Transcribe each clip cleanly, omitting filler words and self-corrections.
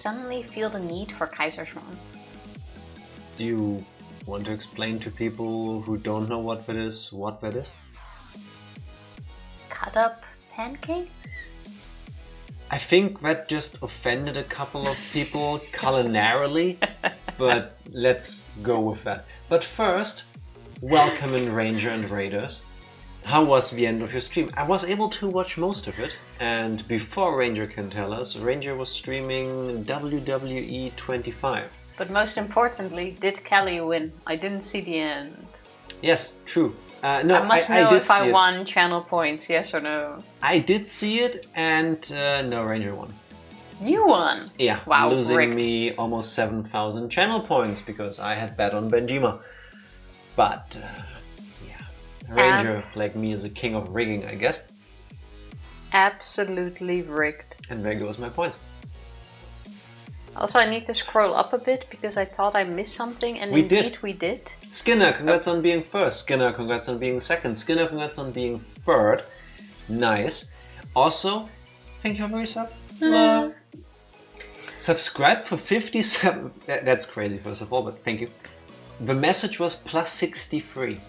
Suddenly feel the need for Kaiserschmarrn. Do you want to explain to people who don't know what that is? Cut up pancakes? I think that just offended a couple of people culinarily, but let's go with that. But first, welcome in Ranger and Raiders. How was the end of your stream? I was able to watch most of it, and before Ranger can tell us, Ranger was streaming WWE 25. But most importantly, did Kelly win? I didn't see the end. Yes, true. No, I must know did if I see it. won channel points, yes or no. I did see it, and no, Ranger won. You won? Yeah, wow, losing rigged. me almost 7,000 channel points because I had bet on Benjima. But, yeah, Ranger, like me, is a king of rigging, I guess. Absolutely rigged. And there goes my point. Also, I need to scroll up a bit because I thought I missed something, and We indeed did. we did. Skinner, congrats on being first. Skinner, congrats on being second. Skinner, congrats on being third. Nice. Also, thank you for your sub. Subscribe for 57. That's crazy, first of all, but thank you. The message was plus 63.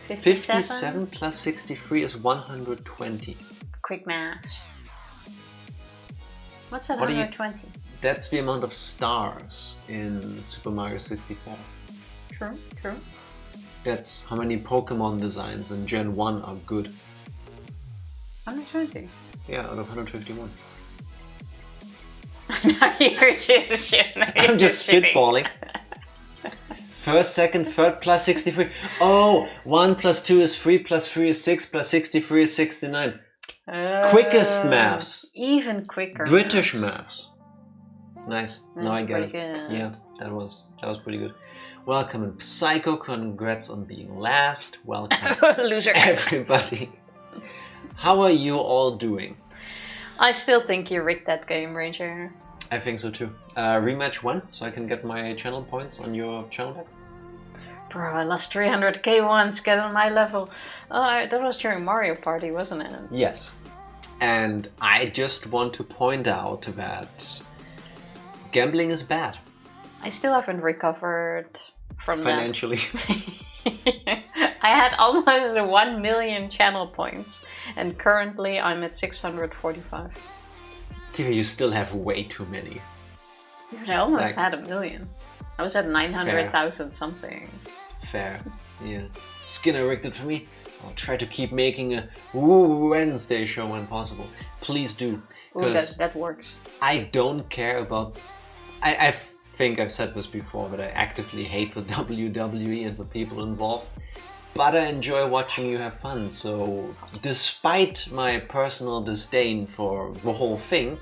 57 plus 63 is 120. Quick maths. What's that, What do you- 120? That's the amount of stars in Super Mario 64. True, true. That's how many Pokemon designs in Gen 1 are good. 120. Yeah, out of 151. No, you're just shit. No, I'm just shitting. spitballing. First, second, third plus 63. Oh, 1 plus 2 is 3 plus 3 is 6 plus 63 is 69. Quickest maths. Even quicker. British maths. Nice. Now I That's get it. pretty good. Yeah, that was pretty good. Welcome in Psycho. Congrats on being last. Welcome Loser. everybody. How are you all doing? I still think you rigged that game, Ranger. I think so too. Rematch when? So I can get my channel points on your channel deck? Bro, I lost 300k once, get on my level. That was during Mario Party, wasn't it? Yes. And I just want to point out that gambling is bad. I still haven't recovered from Financially. that. I had almost 1 million channel points, and currently I'm at 645. Tiva, you still have way too many. I almost Like- had 1 million. I was at 900,000 something. Fair. Yeah. Skinner rigged it for me. I'll try to keep making a Wednesday show when possible. Please do. Ooh, Because that works. I don't care about... I think I've said this before, but I actively hate the WWE and the people involved. But I enjoy watching you have fun, so despite my personal disdain for the whole thing,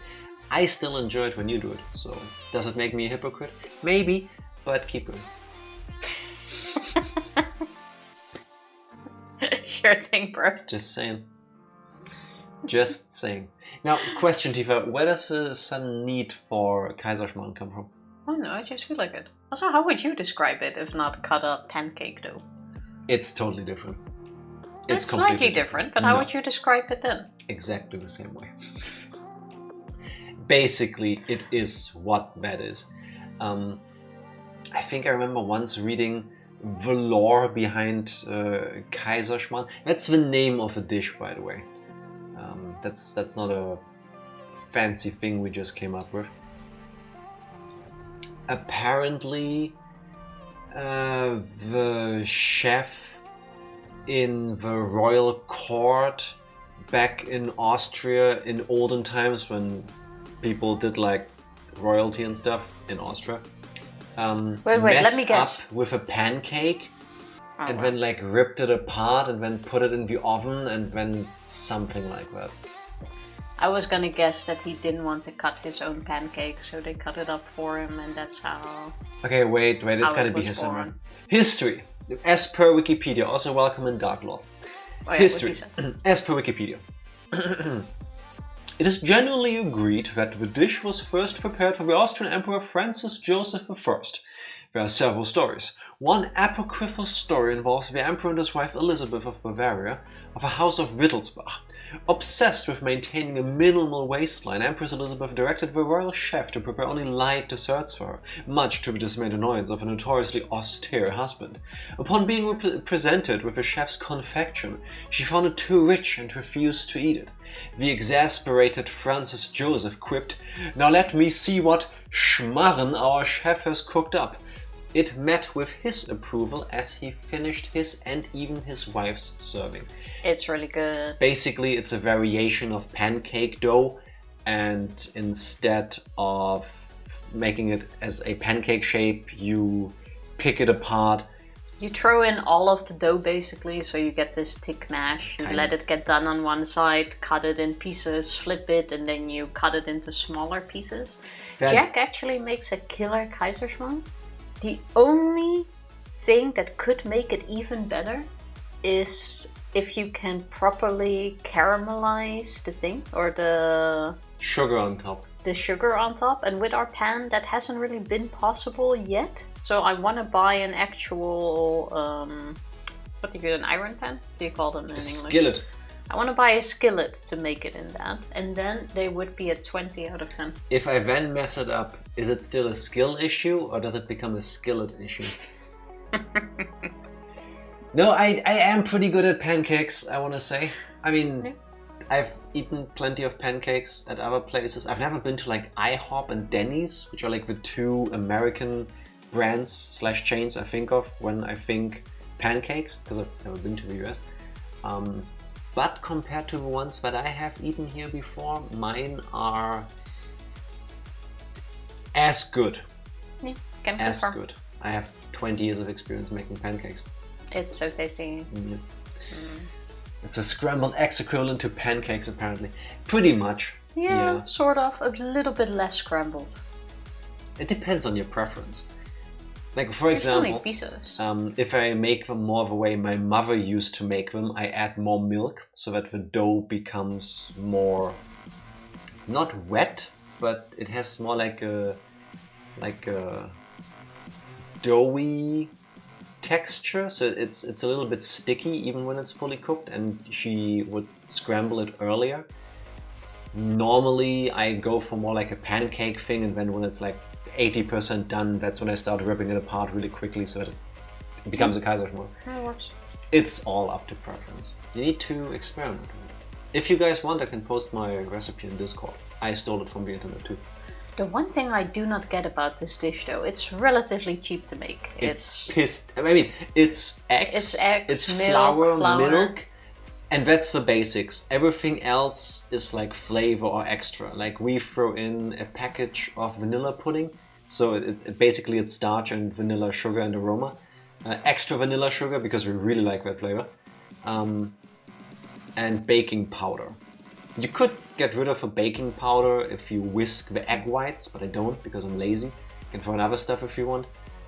I still enjoy it when you do it. So does it make me a hypocrite? Maybe, but keep going. Sure thing, bro. Just saying. Just saying. Now, question, Tifa, where does the sudden need for Kaiserschmarrn come from? I don't know, I just feel like it. Also, how would you describe it if not cut up pancake dough? It's totally different. It's completely slightly different, but how No. would you describe it then? Exactly the same way. Basically, it is what that is. I think I remember once reading the lore behind Kaiserschmarrn. That's the name of a dish, by the way. That's not a fancy thing we just came up with. Apparently, the chef in the royal court back in Austria in olden times when people did like royalty and stuff in Austria. Wait, let messed me guess. up with a pancake Oh, and wow. then like ripped it apart and then put it in the oven and then something like that. I was gonna guess that he didn't want to cut his own pancake, so they cut it up for him, and that's how... Okay, wait, it's How gotta it be was here somewhere. born. History. As per Wikipedia, also welcome in Dark Lord. Oh, yeah, History. what he said. As per Wikipedia. It is generally agreed that the dish was first prepared for the Austrian Emperor Francis Joseph I. There are several stories. One apocryphal story involves the emperor and his wife Elizabeth of Bavaria, of a house of Wittelsbach, Obsessed with maintaining a minimal waistline, Empress Elizabeth directed the royal chef to prepare only light desserts for her, much to the dismayed annoyance of a notoriously austere husband. Upon being presented with the chef's confection, she found it too rich and refused to eat it. The exasperated Francis Joseph quipped, "Now let me see what schmarren our chef has cooked up." It met with his approval as he finished his and even his wife's serving. It's really good. Basically, it's a variation of pancake dough, and instead of making it as a pancake shape, you pick it apart. You throw in all of the dough basically, so you get this thick mash. You let it get done on one side, cut it in pieces, flip it, and then you cut it into smaller pieces. Jack actually makes a killer Kaiserschmarrn. The only thing that could make it even better is if you can properly caramelize the thing, or the sugar on top. The sugar on top, and with our pan that hasn't really been possible yet. So I want to buy an actual, what do you get, an iron pan? What do you call them in English? Skillet. I want to buy a skillet to make it in that, and then they would be a 20 out of 10. If I then mess it up, is it still a skill issue, or does it become a skillet issue? No, I am pretty good at pancakes, I want to say. I mean, yeah. I've eaten plenty of pancakes at other places. I've never been to like IHOP and Denny's, which are like the two American brands / chains I think of when I think pancakes, because I've never been to the US. But compared to the ones that I have eaten here before, mine are as good. Yeah, can as confirm. Good. I have 20 years of experience making pancakes. It's so tasty. Mm. It's a scrambled eggs equivalent to pancakes, apparently. Pretty much. Yeah, sort of. A little bit less scrambled. It depends on your preference. Like, for example, if I make them more the way my mother used to make them, I add more milk so that the dough becomes more, not wet, but it has more like a doughy texture. So it's a little bit sticky even when it's fully cooked, and she would scramble it earlier. Normally I go for more like a pancake thing, and then when it's like 80% done, that's when I start ripping it apart really quickly so that it becomes a Kaiserschmarrn. That works. It's all up to preference. You need to experiment with it. If you guys want, I can post my recipe in Discord. I stole it from the internet too. The one thing I do not get about this dish though, it's relatively cheap to make. It's it's eggs, it's milk, flour, milk, and that's the basics. Everything else is like flavor or extra. Like we throw in a package of vanilla pudding. So basically it's starch and vanilla sugar and aroma. Extra vanilla sugar because we really like that flavor. And baking powder. You could get rid of a baking powder if you whisk the egg whites, but I don't because I'm lazy. You can throw in other stuff if you want.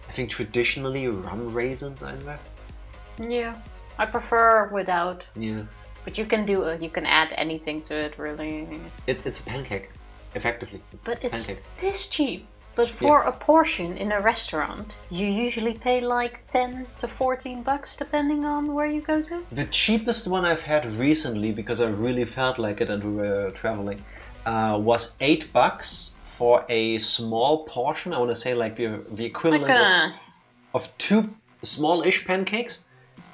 I think traditionally rum raisins are in there. Yeah, I prefer without. Yeah. But you can add anything to it really. It's a pancake, effectively. But it's this cheap. But for a portion in a restaurant, you usually pay like 10 to 14 bucks depending on where you go to. The cheapest one I've had recently, because I really felt like it and we were traveling, was 8 bucks for a small portion. I want to say like the equivalent of 2 small-ish pancakes.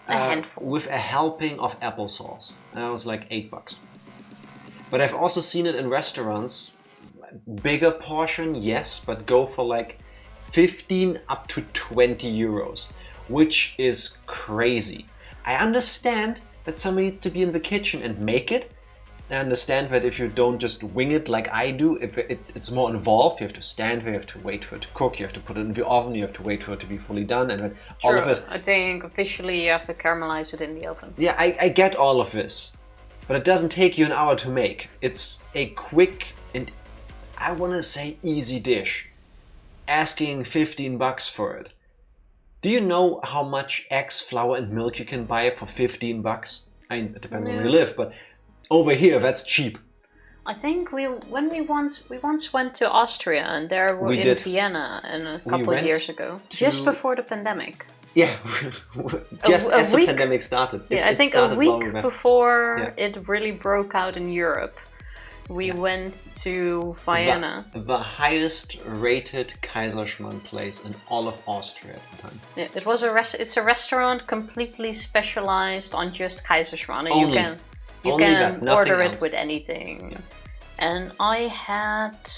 A handful. With a helping of applesauce. And it was like 8 bucks. But I've also seen it in restaurants. Bigger portion, yes, but go for like 15 up to 20 euros, which is crazy. I understand that somebody needs to be in the kitchen and make it. I understand that if you don't just wing it like I do, if it's more involved. You have to stand there, you have to wait for it to cook, you have to put it in the oven, you have to wait for it to be fully done, and all of this. I think officially you have to caramelize it in the oven. Yeah, I get all of this, but it doesn't take you an hour to make. It's a quick and I want to say easy dish. Asking 15 bucks for it. Do you know how much eggs, flour and milk you can buy for 15 bucks? I mean, it depends on where you live, but over here that's cheap. I think we once went to Austria and there we in Vienna a couple of years ago, just before the pandemic. Yeah, just as the week, pandemic started. Yeah, I think a week before it really broke out in Europe, we went to Vienna. The highest rated Kaiserschmarrn place in all of Austria at the time. Yeah, it was it's a restaurant completely specialized on just Kaiserschmarrn. And you can order it with anything. Yeah. And I had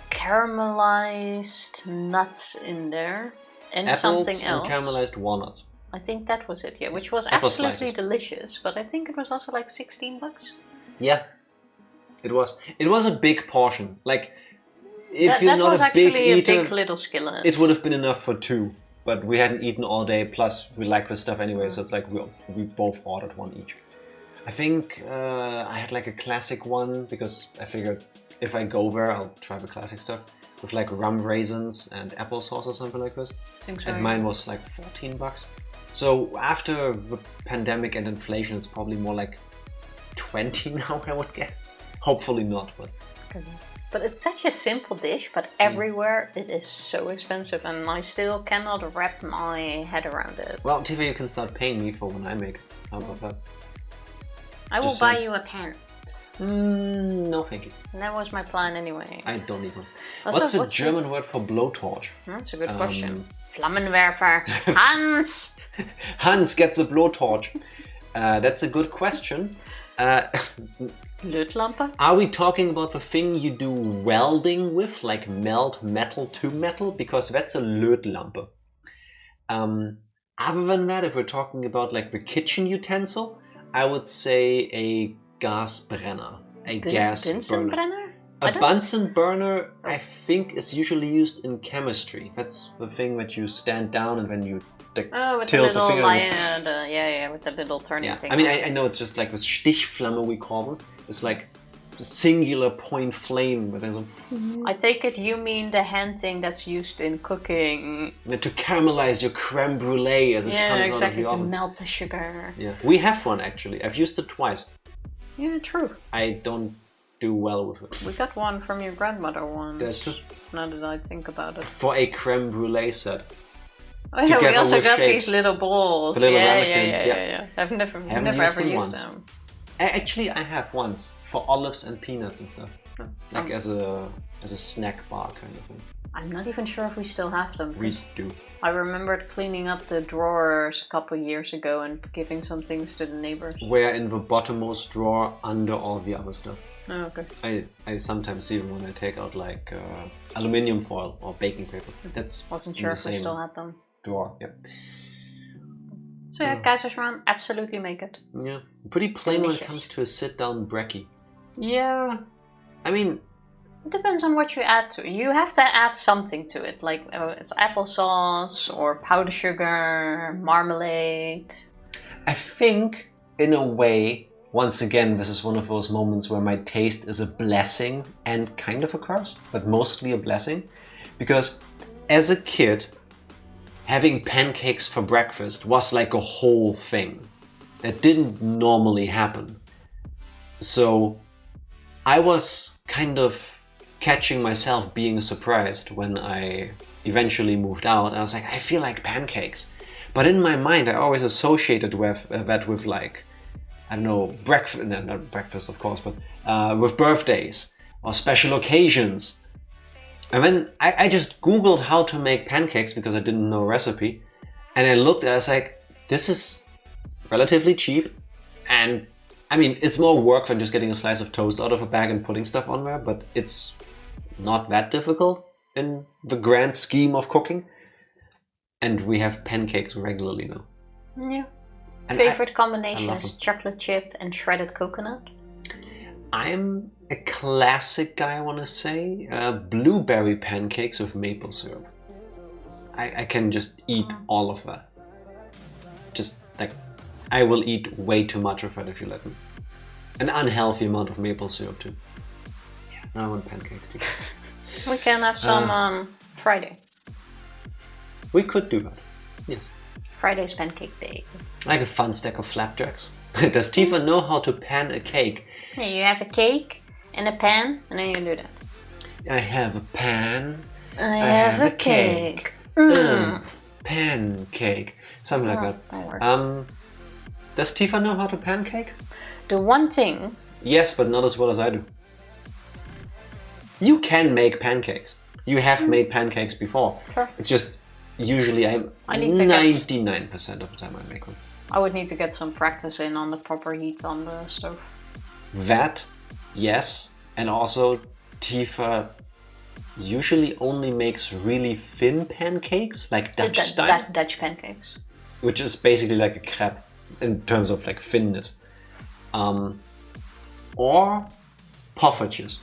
caramelized nuts in there. And apples something else. And caramelized walnuts. I think that was it, yeah, which was absolutely delicious. But I think it was also like $16. Yeah, it was. It was a big portion. Like, if you're not a big eater, a big little skillet. It would have been enough for 2, but we hadn't eaten all day. Plus, we like this stuff anyway, so it's like we both ordered one each. I think I had like a classic one because I figured if I go there, I'll try the classic stuff. With like rum raisins and applesauce or something like this. I think so, and mine was like $14. So after the pandemic and inflation, it's probably more like 20 now, I would guess. Hopefully not, but... But it's such a simple dish, but everywhere it is so expensive, and I still cannot wrap my head around it. Well, TV, you can start paying me for when I make it. How about that? I will buy you a pen. No, thank you. That was my plan anyway. I don't need one. What's the German word for blowtorch? That's a good question. Flammenwerfer. Hans! Hans gets a blowtorch. That's a good question. Lötlampe? Are we talking about the thing you do welding with, like melt metal to metal? Because that's a Lötlampe. Other than that, if we're talking about like the kitchen utensil, I would say a Gasbrenner, a gas burner. A Bunsen burner, I think, is usually used in chemistry. That's the thing that you stand down and then you tilt the finger. With the little turning thing. I mean, I know it's just like this Stichflamme we call them. It's like a singular point flame. I take it you mean the hand thing that's used in cooking. To caramelize your creme brulee as it comes out of the oven. To melt the sugar. Yeah, we have one actually. I've used it twice. Yeah, true. I don't do well with it. We got one from your grandmother once. That's true. Now that I think about it. For a creme brulee set. Oh yeah, we also got these little balls. The little ramekins, yeah. I've never ever used them. Actually, I have once for olives and peanuts and stuff. Like as a snack bar kind of thing. I'm not even sure if we still have them. We do. I remembered cleaning up the drawers a couple years ago and giving some things to the neighbors. Where in the bottommost drawer under all the other stuff. Oh, okay. I sometimes see them when I take out like aluminium foil or baking paper. Wasn't sure if we still had them. Drawer, yeah. So yeah, Kaiserschmarrn, absolutely make it. Yeah, pretty plain when it comes to a sit-down brekkie. Yeah, I mean... It depends on what you add to it. You have to add something to it, like it's applesauce or powdered sugar, marmalade. I think, in a way, once again, this is one of those moments where my taste is a blessing and kind of a curse, but mostly a blessing. Because as a kid, having pancakes for breakfast was like a whole thing that didn't normally happen. So I was kind of catching myself being surprised when I eventually moved out. I was like, I feel like pancakes. But in my mind, I always associated that with like, I don't know, breakfast, no, not breakfast of course, but with birthdays or special occasions. And then I just Googled how to make pancakes because I didn't know a recipe. And I looked and I was like, this is relatively cheap. And I mean, it's more work than just getting a slice of toast out of a bag and putting stuff on there, but it's not that difficult in the grand scheme of cooking. And we have pancakes regularly now. Yeah. And favorite combination is chocolate chip and shredded coconut? I'm a classic guy, I want to say. Blueberry pancakes with maple syrup. I can just eat all of that. Just like, I will eat way too much of it if you let me. An unhealthy amount of maple syrup too. Yeah, now I want pancakes too. We can have some on Friday. We could do that, yes. Friday's pancake day. Like a fun stack of flapjacks. Does Tifa know how to pan a cake? Yeah, you have a cake in a pan and then you do that. I have a pan. I have a cake. pancake. Something like that. That works. Does Tifa know how to pancake? The one thing... Yes, but not as well as I do. You can make pancakes. You have made pancakes before. Sure. It's just, usually I need to 99% of the time I make them. I would need to get some practice in on the proper heat on the stove. That, yes. And also, Tifa usually only makes really thin pancakes, like Dutch style. Dutch pancakes. Which is basically like a crepe in terms of like thinness. Or poffertjes.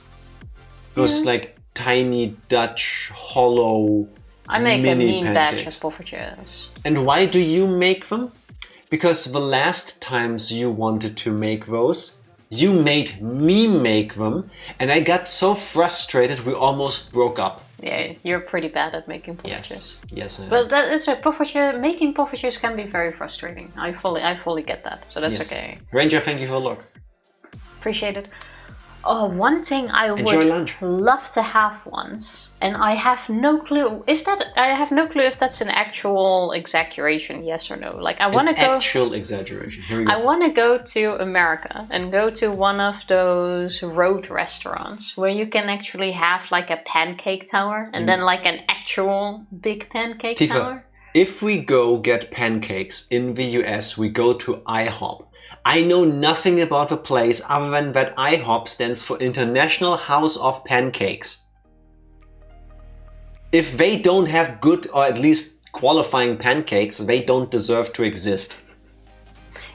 Those like tiny Dutch hollow I make a mini mean pancakes. batch of poffertjes. And why do you make them? Because the last times you wanted to make those, you made me make them, and I got so frustrated we almost broke up. Yeah, you're pretty bad at making poffertjes. Yes. But that is a poffertje. Making poffertjes can be very frustrating. I fully get that, so that's okay. Ranger, thank you for the look. Appreciate it. Oh, one thing I Enjoy would lunch. love to have once, and I have no clue. I have no clue if that's an actual exaggeration, yes or no. Like I want to go. Actual exaggeration. Here we go. I want to go to America and go to one of those road restaurants where you can actually have like a pancake tower and then like an actual big pancake Tifa, tower. if we go get pancakes in the US, we go to IHOP. I know nothing about the place other than that IHOP stands for International House of Pancakes. If they don't have good or at least qualifying pancakes, they don't deserve to exist.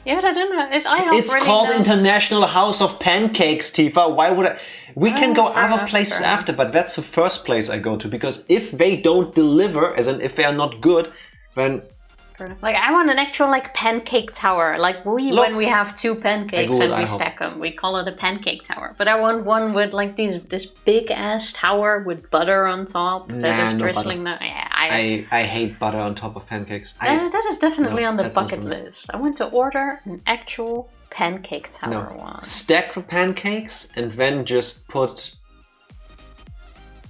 Yeah, but I don't know. Is IHOP It's really called known? International House of Pancakes, Tifa. Why would I? We can go fair other enough, places fair after, but that's the first place I go to, because if they don't deliver, as in if they are not good, then Like I want an actual like pancake tower, like when we have two pancakes and we stack them, we call it a pancake tower. But I want one with like this big ass tower with butter on top that is drizzling. I hate butter on top of pancakes. That is definitely on the that's not bucket for me. list. I want to order an actual pancake tower once. Stack the pancakes and then just put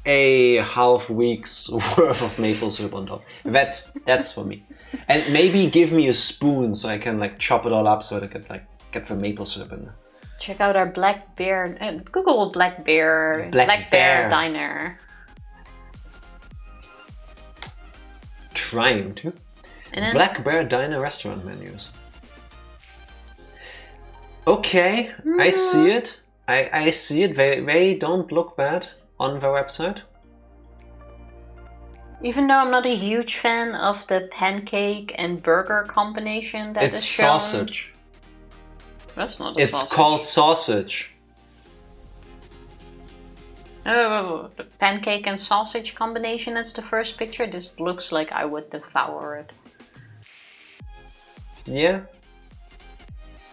a half week's worth of maple syrup on top. That's for me. And maybe give me a spoon so I can like chop it all up so I can like get the maple syrup in there. Check out our Black Bear. Google Black Bear. Black Bear Diner. Trying to. Black Bear Diner restaurant menus. Okay, I see it. I see it. They don't look bad on their website. Even though I'm not a huge fan of the pancake and burger combination that It's is shown. sausage. That's not a It's sausage. called sausage. Oh, the pancake and sausage combination, that's the first picture. This looks like I would devour it. Yeah.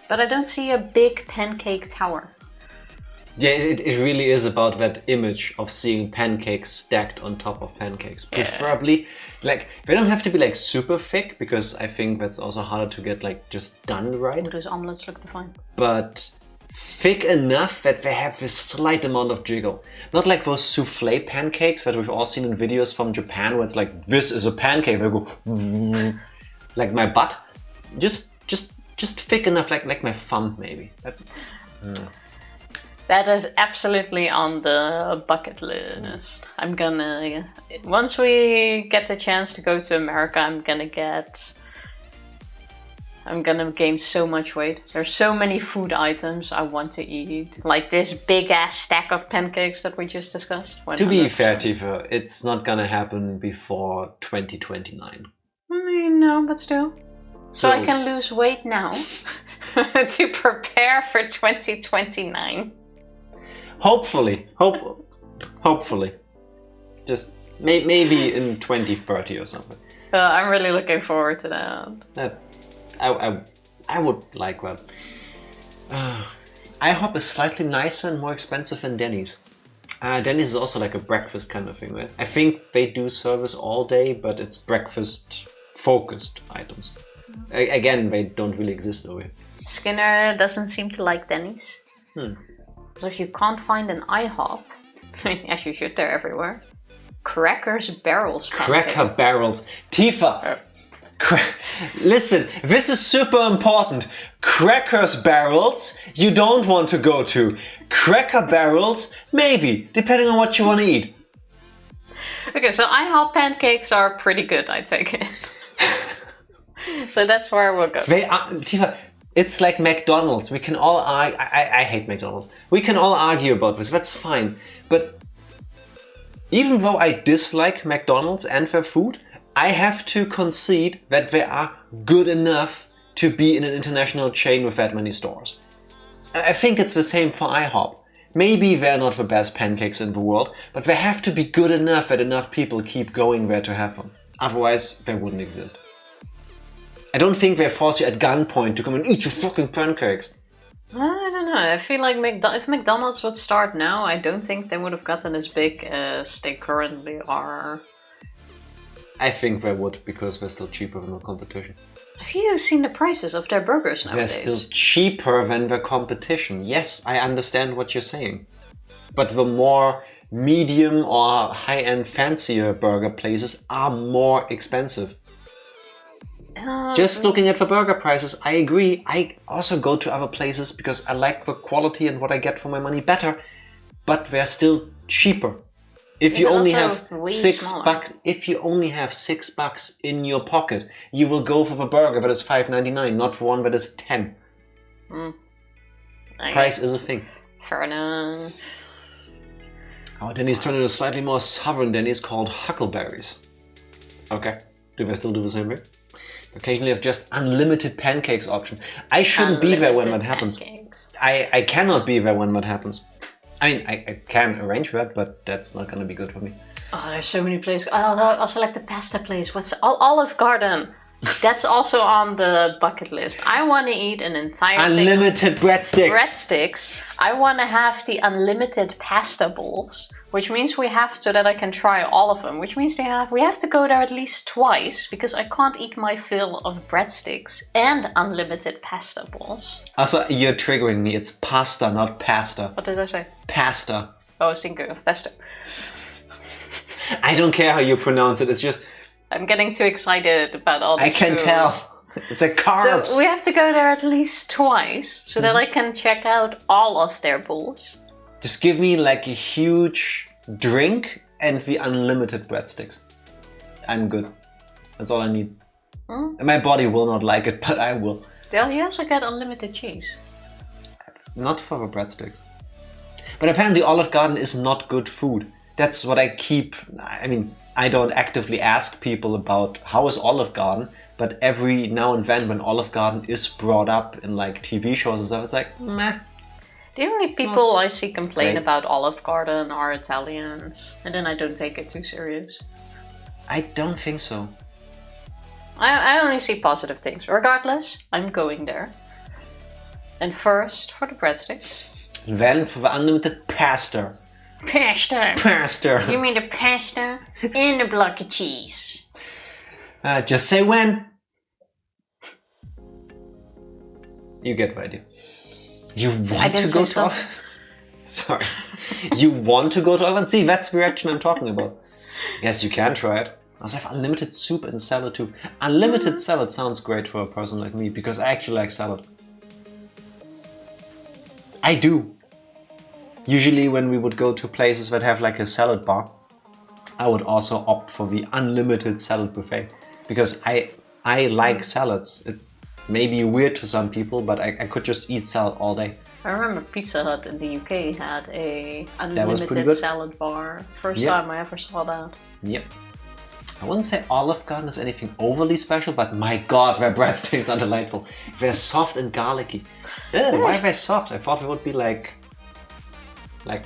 But I don't see a big pancake tower. Yeah, it really is about that image of seeing pancakes stacked on top of pancakes. Preferably, like, they don't have to be like super thick, because I think that's also harder to get like just done right. Oh, those omelets look fine. But thick enough that they have this slight amount of jiggle. Not like those souffle pancakes that we've all seen in videos from Japan, where it's like, this is a pancake. They go like my butt. Just thick enough, like my thumb maybe. That is absolutely on the bucket list. I'm gonna, once we get the chance to go to America, I'm gonna gain so much weight. There's so many food items I want to eat. Like this big ass stack of pancakes that we just discussed. To be fair, Tifa, it's not gonna happen before 2029. No, but still. So I can lose weight now to prepare for 2029. Hopefully. Just maybe in 2030 or something. I'm really looking forward to that. I would like that. IHOP is slightly nicer and more expensive than Denny's. Denny's is also like a breakfast kind of thing, right? I think they do service all day, but it's breakfast focused items. Again, they don't really exist over here. Skinner doesn't seem to like Denny's. So if you can't find an IHOP, as you should, they're everywhere. Crackers Barrels. Cracker Barrels. Tifa! Listen, this is super important. Crackers barrels, you don't want to go to. Cracker barrels, maybe, depending on what you want to eat. Okay, so IHOP pancakes are pretty good, I take it. So that's where we'll go. They are, Tifa, it's like McDonald's. We can all argue. I hate McDonald's. We can all argue about this. That's fine. But even though I dislike McDonald's and their food, I have to concede that they are good enough to be in an international chain with that many stores. I think it's the same for IHOP. Maybe they're not the best pancakes in the world, but they have to be good enough that enough people keep going there to have them. Otherwise, they wouldn't exist. I don't think they force you at gunpoint to come and eat your fucking pancakes. I don't know. I feel like if McDonald's would start now, I don't think they would have gotten as big as they currently are. I think they would, because they're still cheaper than the competition. Have you seen the prices of their burgers nowadays? They're still cheaper than the competition. Yes, I understand what you're saying. But the more medium or high-end fancier burger places are more expensive. Just looking at the burger prices, I agree. I also go to other places because I like the quality and what I get for my money better. But they're still cheaper. If you only have $6, if you only have $6 in your pocket, you will go for the burger that is $5.99, not for one that is $10. Price is a thing. Fair enough. Oh, Denny's turned into slightly more southern. Denny's called Huckleberries. Okay, do they still do the same thing? Occasionally have just unlimited pancakes option. I shouldn't be there when that happens. I cannot be there when that happens. I mean, I can arrange that, but that's not going to be good for me. Oh, there's so many places. I also like the pasta place. What's Olive Garden? That's also on the bucket list. I want to eat an entire unlimited breadsticks. I want to have the unlimited pasta bowls, which means we have so that I can try all of them. Which means we have to go there at least twice because I can't eat my fill of breadsticks and unlimited pasta bowls. Also, you're triggering me. It's pasta, not pasta. What did I say? Pasta. Oh, I was thinking of pesto. I don't care how you pronounce it. It's just. I'm getting too excited about all this I can food. tell. It's a carbs. So we have to go there at least twice so that I can check out all of their bowls. Just give me like a huge drink and the unlimited breadsticks. I'm good. That's all I need. And my body will not like it, but I will. You also get unlimited cheese. Not for the breadsticks. But apparently Olive Garden is not good food. That's what I keep... I mean, I don't actively ask people about how is Olive Garden, but every now and then when Olive Garden is brought up in like TV shows and stuff, it's like, meh. The only people I see complain about Olive Garden are Italians, and then I don't take it too serious. I don't think so. I only see positive things. Regardless, I'm going there. And first for the breadsticks. Then for the unlimited pasta. Pasta. Pasta. You mean the pasta and the block of cheese? Just say when. You get the idea. You want to go to Olive? Sorry. You want to go to Olive? See, that's the reaction I'm talking about. Yes, you can try it. I also have unlimited soup and salad too. Unlimited salad sounds great for a person like me because I actually like salad. I do. Usually when we would go to places that have like a salad bar, I would also opt for the unlimited salad buffet because I like salads. It may be weird to some people, but I could just eat salad all day. I remember Pizza Hut in the UK had a unlimited salad bar. First time I ever saw that. Yep. I wouldn't say Olive Garden is anything overly special, but my god, their breadsticks are delightful. They're soft and garlicky. Why are they soft? I thought they would be like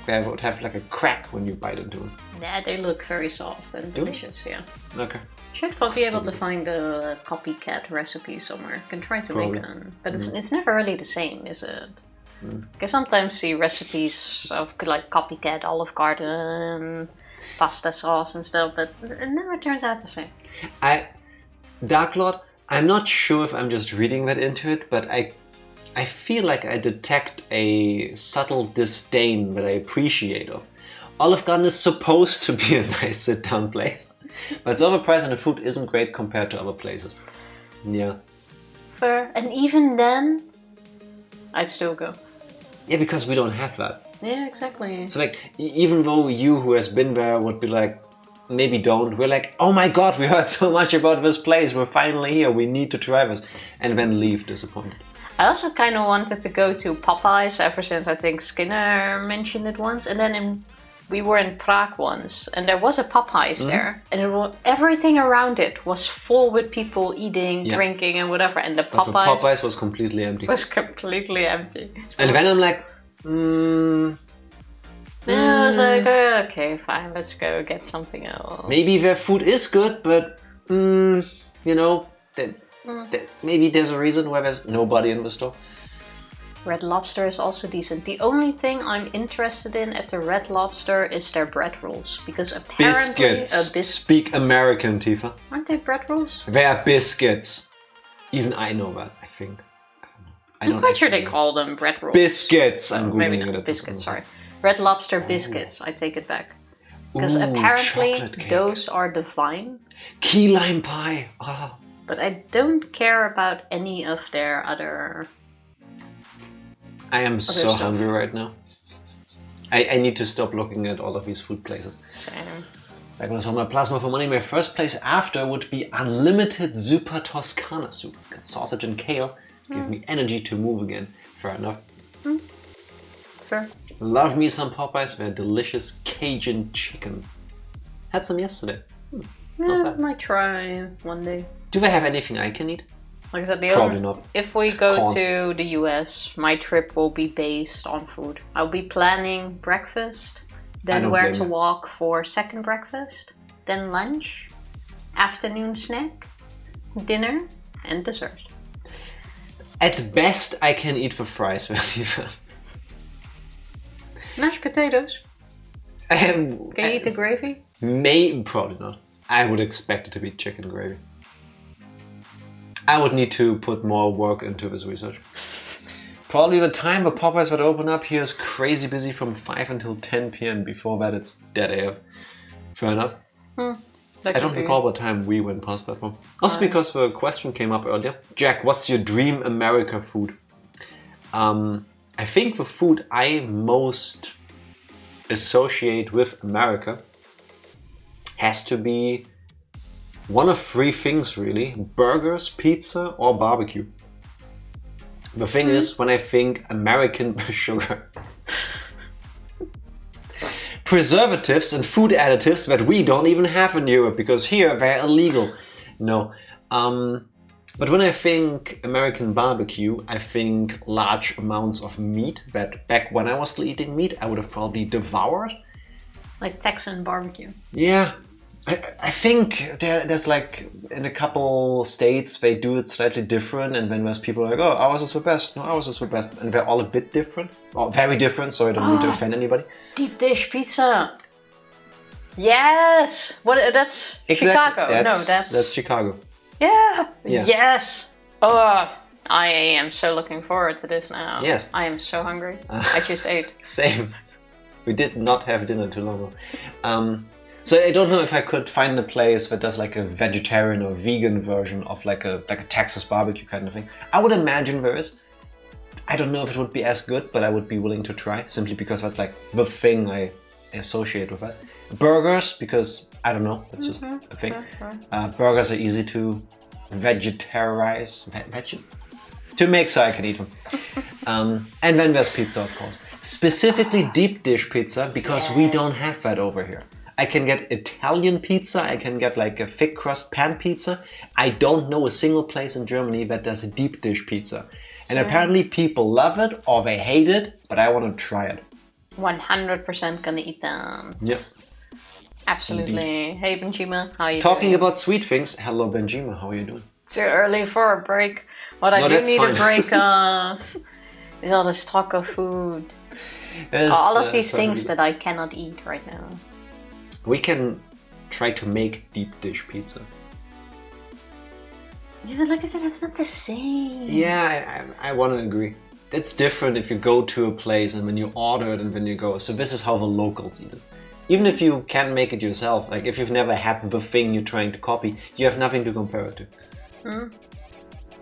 they would have like a crack when you bite into them. Yeah, they look very soft and delicious, yeah. Okay. Should be able to find a copycat recipe somewhere. Can try to make one. But it's never really the same, is it? I can sometimes see recipes of like copycat Olive Garden, pasta sauce and stuff, but it never turns out the same. Dark Lord, I'm not sure if I'm just reading that into it, but I feel like I detect a subtle disdain that I appreciate of. Olive Garden is supposed to be a nice sit-down place, but it's overpriced and the food isn't great compared to other places. Yeah. Fair. And even then, I'd still go. Yeah, because we don't have that. Yeah, exactly. So like, even though you who has been there would be like, maybe don't, we're like, oh my god, we heard so much about this place, we're finally here, we need to try this, and then leave disappointed. I also kind of wanted to go to Popeyes ever since I think Skinner mentioned it once, and then we were in Prague once, and there was a Popeyes there, and everything around it was full with people eating, drinking, and whatever, and the Popeyes was completely empty. And then I'm like, I was like, okay, fine, let's go get something else. Maybe their food is good, but you know, maybe there's a reason why there's nobody in the store. Red Lobster is also decent. The only thing I'm interested in at the Red Lobster is their bread rolls, because apparently Speak American, Tifa. Aren't they bread rolls? They are biscuits. Even I know that, I think. I'm quite sure they call them bread rolls. Biscuits! I'm maybe googling not it. biscuits, sorry. Red Lobster biscuits, I take it back. Because apparently those are divine. Key lime pie! Oh. But I don't care about any of their other... I am so hungry right now. I need to stop looking at all of these food places. Same. Back when I saw my plasma for money, my first place after would be unlimited Super Toscana soup. Got sausage and kale. Give me energy to move again. Fair enough. Fair. Love me some Popeyes. They're delicious Cajun chicken. Had some yesterday. Yeah, might try one day. Do they have anything I can eat? Like I said, Probably not. If we go to the US, my trip will be based on food. I'll be planning breakfast, then where to walk for second breakfast, then lunch, afternoon snack, dinner, and dessert. At best, I can eat the fries with you. Mashed potatoes. Can you eat the gravy? Probably not. I would expect it to be chicken gravy. I would need to put more work into this research. Probably the time the Popeyes would open up here is crazy busy from 5 until 10 p.m. Before that, it's dead AF. Fair enough. I don't recall what time we went past that one. Also because the question came up earlier. Jack, what's your dream America food? I think the food I most associate with America has to be one of three things really: burgers, pizza, or barbecue. The thing is, when I think American sugar, preservatives and food additives that we don't even have in Europe because here they're illegal. No. But when I think American barbecue, I think large amounts of meat that back when I was still eating meat, I would have probably devoured. Like Texan barbecue. Yeah. I think there's like in a couple states they do it slightly different, and then there's people like, oh, ours is the best, no, ours is the best, and they're all a bit different, or very different, so I don't need to offend anybody. Deep dish pizza. Yes. What? That's Chicago. That's Chicago. Yeah. Yes. Oh, I am so looking forward to this now. Yes. I am so hungry. I just ate. Same. We did not have dinner too long ago. So I don't know if I could find a place that does like a vegetarian or vegan version of like a Texas barbecue kind of thing. I would imagine there is. I don't know if it would be as good, but I would be willing to try, simply because that's like the thing I associate with that. Burgers, because I don't know, that's just a thing. Burgers are easy to vegetarize, to make so I can eat them. And then there's pizza, of course. Specifically deep dish pizza, because we don't have that over here. I can get Italian pizza, I can get like a thick crust pan pizza. I don't know a single place in Germany that does a deep dish pizza. And apparently people love it or they hate it, but I want to try it. 100% gonna eat them. Yeah. Absolutely. Indeed. Hey Benjima, how are you Talking doing? About sweet things, hello Benjima, how are you doing? Too early for a break. What I do need a break is all this talk of food. All of these things that I cannot eat right now. We can try to make deep dish pizza. Yeah, but like I said, it's not the same. Yeah, I want to agree. It's different if you go to a place and when you order it and when you go. So this is how the locals eat it. Even if you can't make it yourself, like if you've never had the thing you're trying to copy, you have nothing to compare it to.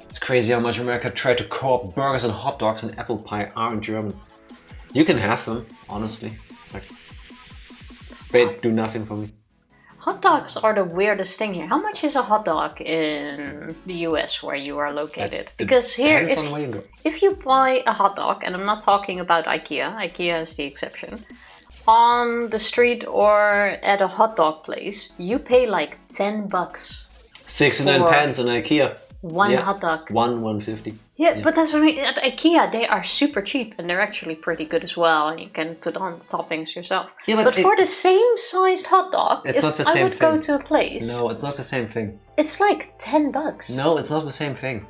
It's crazy how much America tried to co-opt burgers and hot dogs and apple pie aren't German. You can have them, honestly. Like, they do nothing for me. Hot dogs are the weirdest thing here. How much is a hot dog in the US where you are located? Because here, Depends on where you go. if you buy a hot dog, and I'm not talking about IKEA, IKEA is the exception, on the street or at a hot dog place, you pay like $10. 69 pence in IKEA. One hot dog. 150. Yeah, but that's what I mean. At IKEA, they are super cheap and they're actually pretty good as well. And you can put on toppings yourself. Yeah, but for the same sized hot dog, it's if not the I same would thing. go to a place, No, it's not the same thing. it's like $10. No, it's not the same thing.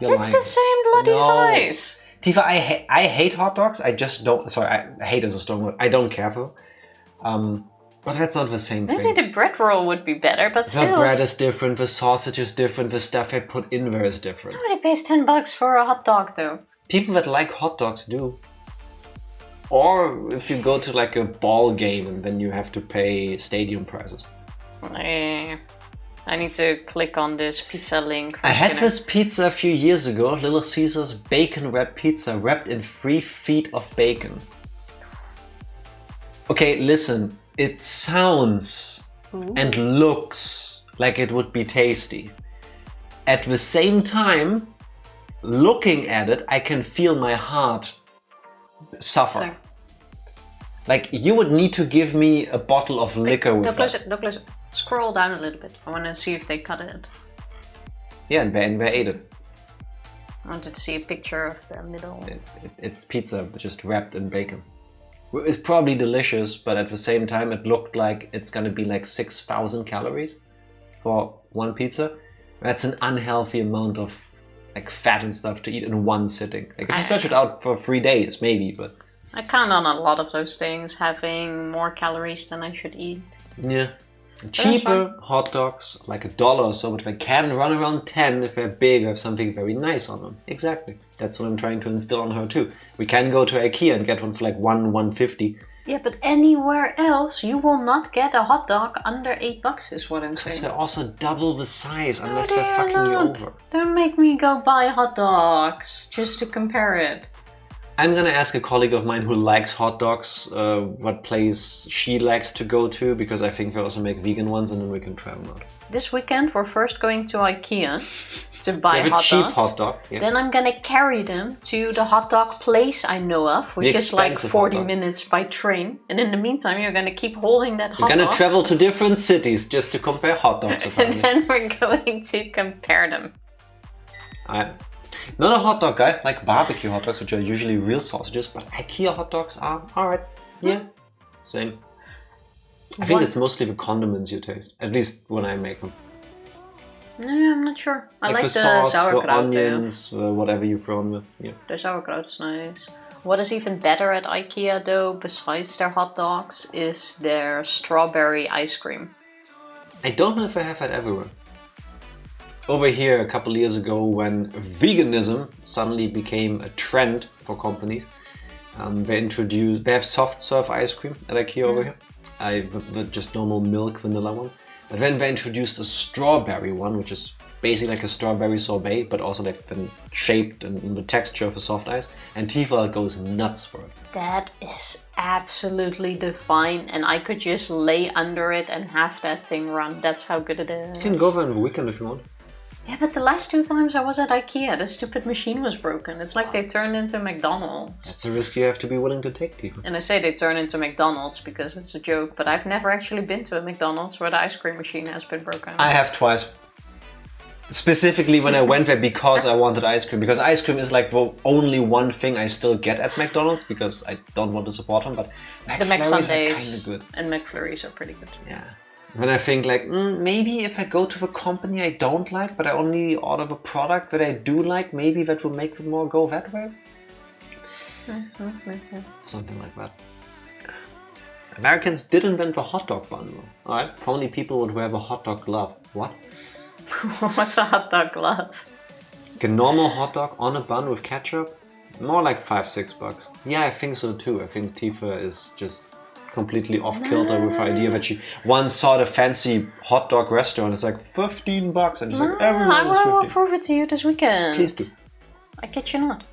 You're It's lying. the same bloody No. size. Tifa, I hate hot dogs. I just don't. Sorry, I hate is a strong word. I don't care for. But that's not the same Maybe thing. the bread roll would be better, but The still. bread is different. The sausage is different. The stuff they put in there is different. Nobody pays $10 for a hot dog, though. People that like hot dogs do. Or if you go to like a ball game and then you have to pay stadium prices. I need to click on this pizza link. I had this pizza a few years ago, Little Caesars bacon wrapped pizza wrapped in 3 feet of bacon. Okay, listen, it sounds and looks like it would be tasty. At the same time, looking at it, I can feel my heart suffer. Sorry. Like, you would need to give me a bottle of liquor with Don't close that. it, don't close it. Scroll down a little bit. I want to see if they cut it. Yeah, and they ate it. I wanted to see a picture of the middle. It's pizza just wrapped in bacon. It's probably delicious, but at the same time it looked like it's gonna be like 6,000 calories for one pizza. That's an unhealthy amount of like fat and stuff to eat in one sitting. Like if you stretch it out for 3 days, maybe, but... I count on a lot of those things having more calories than I should eat. Yeah. Cheaper hot dogs, like $1 or so, but they can run around 10 if they're big or have something very nice on them. Exactly. That's what I'm trying to instill on her too. We can go to IKEA and get one for like $1.50. Yeah, but anywhere else you will not get a hot dog under $8 is what I'm Because saying. they're also double the size unless No, they're they are fucking you not. over. Don't make me go buy hot dogs just to compare it. I'm gonna ask a colleague of mine who likes hot dogs what place she likes to go to, because I think they also make vegan ones and then we can try them out. This weekend we're first going to IKEA to buy They have a hot cheap dogs. hot dog. Yeah. Then I'm gonna carry them to the hot dog place I know of, which The is like expensive 40 hot dog. minutes by train. And in the meantime, you're gonna keep holding that We're hot gonna dog. travel to different cities just to compare hot dogs And apparently. then we're going to compare them. I'm not a hot dog guy, like barbecue hot dogs, which are usually real sausages, but IKEA hot dogs are alright. Yeah, same. I think it's mostly the condiments you taste, at least when I make them. No, I'm not sure. I like the sauce, the sauerkraut. onions, whatever you throw in with. Yeah. The sauerkraut's nice. What is even better at IKEA though, besides their hot dogs, is their strawberry ice cream. I don't know if I have that everywhere. Over here, a couple years ago, when veganism suddenly became a trend for companies, they have soft serve ice cream at IKEA over here. With just normal milk vanilla one. But then they introduced a strawberry one, which is basically like a strawberry sorbet, but also like been shaped in the texture of a soft ice. And Tifa goes nuts for it. That is absolutely divine, and I could just lay under it and have that thing run. That's how good it is. You can go there on the weekend if you want. Yeah, but the last 2 times I was at IKEA, the stupid machine was broken. It's like they turned into McDonald's. That's a risk you have to be willing to take, Tifa. And I say they turn into McDonald's because it's a joke, but I've never actually been to a McDonald's where the ice cream machine has been broken. I have twice. Specifically when I went there because I wanted ice cream. Because ice cream is like the only one thing I still get at McDonald's because I don't want to support them. But The McFlurries McSundays are kind of good. and McFlurries are pretty good. Yeah. When I think like, maybe if I go to the company I don't like, but I only order the product that I do like, maybe that will make them more go that way. Something like that. Americans did invent the hot dog bun though. Alright, if only people would wear the hot dog glove. What? What's a hot dog glove? Like a normal hot dog on a bun with ketchup? More like $5-6. Yeah, I think so too. I think Tifa is just completely off kilter with the idea that she once saw the fancy hot dog restaurant. It's like $15, and she's like, everyone is 15. I will prove it to you this weekend. Please do. I kid you not.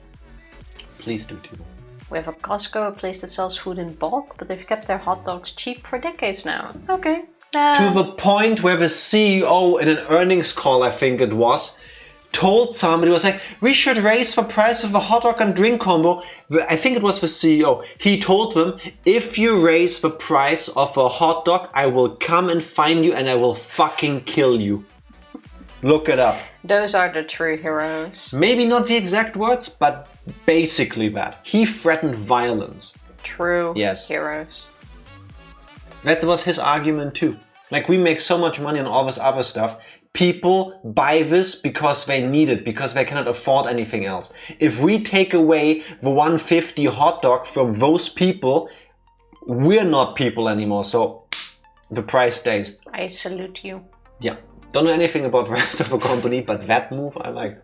Please do, Timo. We have a Costco, a place that sells food in bulk, but they've kept their hot dogs cheap for decades now. Okay. To the point where the CEO in an earnings call, I think it was, told somebody, was like, we should raise the price of the hot dog and drink combo. I think it was the CEO. He told them, if you raise the price of a hot dog, I will come and find you and I will fucking kill you. Look it up. Those are the true heroes. Maybe not the exact words, but basically that. He threatened violence. True heroes. That was his argument too. Like, we make so much money on all this other stuff. People buy this because they need it, because they cannot afford anything else. If we take away the 150 hot dog from those people, we're not people anymore. So the price stays. I salute you. Yeah. Don't know anything about the rest of the company, but that move I like.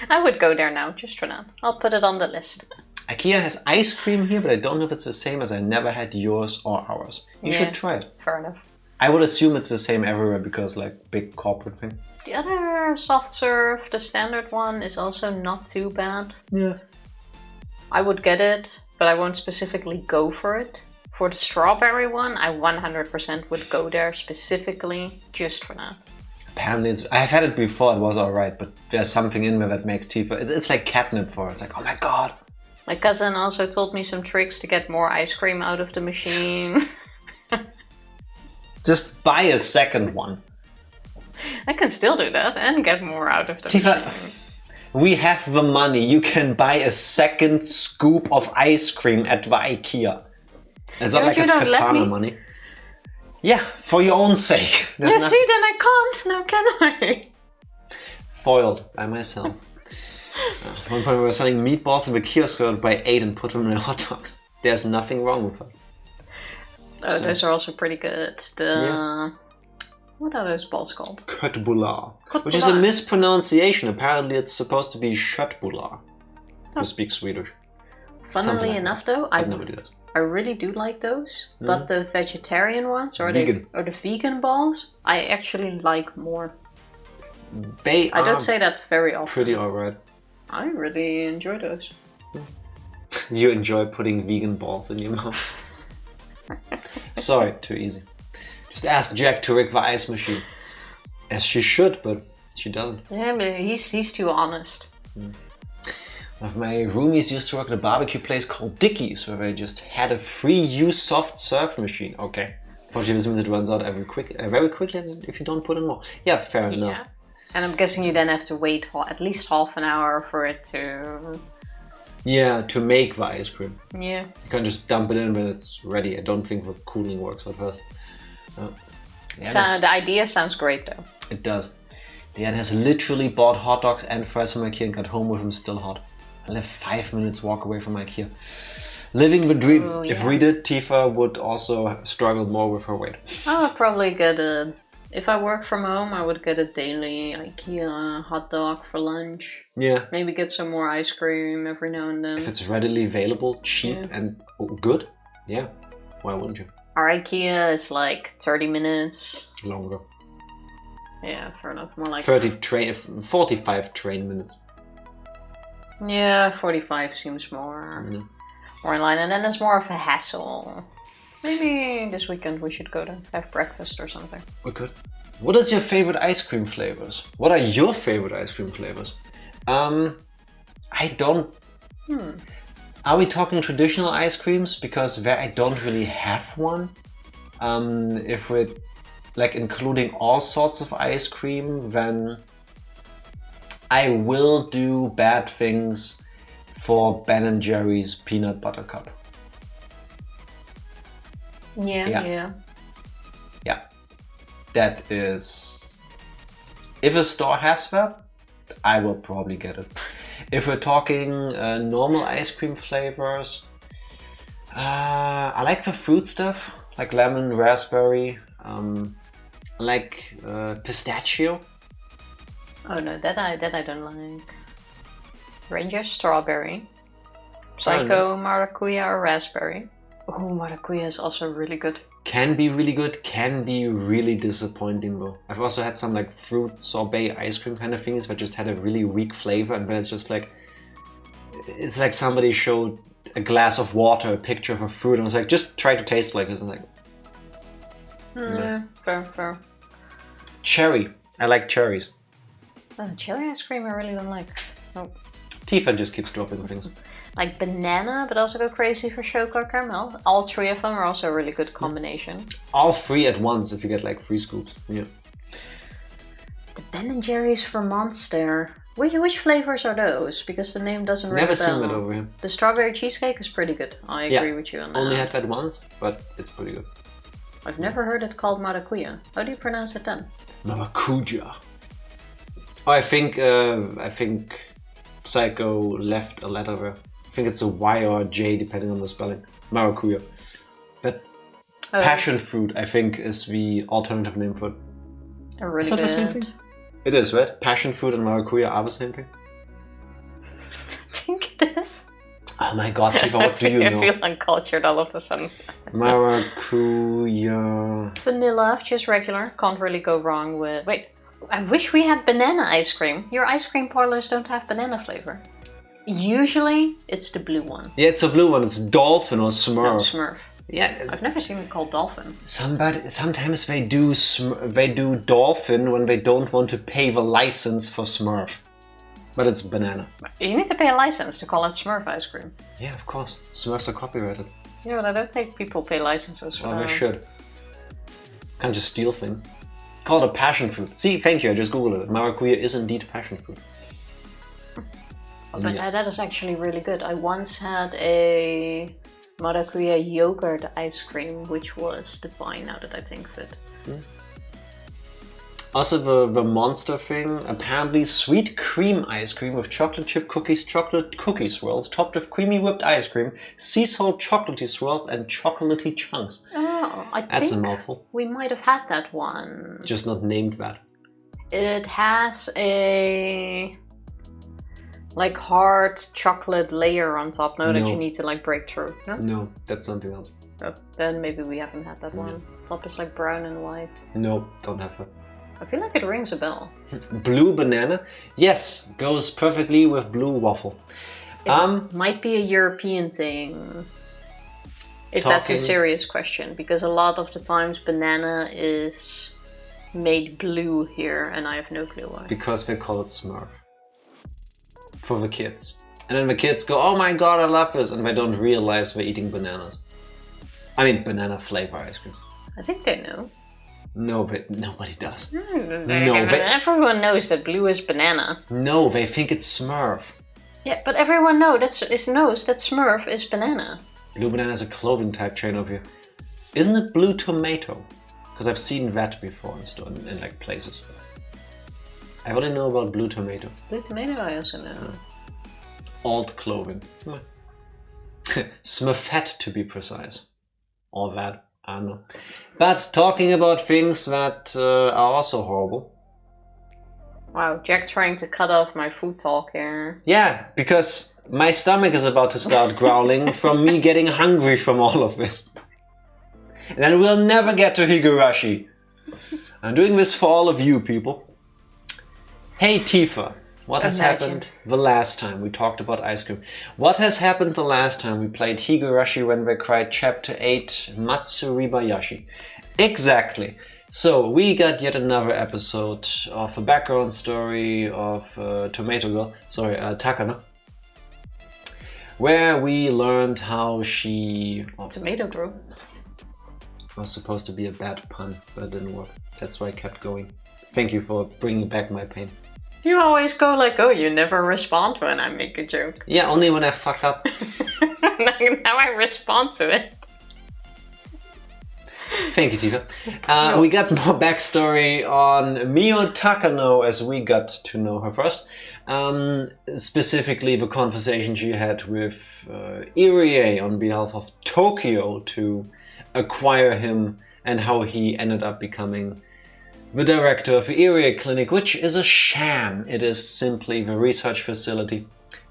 I would go there now, just for that. I'll put it on the list. IKEA has ice cream here, but I don't know if it's the same, as I never had yours or ours. You should try it. Fair enough. I would assume it's the same everywhere because, like, big corporate thing. The other soft serve, the standard one, is also not too bad. Yeah. I would get it, but I won't specifically go for it. For the strawberry one, I 100% would go there specifically just for that. Apparently, I've had it before, it was alright, but there's something in there that makes teeth. It's like catnip for it. It's like, oh my god. My cousin also told me some tricks to get more ice cream out of the machine. Just buy a second one. I can still do that and get more out of the machine. We have the money. You can buy a second scoop of ice cream at the IKEA. It's not like it's katana money. Yeah, for your own sake. See, then I can't. Now can I? Foiled by myself. At one point we were selling meatballs in the kiosk, so I'd buy 8 and put them in hot dogs. There's nothing wrong with that. Oh, those are also pretty good. What are those balls called? Köttbullar. Which is a mispronunciation. Apparently it's supposed to be köttbullar. To speak Swedish. Funnily enough though, I never do that. I really do like those, but the vegetarian ones or the vegan balls, I actually like more. I don't say that very often. Pretty alright. I really enjoy those. You enjoy putting vegan balls in your mouth. Sorry, too easy. Just ask Jack to rig the ice machine. As she should, but she doesn't. Yeah, but he's too honest. One of my roomies used to work at a barbecue place called Dickie's, where they just had a free-use soft serve machine. Okay. Fortunately, this means it runs out very quickly if you don't put in more. Yeah, fair enough. And I'm guessing you then have to wait at least half an hour for it to... Yeah, to make the ice cream. Yeah. You can't just dump it in when it's ready. I don't think the cooling works at first. The idea sounds great though. It does. Dad has literally bought hot dogs and fries from IKEA and got home with them still hot. I live 5 minutes walk away from IKEA. Living the dream. Ooh, yeah. If we did, Tifa would also struggle more with her weight. I would probably get a... If I work from home, I would get a daily IKEA hot dog for lunch. Yeah. Maybe get some more ice cream every now and then. If it's readily available, cheap and good, yeah. Why wouldn't you? Our IKEA is like 30 minutes. Longer. Yeah, fair enough. More like 45 train minutes. Yeah, 45 seems more in line. And then it's more of a hassle. Maybe this weekend we should go to have breakfast or something. We could. What is your favorite ice cream flavors? What are your favorite ice cream flavors? I don't... Are we talking traditional ice creams? Because there I don't really have one. If we're like including all sorts of ice cream, then I will do bad things for Ben & Jerry's peanut butter cup. Yeah. That is... If a store has that, I will probably get it. If we're talking normal ice cream flavors, I like the fruit stuff, like lemon, raspberry, I like pistachio. Oh no, that I don't like. Ranger strawberry, Psycho maracuja or raspberry. Oh, maracuya is also really good. Can be really good, can be really disappointing though. I've also had some like fruit sorbet ice cream kind of things that just had a really weak flavor, and then it's just like, it's like somebody showed a glass of water, a picture of a fruit, and was like, just try to taste like this, and like... Yeah, fair. Cherry. I like cherries. Oh, cherry ice cream I really don't like. Oh. Tifa just keeps dropping things. Like banana, but also go crazy for chocolate caramel. All three of them are also a really good combination. All three at once if you get like 3 scoops. Yeah. The Ben & Jerry's for Monster. Which flavors are those? Because the name doesn't ring a bell. Never seen that over here. The strawberry cheesecake is pretty good. I agree with you on that. Only had that once, but it's pretty good. I've never heard it called maracuya. How do you pronounce it then? Maracuja. Oh, I think Psycho left a letter there. I think it's a Y or a J depending on the spelling. Maracuya. But passion fruit, I think, is the alternative name for it. Really is that the same thing? It is, right? Passion fruit and maracuya are the same thing? I think it is. Oh my god, Tifa, what do you know? I feel uncultured all of a sudden. Maracuya... Vanilla, just regular. Can't really go wrong with... Wait, I wish we had banana ice cream. Your ice cream parlors don't have banana flavor. Usually, it's the blue one. Yeah, it's a blue one. It's Dolphin or Smurf. No, Smurf. Yeah, I've never seen it called Dolphin. Sometimes they do Dolphin when they don't want to pay the license for Smurf. But it's banana. You need to pay a license to call it Smurf ice cream. Yeah, of course. Smurfs are copyrighted. Yeah, but I don't think people pay licenses for that. Oh, they should. Can't just steal things. Called a passion fruit. See, thank you, I just googled it. Maracuya is indeed passion fruit. But that is actually really good. I once had a maracuya yogurt ice cream, which was divine now that I think of it. Mm. Also the monster thing, apparently sweet cream ice cream with chocolate chip cookies, chocolate cookie swirls, topped with creamy whipped ice cream, sea salt chocolatey swirls and chocolatey chunks. Oh, That's a mouthful. We might have had that one. Just not named that. It has a like hard chocolate layer on top, that you need to like break through. No? No, that's something else. Oh, then maybe we haven't had that one. Top is like brown and white. No, don't have that. I feel like it rings a bell. Blue banana? Yes, goes perfectly with blue waffle. It might be a European thing. If that's a serious question, because a lot of the times banana is made blue here and I have no clue why. Because they call it Smurf. For the kids. And then the kids go, oh my god, I love this, and they don't realize they're eating bananas. I mean, banana flavor ice cream. I think they know. No, but nobody does. Everyone knows that blue is banana. No, they think it's Smurf. Yeah, but everyone knows that Smurf is banana. Blue banana is a clothing type chain over here. Isn't it blue tomato? Because I've seen that before in like places. I only know about blue tomato. Blue tomato I also know. Alt clothing. Smurfette to be precise. All that, I don't know. But talking about things that are also horrible. Wow, Jack trying to cut off my food talk here. Yeah, because my stomach is about to start growling from me getting hungry from all of this. And then we'll never get to Higurashi. I'm doing this for all of you people. Hey Tifa, what has happened the last time we talked about ice cream? What has happened the last time we played Higurashi when they cried Chapter 8 Matsuribayashi? Exactly. So we got yet another episode of a background story of Takano, where we learned how she... Tomato grew. Was supposed to be a bad pun, but it didn't work. That's why I kept going. Thank you for bringing back my pain. You always go like, oh, you never respond when I make a joke. Yeah, only when I fuck up. Now I respond to it. Thank you, Tifa. We got more backstory on Mio Takano as we got to know her first. Specifically the conversation she had with Irie on behalf of Tokyo to acquire him and how he ended up becoming the director of the Irie Clinic, which is a sham. It is simply the research facility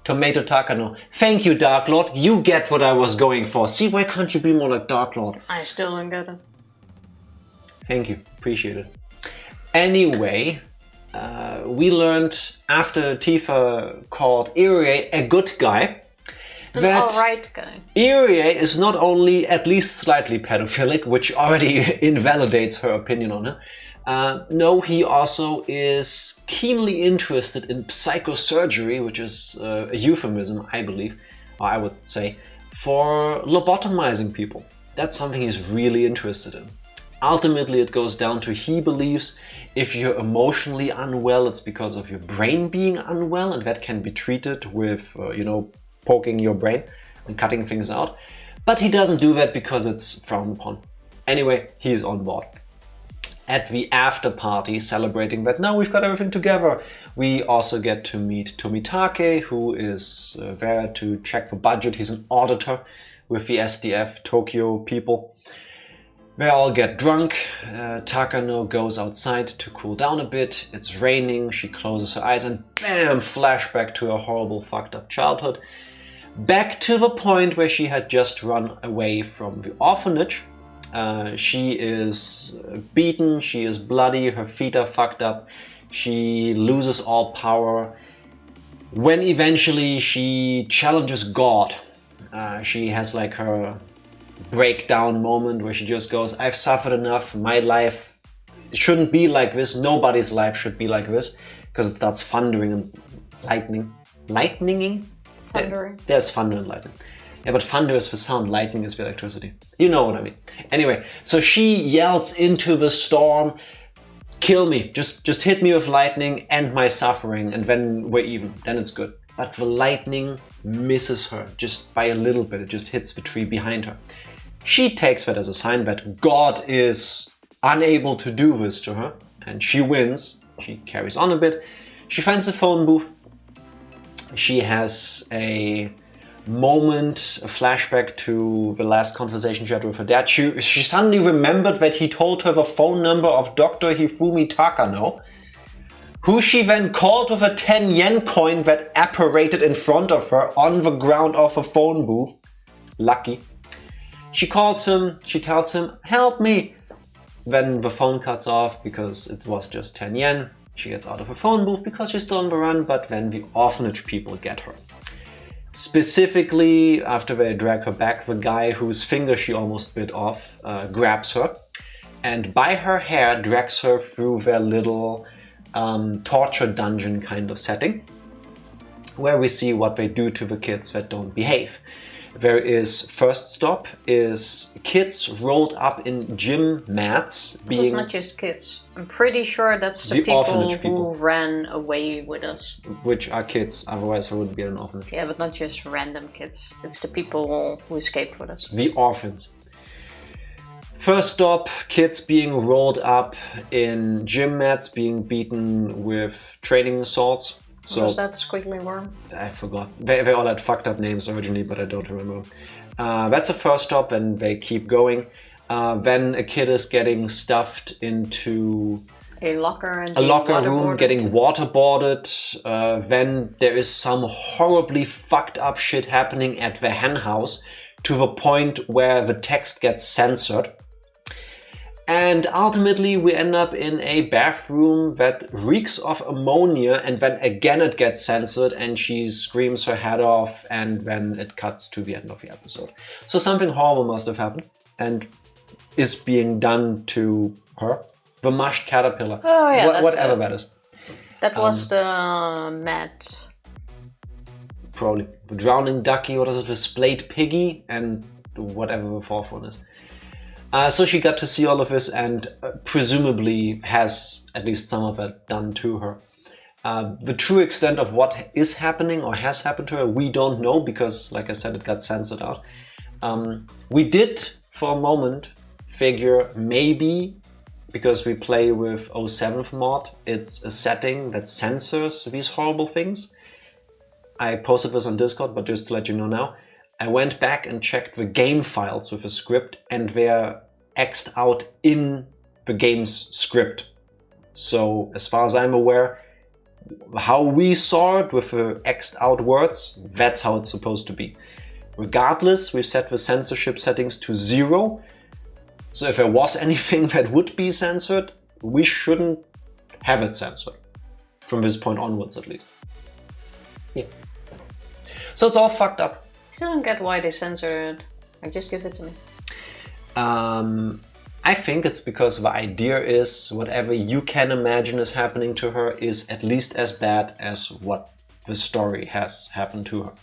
Tomato Takano. Thank you, Dark Lord. You get what I was going for. See, why can't you be more like Dark Lord? I still don't get it. Thank you. Appreciate it. Anyway, we learned after Tifa called Irie a good guy. An alright guy. Irie is not only at least slightly pedophilic, which already invalidates her opinion on her. No, he also is keenly interested in psychosurgery, which is a euphemism, I believe, or I would say, for lobotomizing people. That's something he's really interested in. Ultimately, it goes down to he believes if you're emotionally unwell, it's because of your brain being unwell, and that can be treated with, poking your brain and cutting things out. But he doesn't do that because it's frowned upon. Anyway, he's on board. At the after party, celebrating that now we've got everything together, we also get to meet Tomitake, who is there to check the budget. He's an auditor with the SDF Tokyo people. They all get drunk. Takano goes outside to cool down a bit. It's raining. She closes her eyes and bam, flashback to a horrible, fucked up childhood. Back to the point where she had just run away from the orphanage. She is beaten, she is bloody, her feet are fucked up, she loses all power. When eventually she challenges God, she has like her breakdown moment where she just goes, I've suffered enough, my life shouldn't be like this, nobody's life should be like this, because it starts thundering and lightninging? Thundering. There's thunder and lightning. Yeah, but thunder is the sound, lightning is the electricity. You know what I mean. Anyway, so she yells into the storm, kill me, just hit me with lightning, end my suffering, and then we're even, then it's good. But the lightning misses her just by a little bit, it just hits the tree behind her. She takes that as a sign that God is unable to do this to her, and she wins. She carries on a bit. She finds a phone booth. She has a moment, a flashback to the last conversation she had with her dad. She suddenly remembered that he told her the phone number of Dr. Hifumi Takano, who she then called with a 10 yen coin that apparated in front of her on the ground of a phone booth. Lucky. She calls him, she tells him, help me. Then the phone cuts off because it was just 10 yen. She gets out of her phone booth because she's still on the run, but then the orphanage people get her. Specifically, after they drag her back, the guy whose finger she almost bit off grabs her and by her hair drags her through their little torture dungeon kind of setting, where we see what they do to the kids that don't behave. There is first stop is kids rolled up in gym mats. So it's not just kids. I'm pretty sure that's the people who ran away with us. Which are kids, otherwise there wouldn't be an orphanage. Yeah, but not just random kids. It's the people who escaped with us. The orphans. First stop, kids being rolled up in gym mats, being beaten with training swords. So, was that squiggly worm? I forgot. They all had fucked up names originally, but I don't remember. That's the first stop, and they keep going. Then a kid is getting stuffed into a locker room, getting waterboarded. Then there is some horribly fucked up shit happening at the hen house to the point where the text gets censored. And ultimately we end up in a bathroom that reeks of ammonia, and then again it gets censored and she screams her head off, and then it cuts to the end of the episode. So something horrible must have happened and is being done to her. The mushed caterpillar. Oh yeah, whatever that is. That was the mat. Probably. The drowning ducky, what is it? The splayed piggy, and whatever the fourth one is. So she got to see all of this and presumably has at least some of it done to her. The true extent of what is happening or has happened to her, we don't know because, like I said, it got censored out. We did, for a moment, figure maybe, because we play with 07th mod, it's a setting that censors these horrible things. I posted this on Discord, but just to let you know now, I went back and checked the game files with the script, and they're X'd out in the game's script. So as far as I'm aware, how we saw it with the X'd out words, that's how it's supposed to be. Regardless, we've set the censorship settings to 0. So if there was anything that would be censored, we shouldn't have it censored. From this point onwards, at least. Yeah. So it's all fucked up. I still don't get why they censored it. Like, just give it to me. I think it's because the idea is whatever you can imagine is happening to her is at least as bad as what the story has happened to her.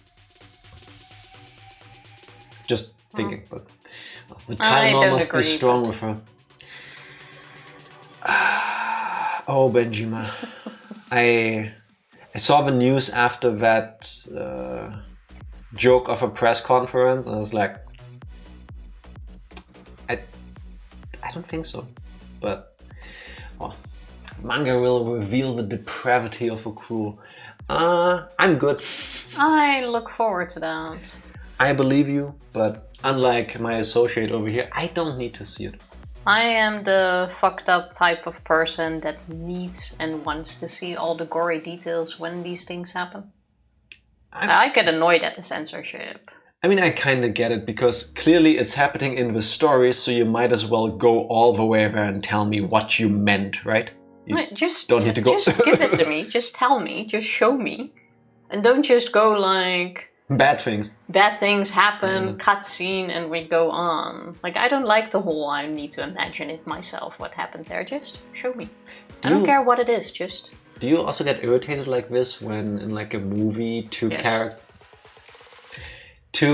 Just thinking, but the timer must be strong with her. Oh, Benjima. I saw the news after that joke of a press conference, and I was like, I don't think so. But manga will reveal the depravity of a crew. I'm good. I look forward to that. I believe you, but unlike my associate over here, I don't need to see it. I am the fucked up type of person that needs and wants to see all the gory details when these things happen. I get annoyed at the censorship. I mean, I kind of get it, because clearly it's happening in the story, so you might as well go all the way there and tell me what you meant, right? You just don't need to go. Just give it to me. Just tell me. Just show me. And don't just go like... Bad things. Bad things happen, cutscene, and we go on. Like, I don't like the whole I need to imagine it myself, what happened there. Just show me. I don't care what it is, just... Do you also get irritated like this when in like a movie two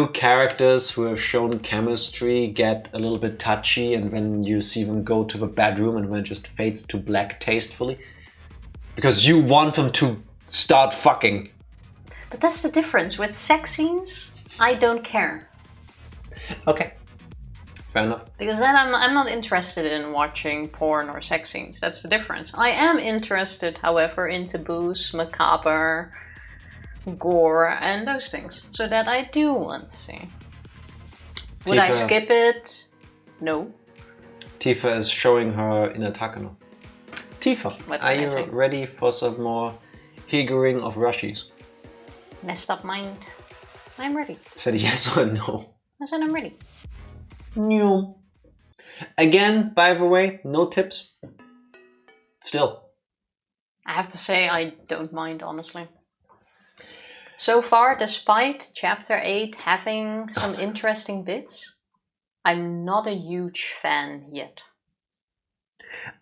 characters who have shown chemistry get a little bit touchy, and when you see them go to the bedroom and when it just fades to black tastefully? Because you want them to start fucking. But that's the difference. With sex scenes, I don't care. Okay. Fair enough. Because then I'm not interested in watching porn or sex scenes. That's the difference. I am interested, however, in taboos, macabre, gore, and those things. So that I do want to see. Would I skip it? No. Tifa is showing her inner Takano. Tifa, are you ready for some more figuring of Russies? Messed up mind. I'm ready. Is that a yes or a no? I said I'm ready. No. Again, by the way, no tips. Still. I have to say I don't mind, honestly. So far, despite Chapter 8 having some interesting bits, I'm not a huge fan yet.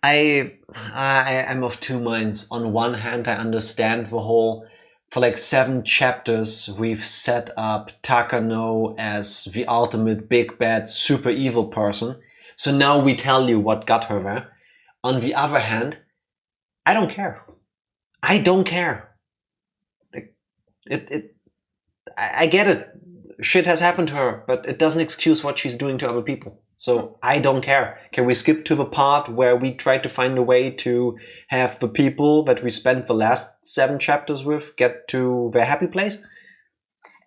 I'm of two minds. On one hand, I understand the whole... For like 7 chapters, we've set up Takano as the ultimate big bad super evil person. So now we tell you what got her there. On the other hand, I don't care. I don't care. I get it. Shit has happened to her, but it doesn't excuse what she's doing to other people. So I don't care. Can we skip to the part where we try to find a way to have the people that we spent the last 7 chapters with get to their happy place?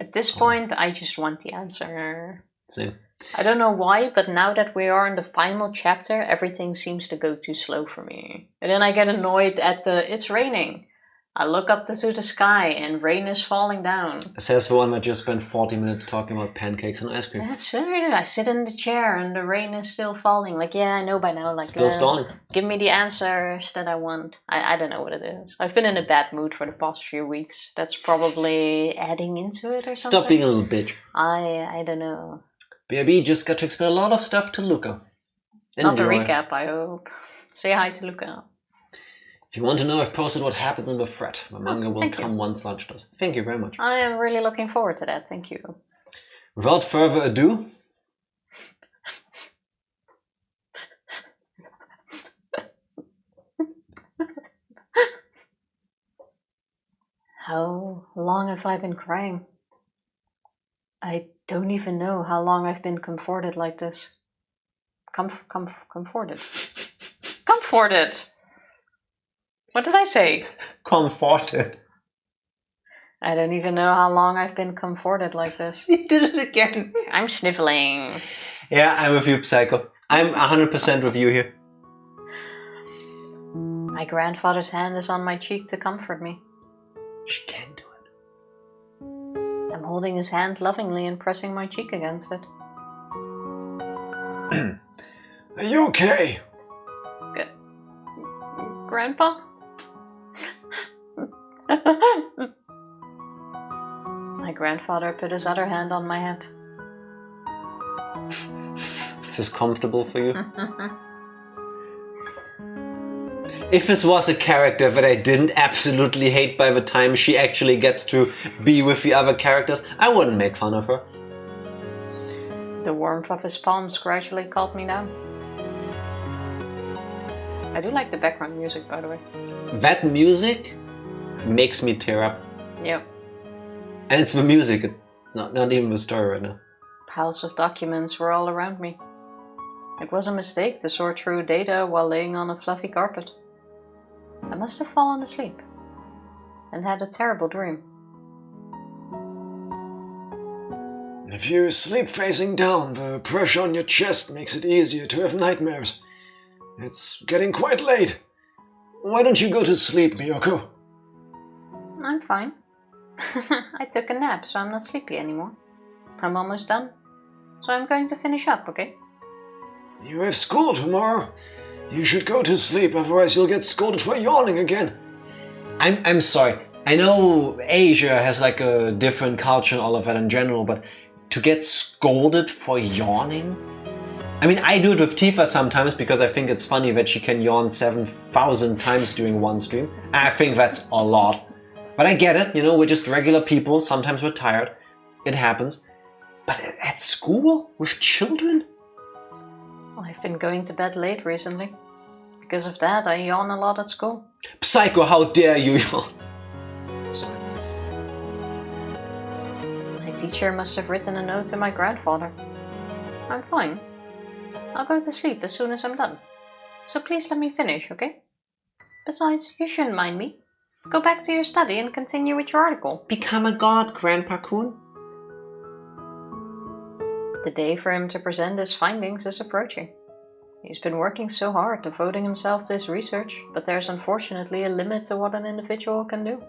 At this point, I just want the answer. Same. I don't know why, but now that we are in the final chapter, everything seems to go too slow for me. And then I get annoyed at it's raining. I look up to the sky and rain is falling down. Says the one that just spent 40 minutes talking about pancakes and ice cream. That's fair. I sit in the chair and the rain is still falling. Like, yeah, I know by now. Like, still stalling. Give me the answers that I want. I don't know what it is. I've been in a bad mood for the past few weeks. That's probably adding into it or something. Stop being a little bitch. I don't know. BRB just got to explain a lot of stuff to Luca. Not the recap, I hope. Say hi to Luca. If you want to know, I've posted what happens in the thread. My manga will come once lunch does. Thank you very much. I am really looking forward to that. Thank you. Without further ado... How long have I been crying? I don't even know how long I've been comforted like this. Comforted. Comforted! What did I say? Comforted. I don't even know how long I've been comforted like this. You did it again. I'm sniffling. Yeah, I'm with you, Psycho. I'm 100% with you here. My grandfather's hand is on my cheek to comfort me. She can do it. I'm holding his hand lovingly and pressing my cheek against it. Are you okay? Good. Grandpa? My grandfather put his other hand on my head. Is this comfortable for you? If this was a character that I didn't absolutely hate by the time she actually gets to be with the other characters, I wouldn't make fun of her. The warmth of his palms gradually calmed me down. I do like the background music, by the way. That music makes me tear up. Yep. And it's the music, it's not even the story right now. Piles of documents were all around me. It was a mistake to sort through data while laying on a fluffy carpet. I must have fallen asleep and had a terrible dream. If you sleep facing down, the pressure on your chest makes it easier to have nightmares. It's getting quite late. Why don't you go to sleep, Miyoko? I'm fine. I took a nap, so I'm not sleepy anymore. I'm almost done, so I'm going to finish up, okay? You have school tomorrow. You should go to sleep, otherwise you'll get scolded for yawning again. I'm sorry. I know Asia has like a different culture and all of that in general, but to get scolded for yawning? I mean, I do it with Tifa sometimes because I think it's funny that she can yawn 7,000 times during one stream. I think that's a lot. But I get it, you know, we're just regular people, sometimes we're tired. It happens. But at school? With children? Well, I've been going to bed late recently. Because of that, I yawn a lot at school. Psycho, how dare you yawn? Sorry. My teacher must have written a note to my grandfather. I'm fine. I'll go to sleep as soon as I'm done. So please let me finish, okay? Besides, you shouldn't mind me. Go back to your study and continue with your article. Become a god, Grandpa-kun. The day for him to present his findings is approaching. He's been working so hard, devoting himself to his research, but there's unfortunately a limit to what an individual can do.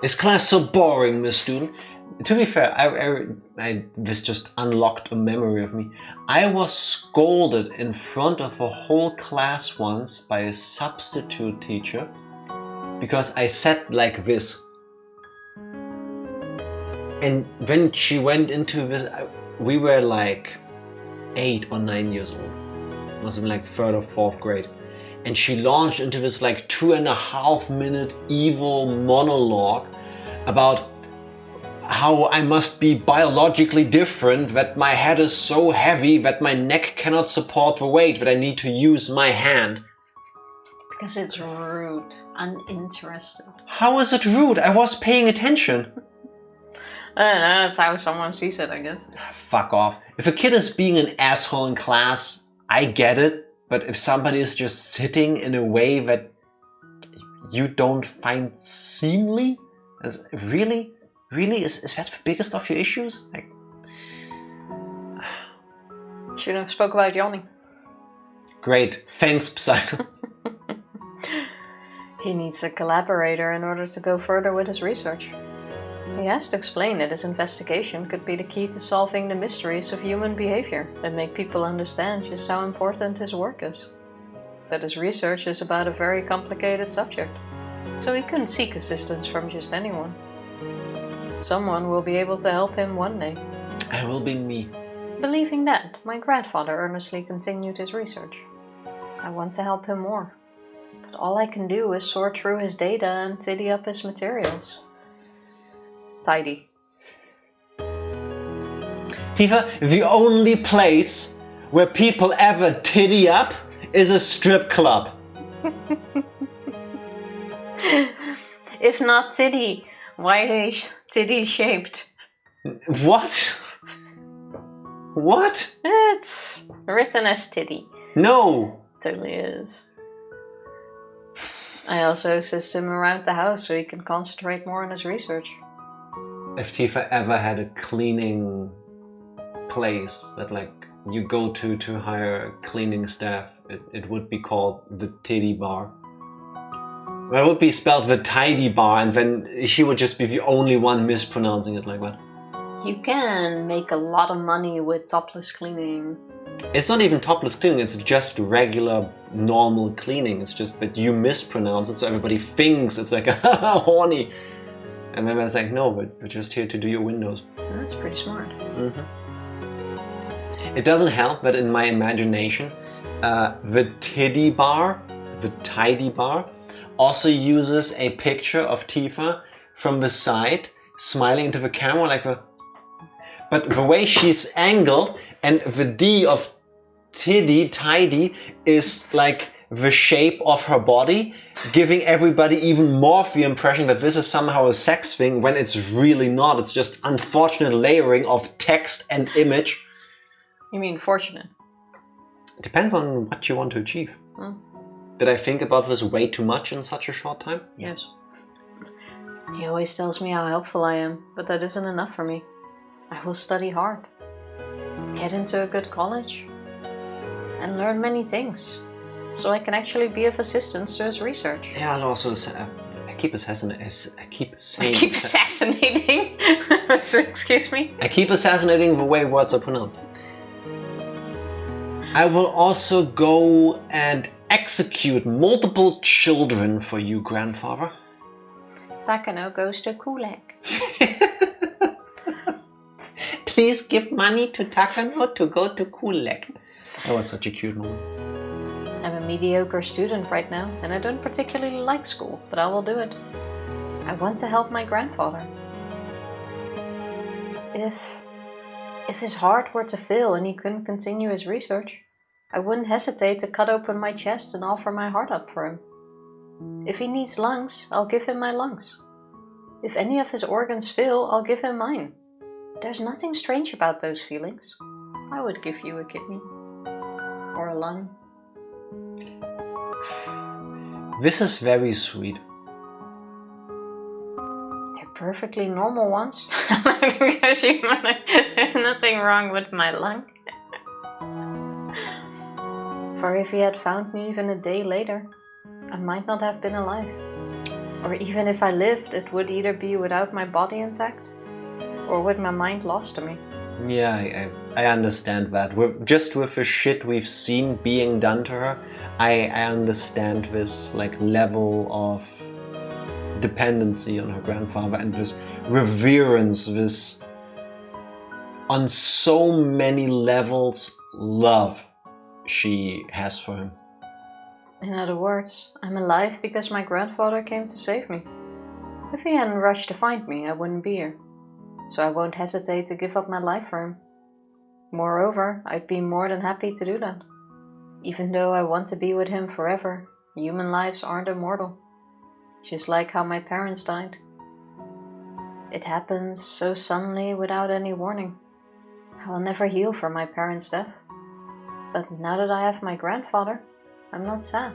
Is class so boring, Miss Student? To be fair, this just unlocked a memory of me. I was scolded in front of a whole class once by a substitute teacher because I sat like this. And when she went into this, we were like 8 or 9 years old. Must have been like 3rd or 4th grade. And she launched into this like 2.5 minute evil monologue about how I must be biologically different, that my head is so heavy that my neck cannot support the weight, that I need to use my hand. Because it's rude, uninterested. How is it rude? I was paying attention. I don't know, that's how someone sees it, I guess. Fuck off. If a kid is being an asshole in class, I get it. But if somebody is just sitting in a way that you don't find seemly, really? Really? Is that the biggest of your issues? Like, Shouldn't have spoke about yawning. Great. Thanks, Psycho. He needs a collaborator in order to go further with his research. He has to explain that his investigation could be the key to solving the mysteries of human behavior and make people understand just how important his work is. But his research is about a very complicated subject, so he couldn't seek assistance from just anyone. Someone will be able to help him one day. It will be me. Believing that, my grandfather earnestly continued his research. I want to help him more, but all I can do is sort through his data and tidy up his materials. Tidy. Tifa, the only place where people ever tiddy up is a strip club. If not titty, why is titty shaped? What? What? It's written as titty. No! Totally is. I also assist him around the house so he can concentrate more on his research. If Tifa ever had a cleaning place that like you go to hire cleaning staff, it would be called the Titty Bar. Well, it would be spelled the tidy bar, and then she would just be the only one mispronouncing it like that. You can make a lot of money with topless cleaning. It's not even topless cleaning, it's just regular, normal cleaning. It's just that you mispronounce it, so everybody thinks it's like horny. And then it's like, no, we're just here to do your windows. That's pretty smart. Mm-hmm. It doesn't help that in my imagination, the tidy bar, also uses a picture of Tifa from the side, smiling into the camera like the... But the way she's angled, and the D of tidy, is like the shape of her body, giving everybody even more of the impression that this is somehow a sex thing, when it's really not. It's just unfortunate layering of text and image. You mean fortunate? Depends on what you want to achieve. Did I think about this way too much in such a short time? Yes. He always tells me how helpful I am, but that isn't enough for me. I will study hard, get into a good college, and learn many things, so I can actually be of assistance to his research. Yeah, and also I keep assassinating. Excuse me? I keep assassinating the way words are pronounced. I will also go and execute multiple children for you, grandfather. Takano goes to Kulak. Please give money to Takano to go to Kulak. That was such a cute moment. I'm a mediocre student right now, and I don't particularly like school, but I will do it. I want to help my grandfather. If his heart were to fail and he couldn't continue his research, I wouldn't hesitate to cut open my chest and offer my heart up for him. If he needs lungs, I'll give him my lungs. If any of his organs fail, I'll give him mine. There's nothing strange about those feelings. I would give you a kidney. Or a lung. This is very sweet. They're perfectly normal ones. There's nothing wrong with my lung. For if he had found me even a day later, I might not have been alive. Or even if I lived, it would either be without my body intact, or with my mind lost to me. Yeah, I understand that. Just with the shit we've seen being done to her, I understand this like level of dependency on her grandfather and this reverence, this on so many levels love she has for him. In other words, I'm alive because my grandfather came to save me. If he hadn't rushed to find me, I wouldn't be here. So I won't hesitate to give up my life for him. Moreover, I'd be more than happy to do that. Even though I want to be with him forever, human lives aren't immortal. Just like how my parents died. It happens so suddenly without any warning. I will never heal from my parents' death. But now that I have my grandfather, I'm not sad.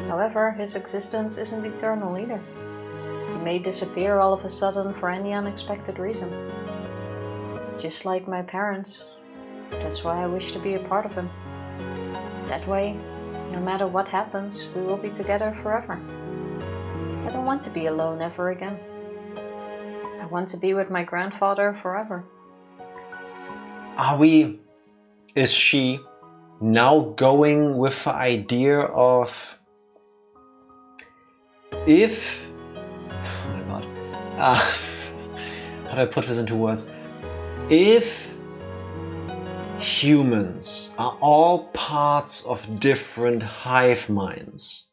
However, his existence isn't eternal either. He may disappear all of a sudden for any unexpected reason. Just like my parents. That's why I wish to be a part of him. That way, no matter what happens, we will be together forever. I don't want to be alone ever again. I want to be with my grandfather forever. Is she now going with the idea of if... Oh my god. How do I put this into words? If humans are all parts of different hive minds,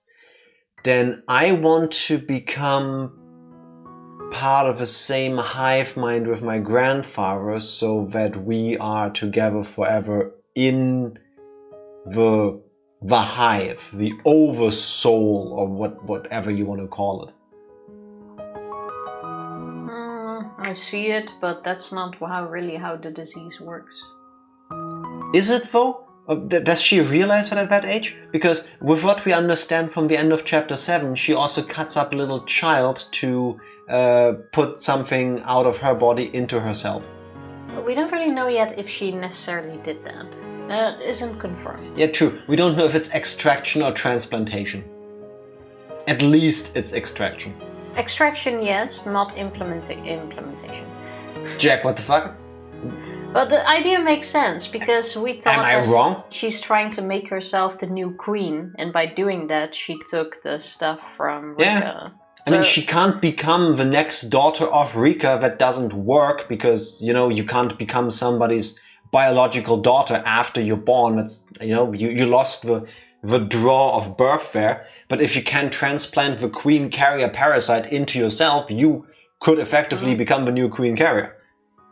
then I want to become part of the same hive mind with my grandfather so that we are together forever in the hive, the oversoul, or whatever you want to call it. I see it, but that's not how the disease works. Is it though? Does she realize that at that age? Because with what we understand from the end of chapter 7, she also cuts up a little child to put something out of her body into herself. But we don't really know yet if she necessarily did that. That isn't confirmed. Yeah, true. We don't know if it's extraction or transplantation. At least it's extraction. Extraction, yes, not implementation. Jack, what the fuck? But the idea makes sense because we thought Am I wrong? She's trying to make herself the new queen, and by doing that, she took the stuff from Rika. Yeah. I mean, she can't become the next daughter of Rika. That doesn't work because, you know, you can't become somebody's biological daughter after you're born. It's, you know, you lost the draw of birth there. But if you can transplant the queen carrier parasite into yourself, you could effectively become the new queen carrier.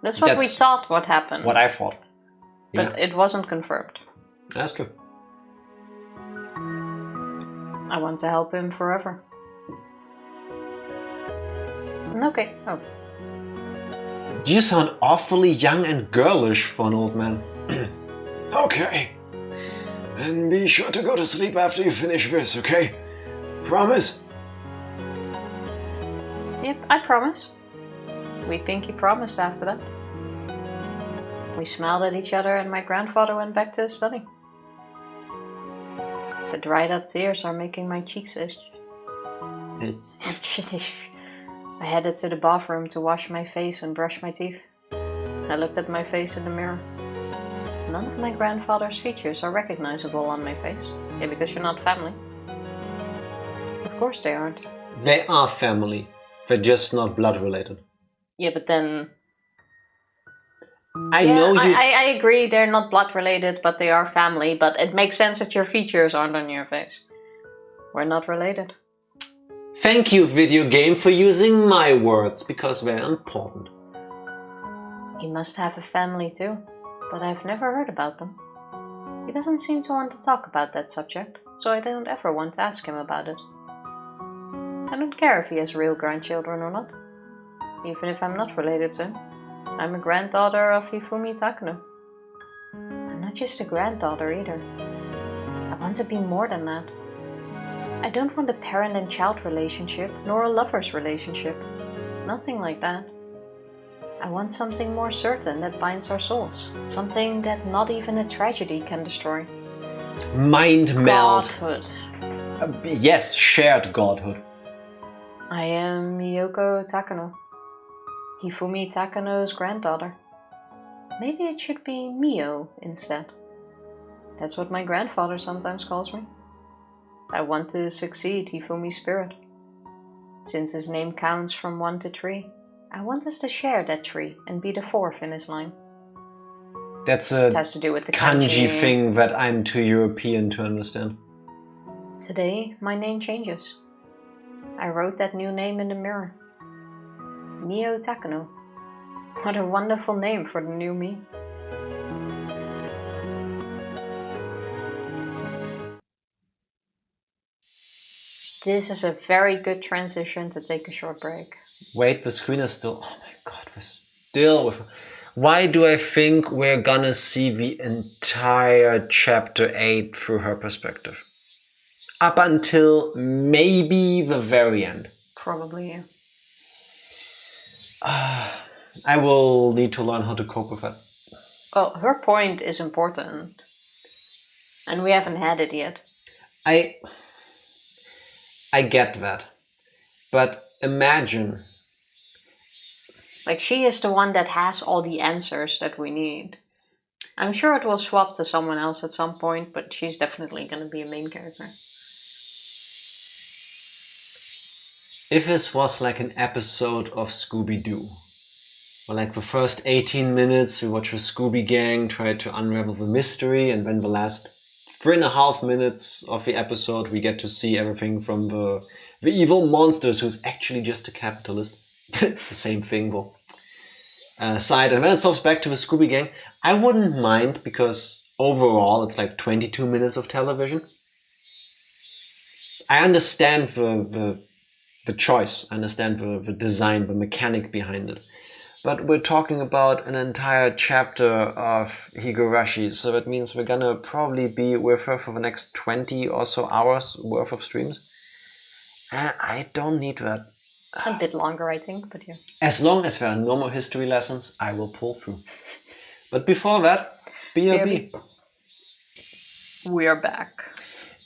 That's what we thought would happen. What I thought. But it wasn't confirmed. That's true. I want to help him forever. Okay. Oh. You sound awfully young and girlish for an old man. Okay. And be sure to go to sleep after you finish this, okay? Promise? Yep, I promise. We pinky promised after that. We smiled at each other and my grandfather went back to his study. The dried up tears are making my cheeks itch. I headed to the bathroom to wash my face and brush my teeth. I looked at my face in the mirror. None of my grandfather's features are recognizable on my face. Yeah, because you're not family. Of course they aren't. They are family. They're just not blood related. Yeah, but then... I know you... I agree they're not blood related, but they are family. But it makes sense that your features aren't on your face. We're not related. Thank you, video game, for using my words, because they're important. He must have a family too, but I've never heard about them. He doesn't seem to want to talk about that subject, so I don't ever want to ask him about it. I don't care if he has real grandchildren or not, even if I'm not related to him. I'm a granddaughter of Hifumi Takano. I'm not just a granddaughter either. I want to be more than that. I don't want a parent and child relationship, nor a lover's relationship. Nothing like that. I want something more certain that binds our souls. Something that not even a tragedy can destroy. Mind meld. Godhood. Yes, shared godhood. I am Miyoko Takano. Hifumi Takano's granddaughter. Maybe it should be Mio instead. That's what my grandfather sometimes calls me. I want to succeed Hifumi's spirit. Since his name counts from 1 to 3, I want us to share that tree and be the 4th in his line. That's a it has to do with the kanji thing that I'm too European to understand. Today, my name changes. I wrote that new name in the mirror. Mio Takano. What a wonderful name for the new me. This is a very good transition to take a short break. Wait, the screen is still... Oh my god, we're still... Why do I think we're gonna see the entire chapter 8 through her perspective? Up until maybe the very end. Probably, yeah. I will need to learn how to cope with that. Well, her point is important. And we haven't had it yet. I get that. But imagine... Like, she is the one that has all the answers that we need. I'm sure it will swap to someone else at some point, but she's definitely going to be a main character. If this was like an episode of Scooby-Doo, where like the first 18 minutes we watch the Scooby Gang try to unravel the mystery, and then the last 3.5 minutes of the episode we get to see everything from the evil monsters, who's actually just a capitalist. It's the same thing though. Side, and then it stops back to the Scooby Gang. I wouldn't mind, because overall it's like 22 minutes of television. I understand the choice, I understand the design, the mechanic behind it. But we're talking about an entire chapter of Higurashi, so that means we're gonna probably be with her for the next 20 or so hours worth of streams. And I don't need that. A bit longer, I think, but yeah. As long as there are no more history lessons, I will pull through. But before that, BRB. We are back.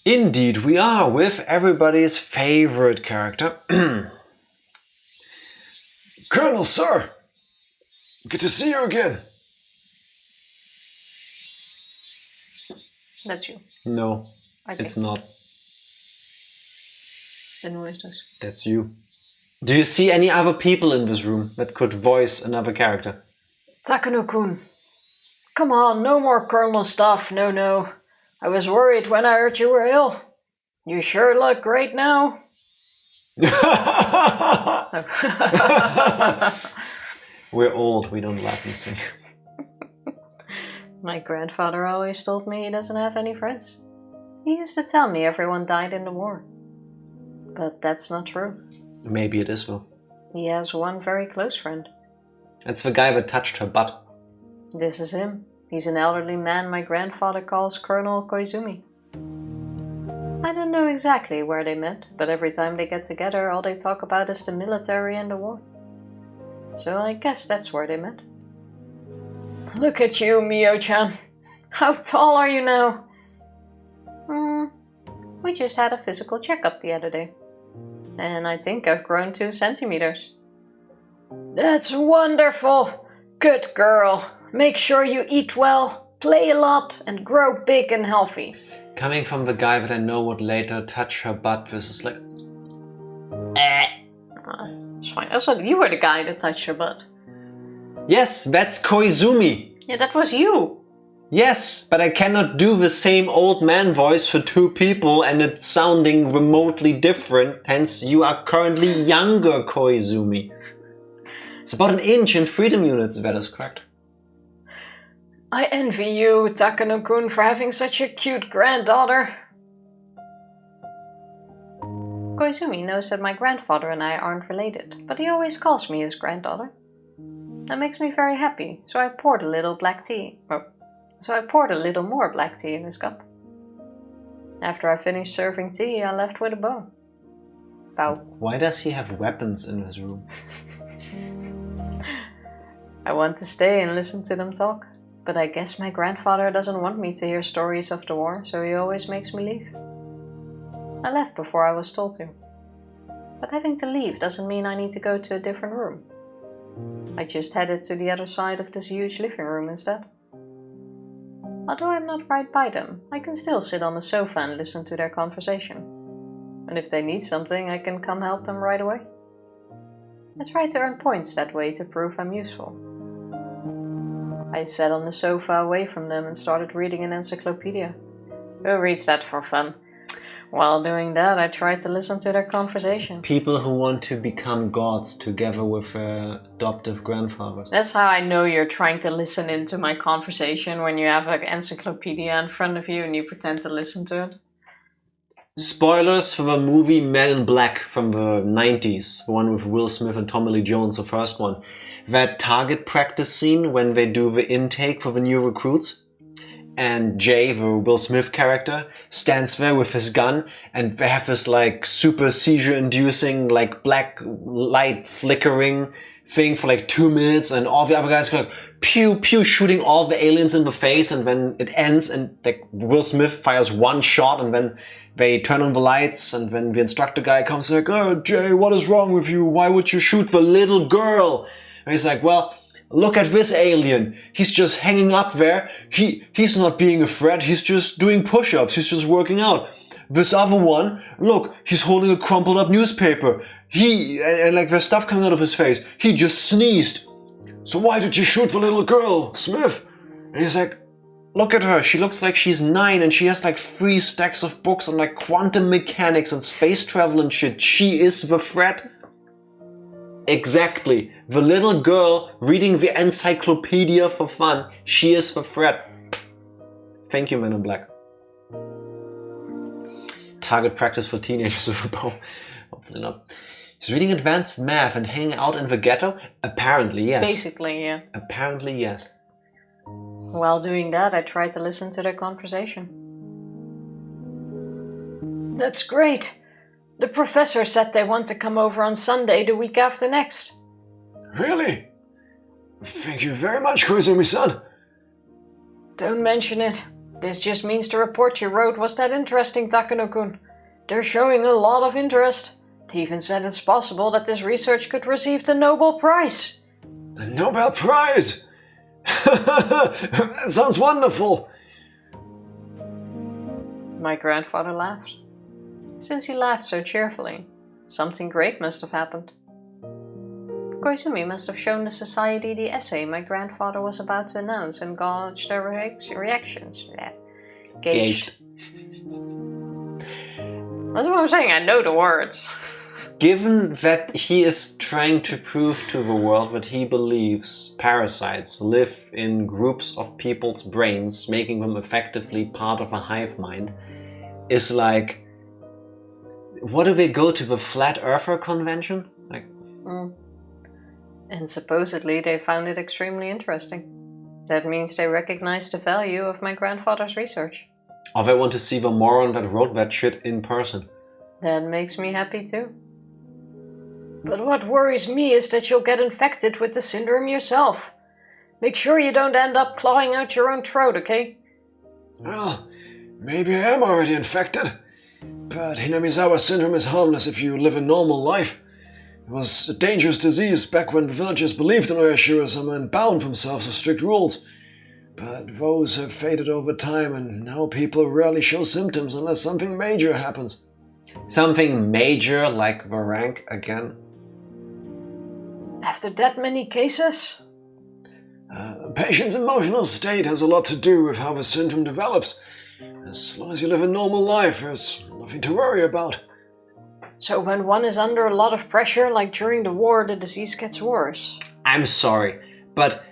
Indeed, we are with everybody's favorite character. Colonel, sir! Good to see you again. That's you. No, I think. it's not. Then who is this? That's you. Do you see any other people in this room that could voice another character? Takano-kun. Come on, no more Colonel stuff. No. I was worried when I heard you were ill. You sure look great now. We're old, we don't laugh and sing. My grandfather always told me he doesn't have any friends. He used to tell me everyone died in the war. But that's not true. Maybe it is, though. He has one very close friend. It's the guy that touched her butt. This is him. He's an elderly man my grandfather calls Colonel Koizumi. I don't know exactly where they met, but every time they get together all they talk about is the military and the war. So I guess that's where they met. Look at you, Mio-chan. How tall are you now? We just had a physical checkup the other day. And I think I've grown 2 centimeters. That's wonderful! Good girl. Make sure you eat well, play a lot, and grow big and healthy. Coming from the guy that I know would later touch her butt, this is like... It's fine. Also, you were the guy that touched your butt. Yes, that's Koizumi! Yeah, that was you! Yes, but I cannot do the same old man voice for 2 people and it's sounding remotely different, hence you are currently younger Koizumi. It's about 1 inch in freedom units, that is correct. I envy you, Takano-kun, for having such a cute granddaughter. Koizumi knows that my grandfather and I aren't related, but he always calls me his granddaughter. That makes me very happy, so I poured a little more black tea in his cup. After I finished serving tea, I left with a bow. Bow. Why does he have weapons in his room? I want to stay and listen to them talk, but I guess my grandfather doesn't want me to hear stories of the war, so he always makes me leave. I left before I was told to. But having to leave doesn't mean I need to go to a different room. I just headed to the other side of this huge living room instead. Although I'm not right by them, I can still sit on the sofa and listen to their conversation. And if they need something, I can come help them right away. I try to earn points that way to prove I'm useful. I sat on the sofa away from them and started reading an encyclopedia. Who reads that for fun? While doing that, I tried to listen to their conversation. People who want to become gods together with their adoptive grandfathers. That's how I know you're trying to listen into my conversation, when you have an encyclopedia in front of you and you pretend to listen to it. Spoilers for the movie Men in Black from the 90s, the one with Will Smith and Tommy Lee Jones, the first one. That target practice scene when they do the intake for the new recruits. And Jay, the Will Smith character, stands there with his gun and they have this like super seizure inducing like black light flickering thing for like 2 minutes and all the other guys go like pew pew shooting all the aliens in the face, and then it ends and like Will Smith fires 1 shot and then they turn on the lights and then the instructor guy comes like, "Oh Jay, what is wrong with you? Why would you shoot the little girl?" And he's like, "Well, look at this alien. He's just hanging up there. He's not being a threat. He's just doing push-ups. He's just working out. This other one, look, he's holding a crumpled up newspaper. And like there's stuff coming out of his face. He just sneezed. So why did you shoot the little girl, Smith?" And he's like, "Look at her. She looks like she's 9 and she has like 3 stacks of books on like quantum mechanics and space travel and shit. She is the threat." Exactly. The little girl reading the encyclopedia for fun. She is the threat. Thank you, Men in Black. Target practice for teenagers with a bow. Hopefully not. He's reading advanced math and hanging out in the ghetto? Apparently, yes. Basically, yeah. Apparently, yes. While doing that, I tried to listen to their conversation. That's great. The professor said they want to come over on Sunday the week after next. Really? Thank you very much, Koizumi-san. Don't mention it. This just means the report you wrote was that interesting, Takano-kun. They're showing a lot of interest. They even said it's possible that this research could receive the Nobel Prize. The Nobel Prize! That sounds wonderful! My grandfather laughed. Since he laughed so cheerfully, something great must have happened. Koizumi must have shown the society the essay my grandfather was about to announce and gauged their reactions. Yeah. Gauged. That's what I'm saying, I know the words. Given that he is trying to prove to the world that he believes parasites live in groups of people's brains, making them effectively part of a hive mind, is like, what do they go to, the Flat Earther convention? Like, And supposedly they found it extremely interesting. That means they recognize the value of my grandfather's research. or they want to see the moron that wrote that shit in person. That makes me happy too. But what worries me is that you'll get infected with the syndrome yourself. Make sure you don't end up clawing out your own throat, okay? Well, maybe I am already infected. But Hinamizawa syndrome is harmless if you live a normal life. It was a dangerous disease back when the villagers believed in oyashiro-sama and bound themselves to strict rules. But those have faded over time, and now people rarely show symptoms unless something major happens. Something major like the rank again? After that many cases? A patient's emotional state has a lot to do with how the syndrome develops. As long as you live a normal life, there's nothing to worry about. So when one is under a lot of pressure, like during the war, the disease gets worse. I'm sorry, but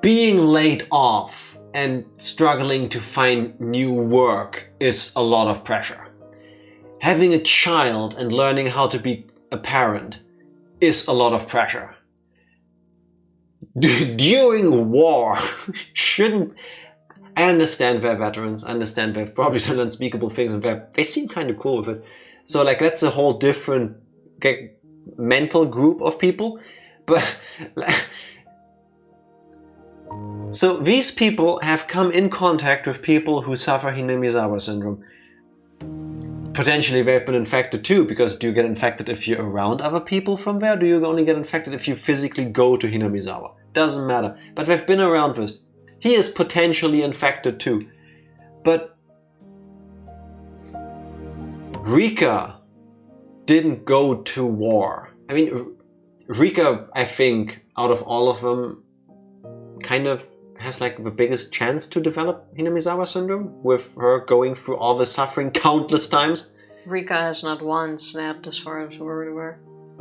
being laid off and struggling to find new work is a lot of pressure. Having a child and learning how to be a parent is a lot of pressure. During war, shouldn't... I understand they're veterans, I understand they've probably done unspeakable things, and they seem kind of cool with it. So like that's a whole different mental group of people. But so these people have come in contact with people who suffer Hinamizawa syndrome. Potentially they've been infected too, because do you get infected if you're around other people from there? Do you only get infected if you physically go to Hinamizawa? Doesn't matter. But they've been around this. He is potentially infected too. But Rika didn't go to war. I mean, Rika, I think, out of all of them, kind of has like the biggest chance to develop Hinamizawa syndrome, with her going through all the suffering countless times. Rika has not once snapped as far as we're aware.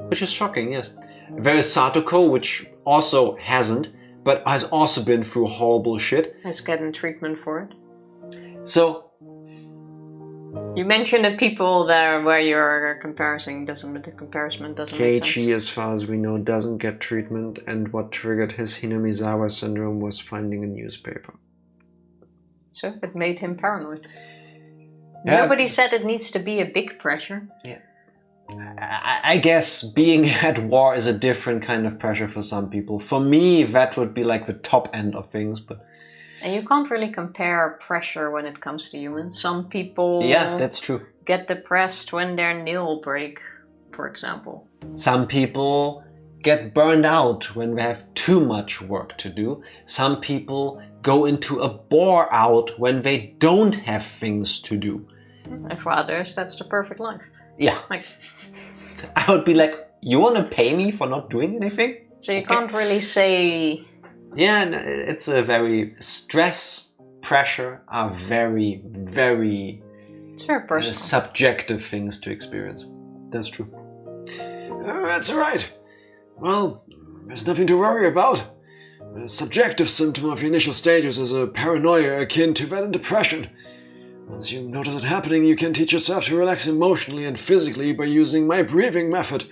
Which is shocking, yes. There is Satoko, which also hasn't, but has also been through horrible shit. Has gotten treatment for it. So... You mentioned the people there where your comparison doesn't make sense. Keiichi, as far as we know, doesn't get treatment, and what triggered his Hinamizawa syndrome was finding a newspaper. So it made him paranoid. Yeah. Nobody said it needs to be a big pressure. Yeah. I guess being at war is a different kind of pressure for some people. For me, that would be like the top end of things, but... And you can't really compare pressure when it comes to humans. Some people... Yeah, that's true. Get depressed when their nail break, for example. Some people get burned out when they have too much work to do. Some people go into a bore out when they don't have things to do. And for others, that's the perfect life. Yeah. Like, I would be like, you want to pay me for not doing anything? So you can't really say... Yeah, it's a very... Stress, pressure are very, very... It's very personal. Subjective things to experience. That's true. That's right. Well, there's nothing to worry about. A subjective symptom of the initial stages is a paranoia akin to that in depression. Once you notice it happening, you can teach yourself to relax emotionally and physically by using my breathing method.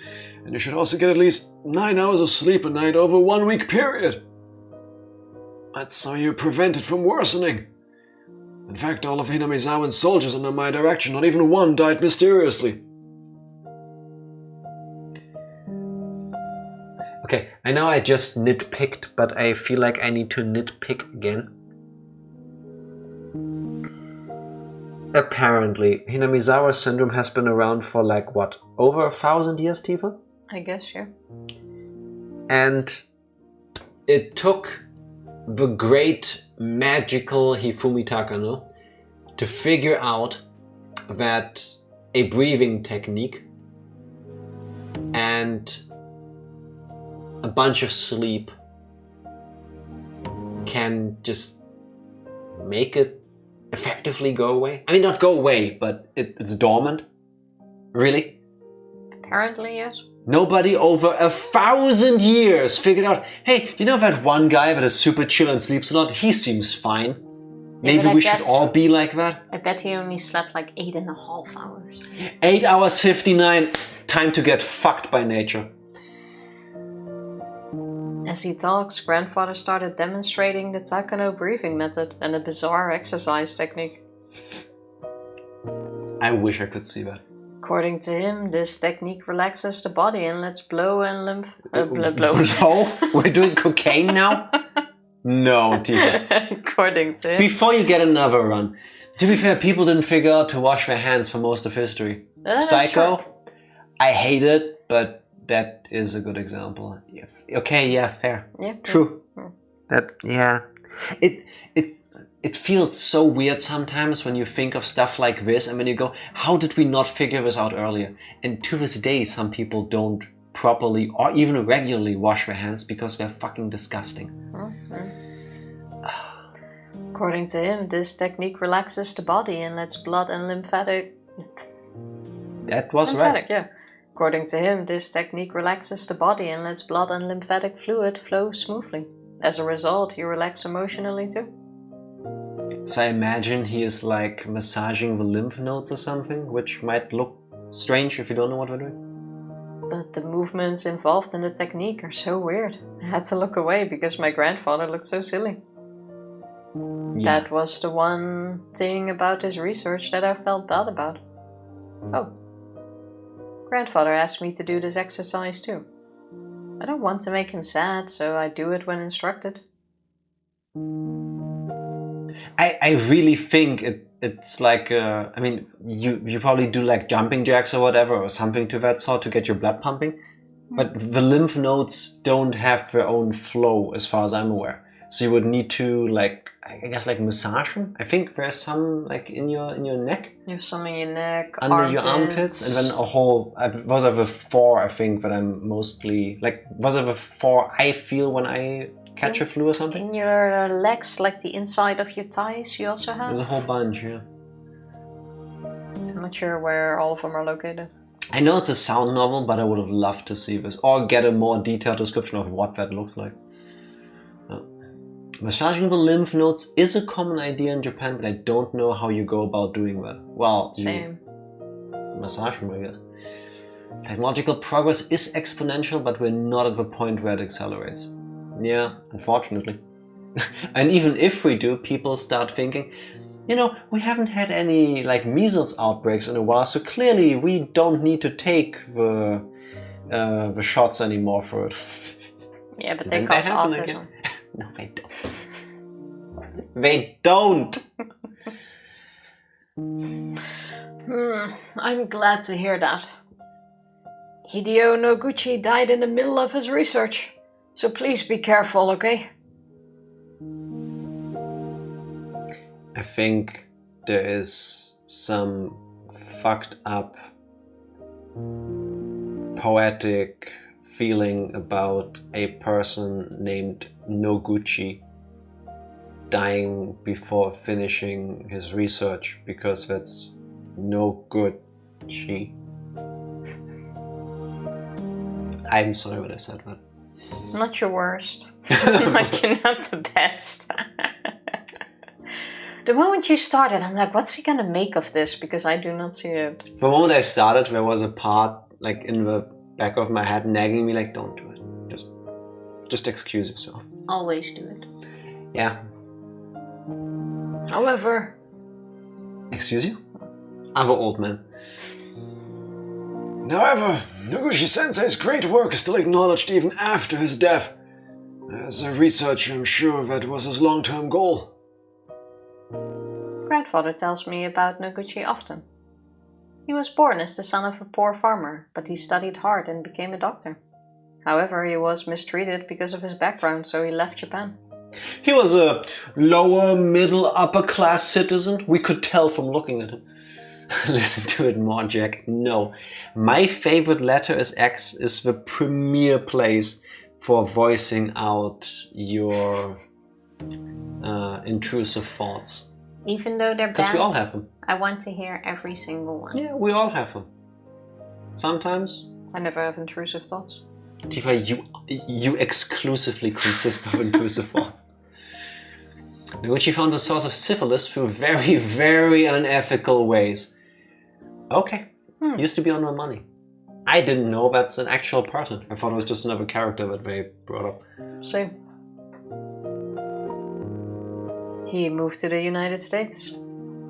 And you should also get at least 9 hours of sleep a night over a 1 week period. That's how you prevent it from worsening. In fact, all of Hinamizawa's soldiers under my direction, not even one died mysteriously. Okay, I know I just nitpicked, but I feel like I need to nitpick again. Apparently, Hinamizawa syndrome has been around for like what, over 1,000 years, Tifa? I guess, yeah. And it took the great magical Hifumi Takano to figure out that a breathing technique and a bunch of sleep can just make it effectively go away. I mean, not go away, but it's dormant. Really? Apparently, yes. Nobody over 1,000 years figured out, hey, you know that one guy that is super chill and sleeps a lot? He seems fine. Maybe we should all be like that? I bet he only slept like 8.5 hours. 8 hours 59. Time to get fucked by nature. As he talks, grandfather started demonstrating the Takano breathing method and a bizarre exercise technique. I wish I could see that. According to him, this technique relaxes the body and lets blow and lymph... blow? Blow? We're doing cocaine now? No, Tifa. According to him... Before you get another run. To be fair, people didn't figure out to wash their hands for most of history. Psycho? Sure. I hate it, but that is a good example. Okay, yeah, fair. Yeah, true. Yeah. That, yeah. It feels so weird sometimes when you think of stuff like this and when you go, how did we not figure this out earlier? And to this day, some people don't properly or even regularly wash their hands because they're fucking disgusting. According to him, this technique relaxes the body and lets blood and lymphatic... That was lymphatic, right. Yeah. According to him, this technique relaxes the body and lets blood and lymphatic fluid flow smoothly. As a result, you relax emotionally too. So I imagine he is like massaging the lymph nodes or something, which might look strange if you don't know what we're doing. But the movements involved in the technique are so weird. I had to look away because my grandfather looked so silly. Yeah. That was the one thing about his research that I felt bad about. Oh. Grandfather asked me to do this exercise too. I don't want to make him sad, so I do it when instructed. I really think it's like, I mean, you probably do like jumping jacks or whatever or something to that sort to get your blood pumping. But the lymph nodes don't have their own flow as far as I'm aware. So you would need to like, I guess like massage them. I think there's some like in your neck. You have some in your neck, under your armpits, and then a whole. Those are the four I think that I'm mostly like. Those are the four I feel when I catch a flu or something. In your legs, like the inside of your thighs, you also have. There's a whole bunch, yeah. I'm not sure where all of them are located. I know it's a sound novel, but I would have loved to see this or get a more detailed description of what that looks like. Massaging the lymph nodes is a common idea in Japan, but I don't know how you go about doing that. Well, Same. You massage them, I guess. Technological progress is exponential, but we're not at the point where it accelerates. Yeah, unfortunately. And even if we do, people start thinking, you know, we haven't had any like measles outbreaks in a while, so clearly we don't need to take the shots anymore for it. Yeah, but they cause autism. No, they don't. They don't! I'm glad to hear that. Hideo Noguchi died in the middle of his research, so please be careful, okay? I think there is some fucked up poetic feeling about a person named Noguchi dying before finishing his research because that's no good. I'm sorry when I said that. Not your worst. Not the best. The moment you started, I'm like, what's he gonna make of this? Because I do not see it. The moment I started, there was a part like in the back of my head nagging me like, don't do it. Just excuse yourself. Always do it. Yeah. However... Excuse you? Other old man. However, Noguchi-sensei's great work is still acknowledged even after his death. As a researcher, I'm sure that was his long-term goal. Grandfather tells me about Noguchi often. He was born as the son of a poor farmer, but he studied hard and became a doctor. However, he was mistreated because of his background, so he left Japan. He was a lower, middle, upper class citizen. We could tell from looking at him. Listen to it more, Jack. No. My favorite letter is X is the premier place for voicing out your intrusive thoughts. Even though they're bad, because we all have them. I want to hear every single one. Yeah, we all have them. Sometimes. I never have intrusive thoughts. Tifa, you exclusively consist of intrusive thoughts. Noguchi found the source of syphilis through very, very unethical ways. Okay, used to be on my money. I didn't know that's an actual person. I thought it was just another character that they brought up. Same. He moved to the United States.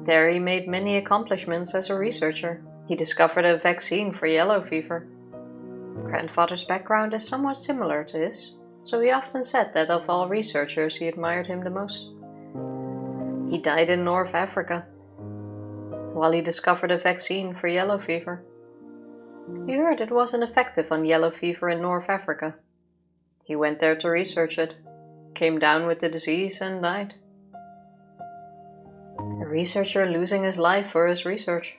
There he made many accomplishments as a researcher. He discovered a vaccine for yellow fever. Grandfather's background is somewhat similar to his, so he often said that of all researchers he admired him the most. He died in North Africa, while he discovered a vaccine for yellow fever. He heard it wasn't effective on yellow fever in North Africa. He went there to research it, came down with the disease and died. A researcher losing his life for his research.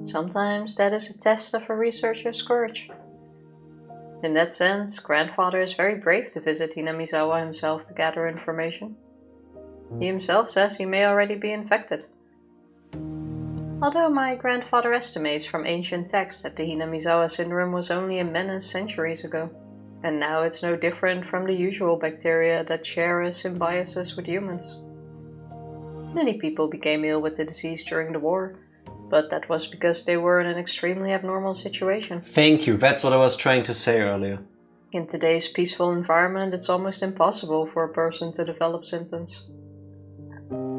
Sometimes that is a test of a researcher's courage. In that sense, Grandfather is very brave to visit Hinamizawa himself to gather information. He himself says he may already be infected. Although my grandfather estimates from ancient texts that the Hinamizawa syndrome was only a menace centuries ago, and now it's no different from the usual bacteria that share a symbiosis with humans. Many people became ill with the disease during the war, but that was because they were in an extremely abnormal situation. Thank you, that's what I was trying to say earlier. In today's peaceful environment, it's almost impossible for a person to develop symptoms.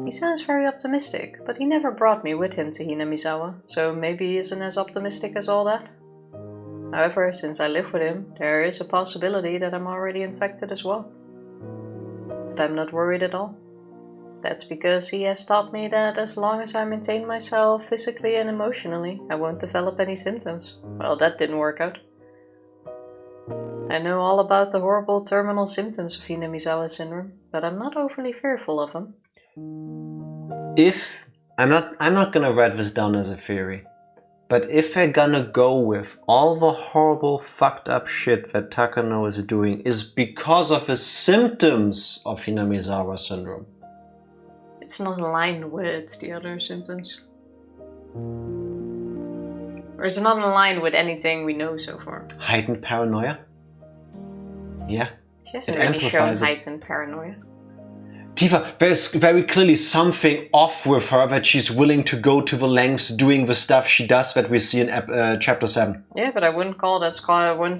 He sounds very optimistic, but he never brought me with him to Hinamizawa, so maybe he isn't as optimistic as all that. However, since I live with him, there is a possibility that I'm already infected as well. But I'm not worried at all. That's because he has taught me that as long as I maintain myself physically and emotionally, I won't develop any symptoms. Well, that didn't work out. I know all about the horrible terminal symptoms of Hinamizawa syndrome, but I'm not overly fearful of them. I'm not gonna write this down as a theory, but if we're gonna go with all the horrible fucked up shit that Takano is doing is because of the symptoms of Hinamizawa syndrome. It's not aligned with the other symptoms. Or is it not aligned with anything we know so far? Heightened paranoia? Yeah. She hasn't really shown heightened paranoia. Tifa, there's very clearly something off with her that she's willing to go to the lengths doing the stuff she does that we see in chapter 7. Yeah, but I wouldn't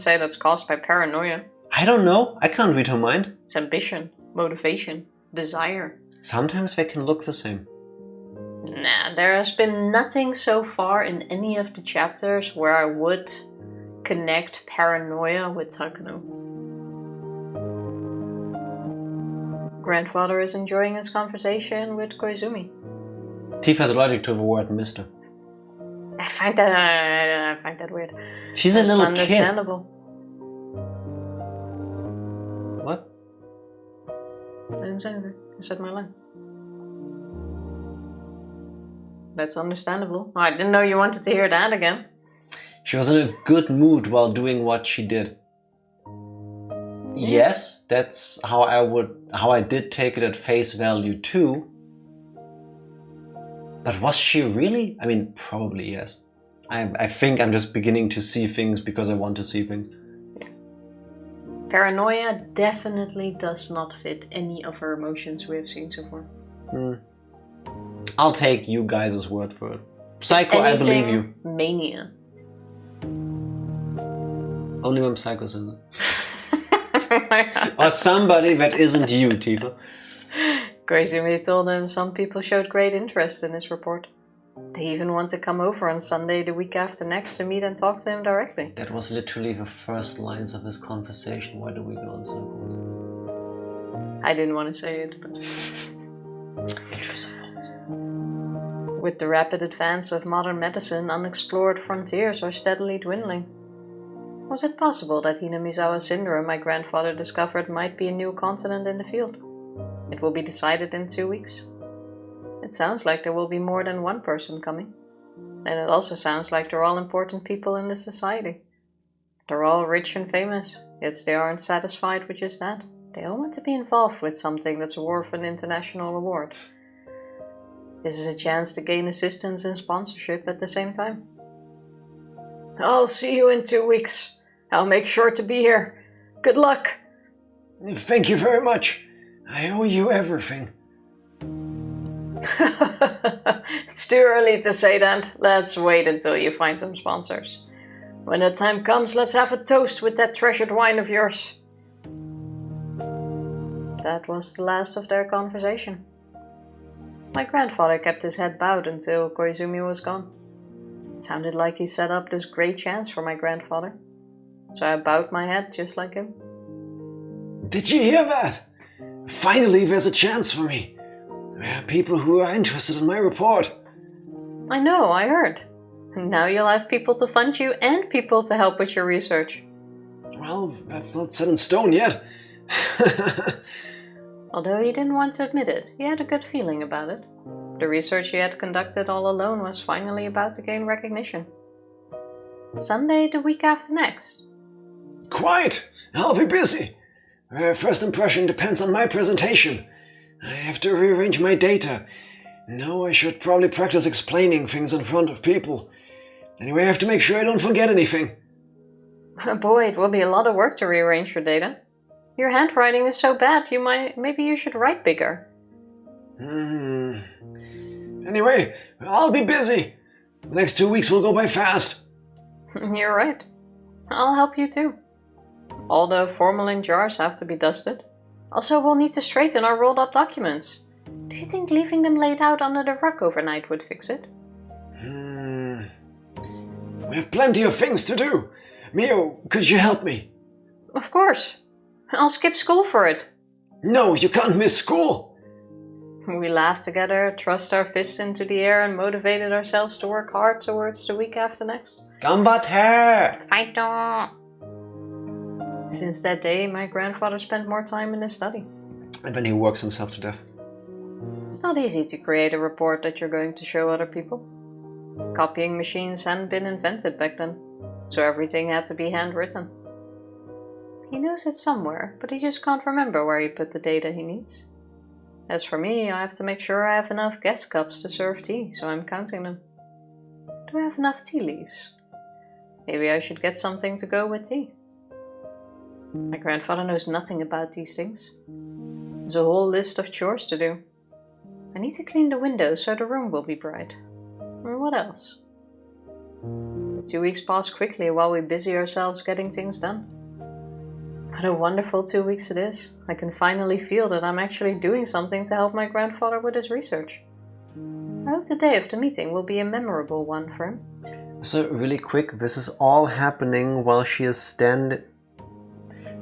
say that's caused by paranoia. I don't know. I can't read her mind. It's ambition, motivation, desire. Sometimes they can look the same. Nah, there has been nothing so far in any of the chapters where I would connect paranoia with Takano. Grandfather is enjoying his conversation with Koizumi. Tifa's allergic to the word mister. I find that weird. She's a little kid. Understandable. What? I didn't say anything. I said my line. That's understandable. Oh, I didn't know you wanted to hear that again. She was in a good mood while doing what she did. Yes, that's how I did take it at face value too. But was she really? I mean, probably yes. I think I'm just beginning to see things because I want to see things. Yeah. Paranoia definitely does not fit any of her emotions we have seen so far. I'll take you guys' word for it. Psycho, I believe you. Mania. Only when Psycho says it. Or somebody that isn't you, Tifa. Koizumi told him some people showed great interest in his report. They even want to come over on Sunday the week after next to meet and talk to him directly. That was literally the first lines of this conversation. Why do we go in circles? I didn't want to say it, but... Interesting. With the rapid advance of modern medicine, unexplored frontiers are steadily dwindling. Was it possible that Hinamizawa syndrome my grandfather discovered might be a new continent in the field? It will be decided in 2 weeks. It sounds like there will be more than one person coming. And it also sounds like they're all important people in the society. They're all rich and famous, yet they aren't satisfied with just that. They all want to be involved with something that's worth an international award. This is a chance to gain assistance and sponsorship at the same time. I'll see you in 2 weeks. I'll make sure to be here. Good luck. Thank you very much. I owe you everything. It's too early to say that. Let's wait until you find some sponsors. When the time comes, let's have a toast with that treasured wine of yours. That was the last of their conversation. My grandfather kept his head bowed until Koizumi was gone. It sounded like he set up this great chance for my grandfather. So I bowed my head just like him. Did you hear that? Finally, there's a chance for me. There are people who are interested in my report. I know, I heard. And now you'll have people to fund you and people to help with your research. Well, that's not set in stone yet. Although he didn't want to admit it, he had a good feeling about it. The research he had conducted all alone was finally about to gain recognition. Sunday the week after next. Quite! I'll be busy. First impression depends on my presentation. I have to rearrange my data. No, I should probably practice explaining things in front of people. Anyway, I have to make sure I don't forget anything. Boy, it will be a lot of work to rearrange your data. Your handwriting is so bad, maybe you should write bigger. Anyway, I'll be busy. The next 2 weeks will go by fast. You're right. I'll help you too. All the formalin jars have to be dusted. Also, we'll need to straighten our rolled up documents. Do you think leaving them laid out under the rug overnight would fix it? We have plenty of things to do. Mio, could you help me? Of course. I'll skip school for it. No, you can't miss school. We laughed together, thrust our fists into the air, and motivated ourselves to work hard towards the week after next. Ganbatte! Fight on! Since that day, my grandfather spent more time in his study. And then he works himself to death. It's not easy to create a report that you're going to show other people. Copying machines hadn't been invented back then, so everything had to be handwritten. He knows it somewhere, but he just can't remember where he put the data he needs. As for me, I have to make sure I have enough guest cups to serve tea, so I'm counting them. Do I have enough tea leaves? Maybe I should get something to go with tea. My grandfather knows nothing about these things. There's a whole list of chores to do. I need to clean the windows so the room will be bright. And what else? 2 weeks pass quickly while we busy ourselves getting things done. What a wonderful 2 weeks it is. I can finally feel that I'm actually doing something to help my grandfather with his research. I hope the day of the meeting will be a memorable one for him. So really quick, this is all happening while she is standing.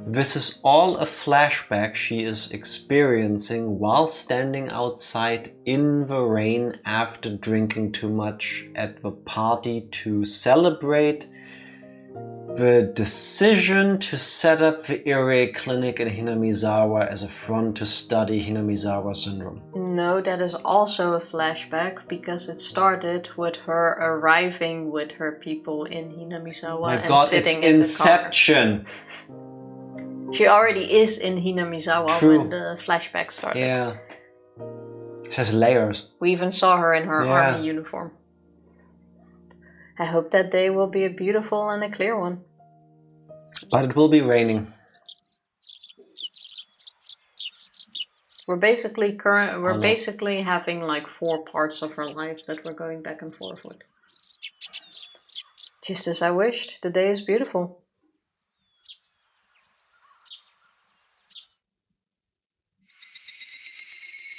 This is all a flashback she is experiencing while standing outside in the rain after drinking too much at the party to celebrate the decision to set up the earache clinic in Hinamizawa as a front to study Hinamizawa syndrome. No, that is also a flashback because it started with her arriving with her people in Hinamizawa My and God, sitting it's in Inception. the car. She already is in Hinamizawa True. when the flashback started. Yeah. It says layers. We even saw her in her Yeah. army uniform. I hope that day will be a beautiful and a clear one. But it will be raining. We're basically having like 4 parts of her life that we're going back and forth with. Just as I wished, the day is beautiful.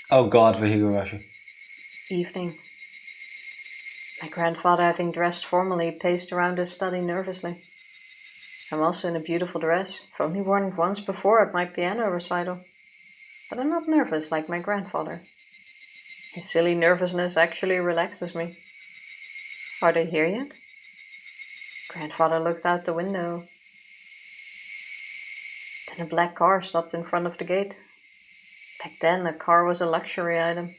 Oh God, the Higurashi. Evening. My grandfather, having dressed formally, paced around his study nervously. I'm also in a beautiful dress. I've only worn it once before at my piano recital. But I'm not nervous like my grandfather. His silly nervousness actually relaxes me. Are they here yet? Grandfather looked out the window. Then a black car stopped in front of the gate. Back then, a car was a luxury item.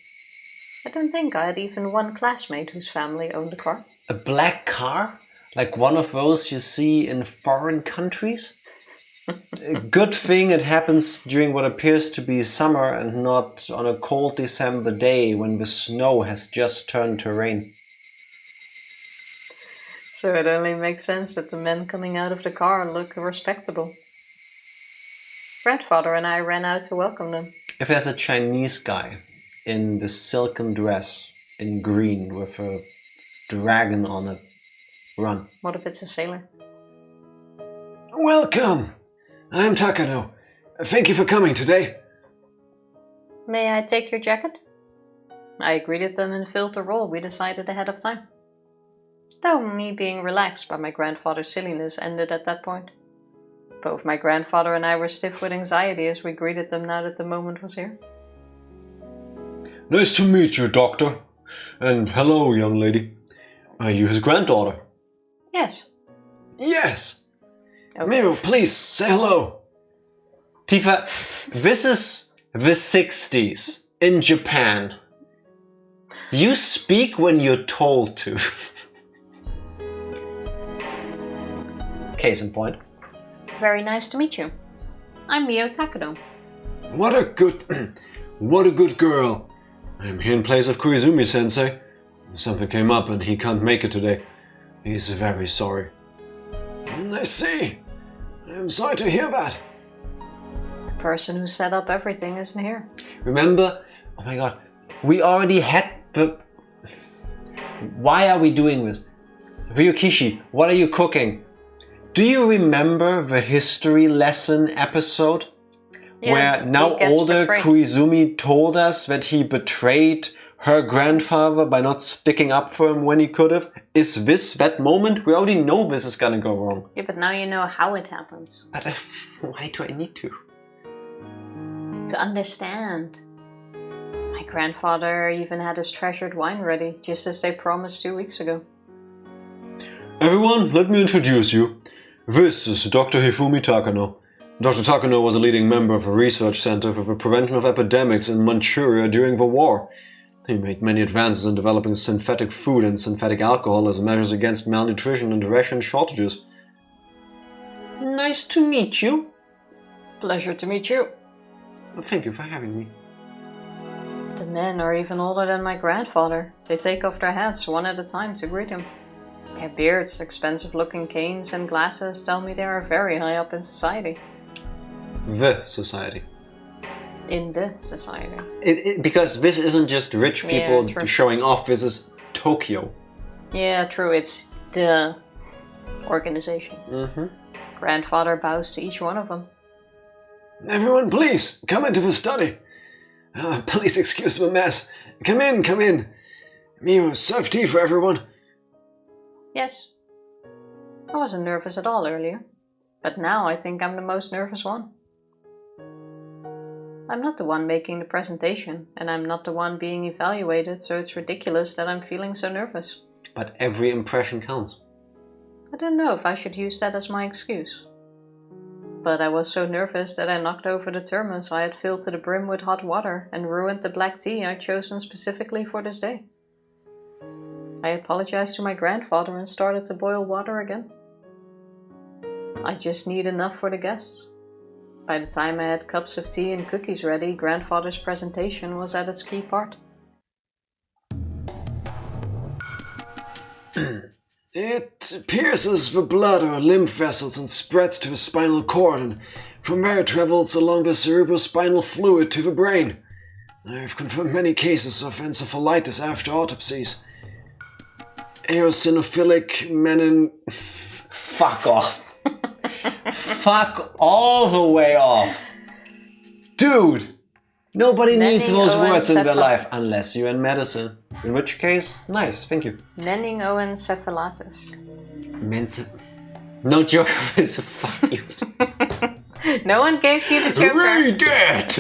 I don't think I had even one classmate whose family owned a car. A black car? Like one of those you see in foreign countries? A good thing it happens during what appears to be summer and not on a cold December day when the snow has just turned to rain. So it only makes sense that the men coming out of the car look respectable. Grandfather and I ran out to welcome them. If there's a Chinese guy in the silken dress in green with a dragon on it, run. What if it's a sailor? Welcome! I'm Takano. Thank you for coming today. May I take your jacket? I greeted them and filled the role we decided ahead of time. Though me being relaxed by my grandfather's silliness ended at that point. Both my grandfather and I were stiff with anxiety as we greeted them now that the moment was here. Nice to meet you, Doctor. And hello, young lady. Are you his granddaughter? Yes. Yes! Okay. Miro, please, say hello. Tifa, this is the 60s in Japan. You speak when you're told to. Case in point. Very nice to meet you. I'm Mio Takano. What a good girl. I'm here in place of Koizumi-sensei. Something came up and he can't make it today. He's very sorry. I see. I'm sorry to hear that. The person who set up everything isn't here. Remember? Oh my god. We already had the... Why are we doing this? Ryukishi, what are you cooking? Do you remember the history lesson episode? Yeah, where now older betrayed. Koizumi told us that he betrayed her grandfather by not sticking up for him when he could have? Is this that moment? We already know this is gonna go wrong. Yeah, but now you know how it happens. But why do I need to? To understand. My grandfather even had his treasured wine ready, just as they promised 2 weeks ago. Everyone, let me introduce you. This is Dr. Hifumi Takano. Dr. Takano was a leading member of a research center for the prevention of epidemics in Manchuria during the war. He made many advances in developing synthetic food and synthetic alcohol as measures against malnutrition and ration shortages. Nice to meet you. Pleasure to meet you. Thank you for having me. The men are even older than my grandfather. They take off their hats one at a time to greet him. Their beards, expensive-looking canes and glasses tell me they are very high up in society. The society. In the society. Because this isn't just rich people true. showing off, this is Tokyo. Yeah, true, it's the organization. Mm-hmm. Grandfather bows to each one of them. Everyone, please, come into the study. Please excuse the mess. Come in, come in. Mio, serve tea for everyone. Yes. I wasn't nervous at all earlier, but now I think I'm the most nervous one. I'm not the one making the presentation, and I'm not the one being evaluated, so it's ridiculous that I'm feeling so nervous. But every impression counts. I don't know if I should use that as my excuse. But I was so nervous that I knocked over the thermos I had filled to the brim with hot water and ruined the black tea I'd chosen specifically for this day. I apologized to my grandfather and started to boil water again. I just need enough for the guests. By the time I had cups of tea and cookies ready, grandfather's presentation was at its key part. It pierces the blood or lymph vessels and spreads to the spinal cord, and from there it travels along the cerebrospinal fluid to the brain. I've confirmed many cases of encephalitis after autopsies. Eosinophilic menin... Fuck off. Fuck all the way off. Dude, Nobody needs those words in their Meningoencephal- life unless you're in medicine. In which case, nice, thank you. Meningoencephalitis. No joke is a fuck you. No one gave you the joker. Read it!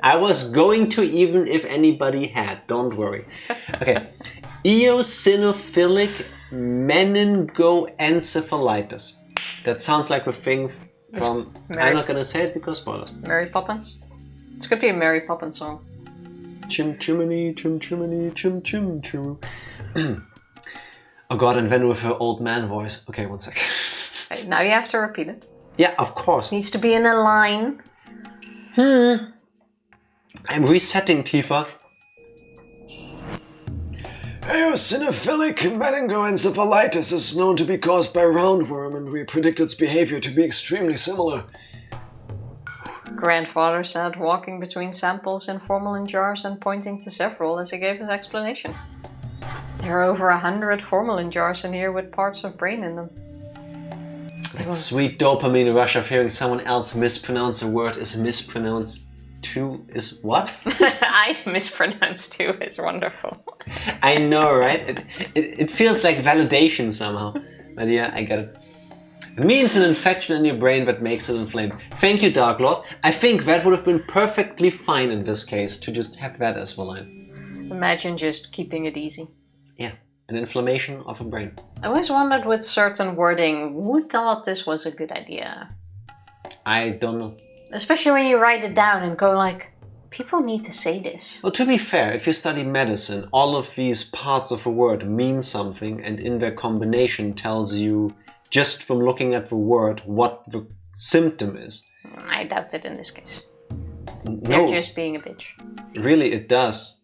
I was going to, even if anybody had, don't worry. Okay. Eosinophilic meningoencephalitis. That sounds like a thing from... I'm not gonna say it because spoilers. Mary Poppins? This could be a Mary Poppins song. Chim chimney, chim chimney, chim chim chim. Oh god, and then with her old man voice. Okay, one sec. Hey, now you have to repeat it. Yeah, of course. Needs to be in a line. I'm resetting, Tifa. Eosinophilic meningoencephalitis is known to be caused by roundworm, and we predict its behavior to be extremely similar. Grandfather said, walking between samples in formalin jars and pointing to several as he gave his explanation. There are over 100 formalin jars in here with parts of brain in them. That sweet dopamine rush of hearing someone else mispronounce a word is mispronounced too is what? I mispronounced too. It's wonderful. I know, right? It feels like validation somehow. But yeah, I get it. It means an infection in your brain that makes it inflamed. Thank you, Dark Lord. I think that would have been perfectly fine in this case to just have that as the line. Imagine just keeping it easy. Yeah, an inflammation of a brain. I always wondered with certain wording, who thought this was a good idea? I don't know. Especially when you write it down and go like, people need to say this. Well, to be fair, if you study medicine, all of these parts of a word mean something, and in their combination tells you, just from looking at the word, what the symptom is. I doubt it in this case. No, They're just being a bitch. really, it does.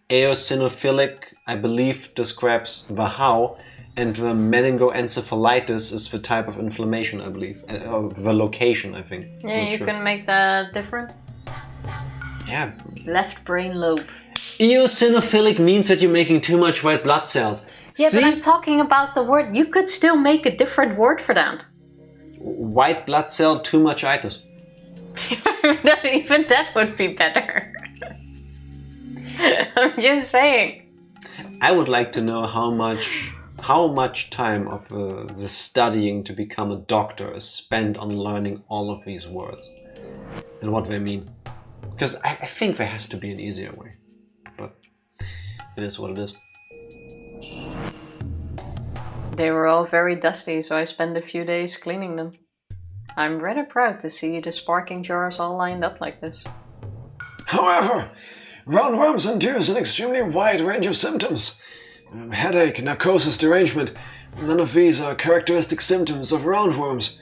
Eosinophilic, I believe, describes the how, and the meningoencephalitis is the type of inflammation, I believe. Or the location, I think. Yeah, Not you sure. can make that different. Yeah. Left brain lobe. Eosinophilic means that you're making too much white blood cells. Yeah, See? but I'm talking about the word. You could still make a different word for that. White blood cell, too much itis. Even that would be better. I'm just saying. I would like to know how much time of the studying to become a doctor is spent on learning all of these words and what they mean. Because I think there has to be an easier way. But it is what it is. They were all very dusty, so I spent a few days cleaning them. I'm rather proud to see the sparking jars all lined up like this. However, roundworms induce an extremely wide range of symptoms. Headache, narcosis, derangement. None of these are characteristic symptoms of roundworms.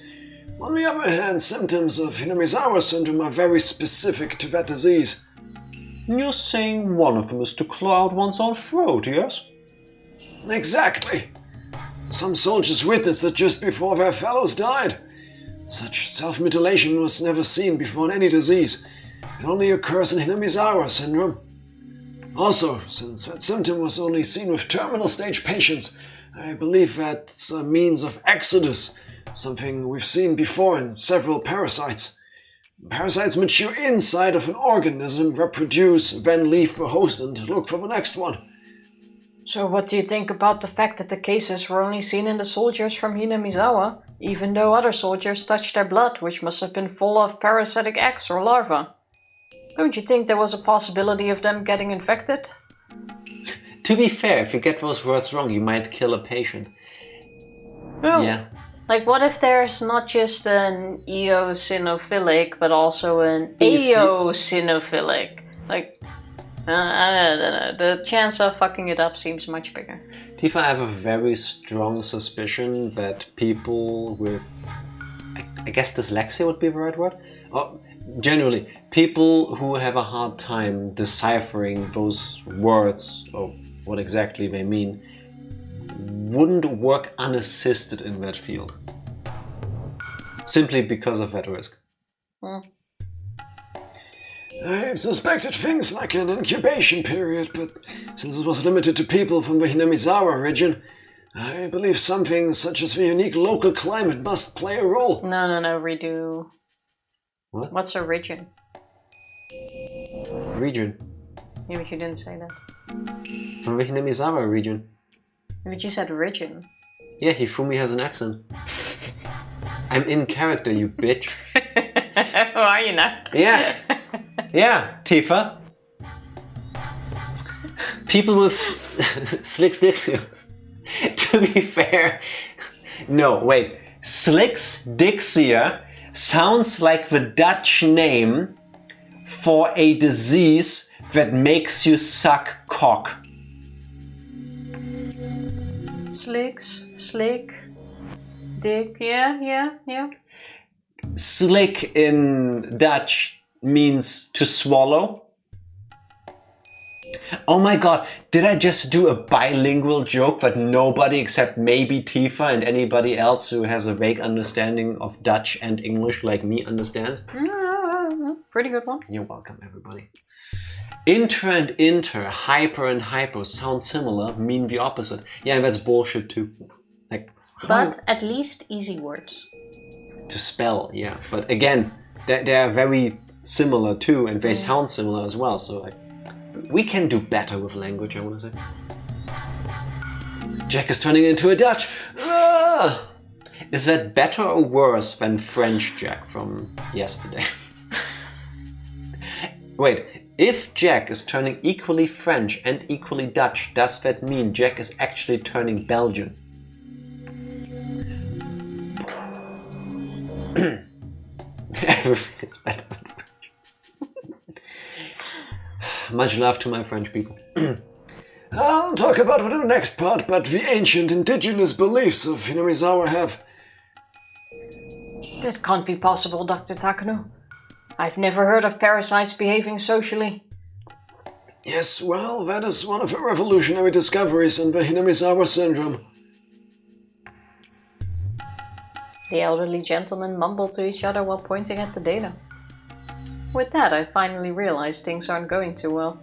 On the other hand, symptoms of Hinamizawa syndrome are very specific to that disease. You're saying one of them is to claw out one's own throat, yes? Exactly. Some soldiers witnessed it just before their fellows died. Such self-mutilation was never seen before in any disease. It only occurs in Hinamizawa syndrome. Also, since that symptom was only seen with terminal stage patients, I believe that's a means of exodus, something we've seen before in several parasites. Parasites mature inside of an organism, reproduce, then leave the host and look for the next one. So what do you think about the fact that the cases were only seen in the soldiers from Hinamizawa, even though other soldiers touched their blood, which must have been full of parasitic eggs or larvae? Don't you think there was a possibility of them getting infected? To be fair, if you get those words wrong, you might kill a patient. No. Yeah. Like, what if there's not just an eosinophilic, but also an eosinophilic? Like, I don't know. The chance of fucking it up seems much bigger. Tifa, I have a very strong suspicion that people with, I guess dyslexia would be the right word? Or, generally, people who have a hard time deciphering those words, or what exactly they mean, wouldn't work unassisted in that field. Simply because of that risk. I suspected things like an incubation period, but since it was limited to people from the Hinamizawa region, I believe something such as the unique local climate must play a role. No, redo. What? What's a region? Region. Yeah, but you didn't say that. From the Hinamizawa region. But you said region. Yeah, Hifumi has an accent. I'm in character, you bitch. Who are you now? Yeah. Yeah, Tifa. People with slicks dicks. To be fair. No, wait. Slicks Dixia sounds like the Dutch name for a disease that makes you suck cock. Slicks, slick, dick, yeah. Slick in Dutch means to swallow. Oh my god, did I just do a bilingual joke that nobody except maybe Tifa and anybody else who has a vague understanding of Dutch and English like me understands? Pretty good one. You're welcome, everybody. Inter and inter, hyper and hypo sound similar, mean the opposite. Yeah, that's bullshit too. Like, But at least easy words. to spell, yeah. But again, they are very similar too, and they sound similar as well. So like, we can do better with language, I want to say. Jack is turning into a Dutch. Ah! Is that better or worse than French Jack from yesterday? Wait, if Jack is turning equally French and equally Dutch, does that mean Jack is actually turning Belgian? Everything is better than French. Much love to my French people. I'll talk about it in the next part, but the ancient indigenous beliefs of Hinamizawa have... That can't be possible, Dr. Takano. I've never heard of parasites behaving socially. Yes, well, that is one of the revolutionary discoveries in the Hinamizawa syndrome. The elderly gentlemen mumbled to each other while pointing at the data. With that, I finally realized things aren't going too well.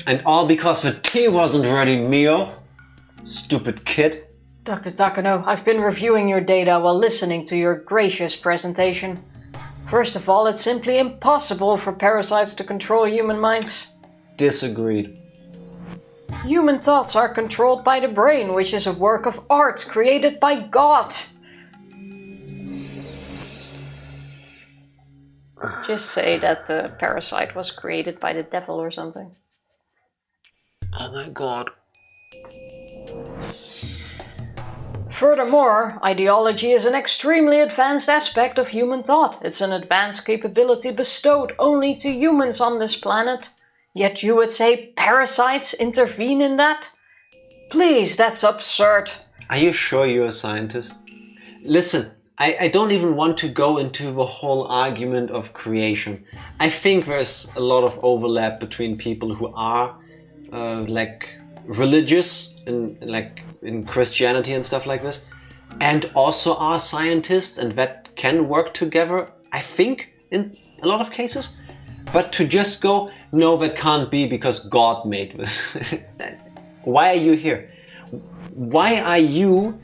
And all because the tea wasn't ready, Mio. Stupid kid. Dr. Takano, I've been reviewing your data while listening to your gracious presentation. First of all, it's simply impossible for parasites to control human minds. Disagreed. Human thoughts are controlled by the brain, which is a work of art created by God. Just say that the parasite was created by the devil or something. Oh my god. Furthermore, ideology is an extremely advanced aspect of human thought. It's an advanced capability bestowed only to humans on this planet. Yet you would say parasites intervene in that? Please, that's absurd. Are you sure you're a scientist? Listen, I don't even want to go into the whole argument of creation. I think there's a lot of overlap between people who are like religious in Christianity and stuff like this, and also are scientists, and that can work together, I think, in a lot of cases. But to just go, no, that can't be because God made this. Why are you here? Why are you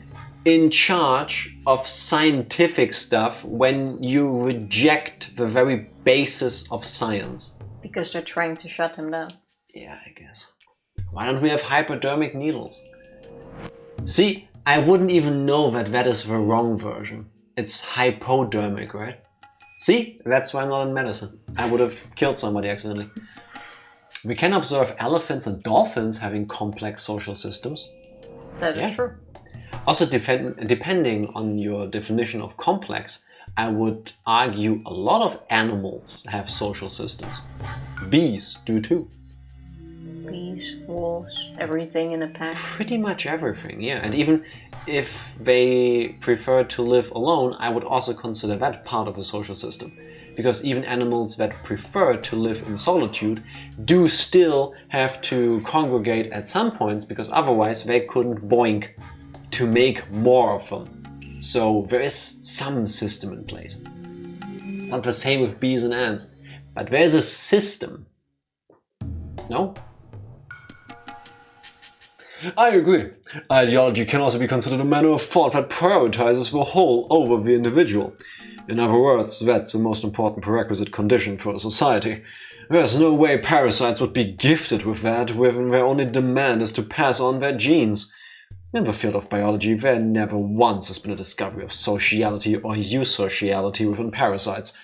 in charge of scientific stuff when you reject the very basis of science? Because they're trying to shut him down. Yeah, I guess. Why don't we have hypodermic needles? See, I wouldn't even know that that is the wrong version. It's hypodermic, right? See, that's why I'm not in medicine. I would have killed somebody accidentally. We can observe elephants and dolphins having complex social systems. That is true. Also, depending on your definition of complex, I would argue a lot of animals have social systems. Bees do too. Bees, wolves, everything in a pack. Pretty much everything, yeah. And even if they prefer to live alone, I would also consider that part of a social system. Because even animals that prefer to live in solitude do still have to congregate at some points, because otherwise they couldn't boink to make more of them. So there is some system in place. It's not the same with bees and ants, but there's a system. No? I agree. Ideology can also be considered a manner of thought that prioritizes the whole over the individual. In other words, that's the most important prerequisite condition for a society. There's no way parasites would be gifted with that when their only demand is to pass on their genes. In the field of biology, there never once has been a discovery of sociality or eusociality within parasites.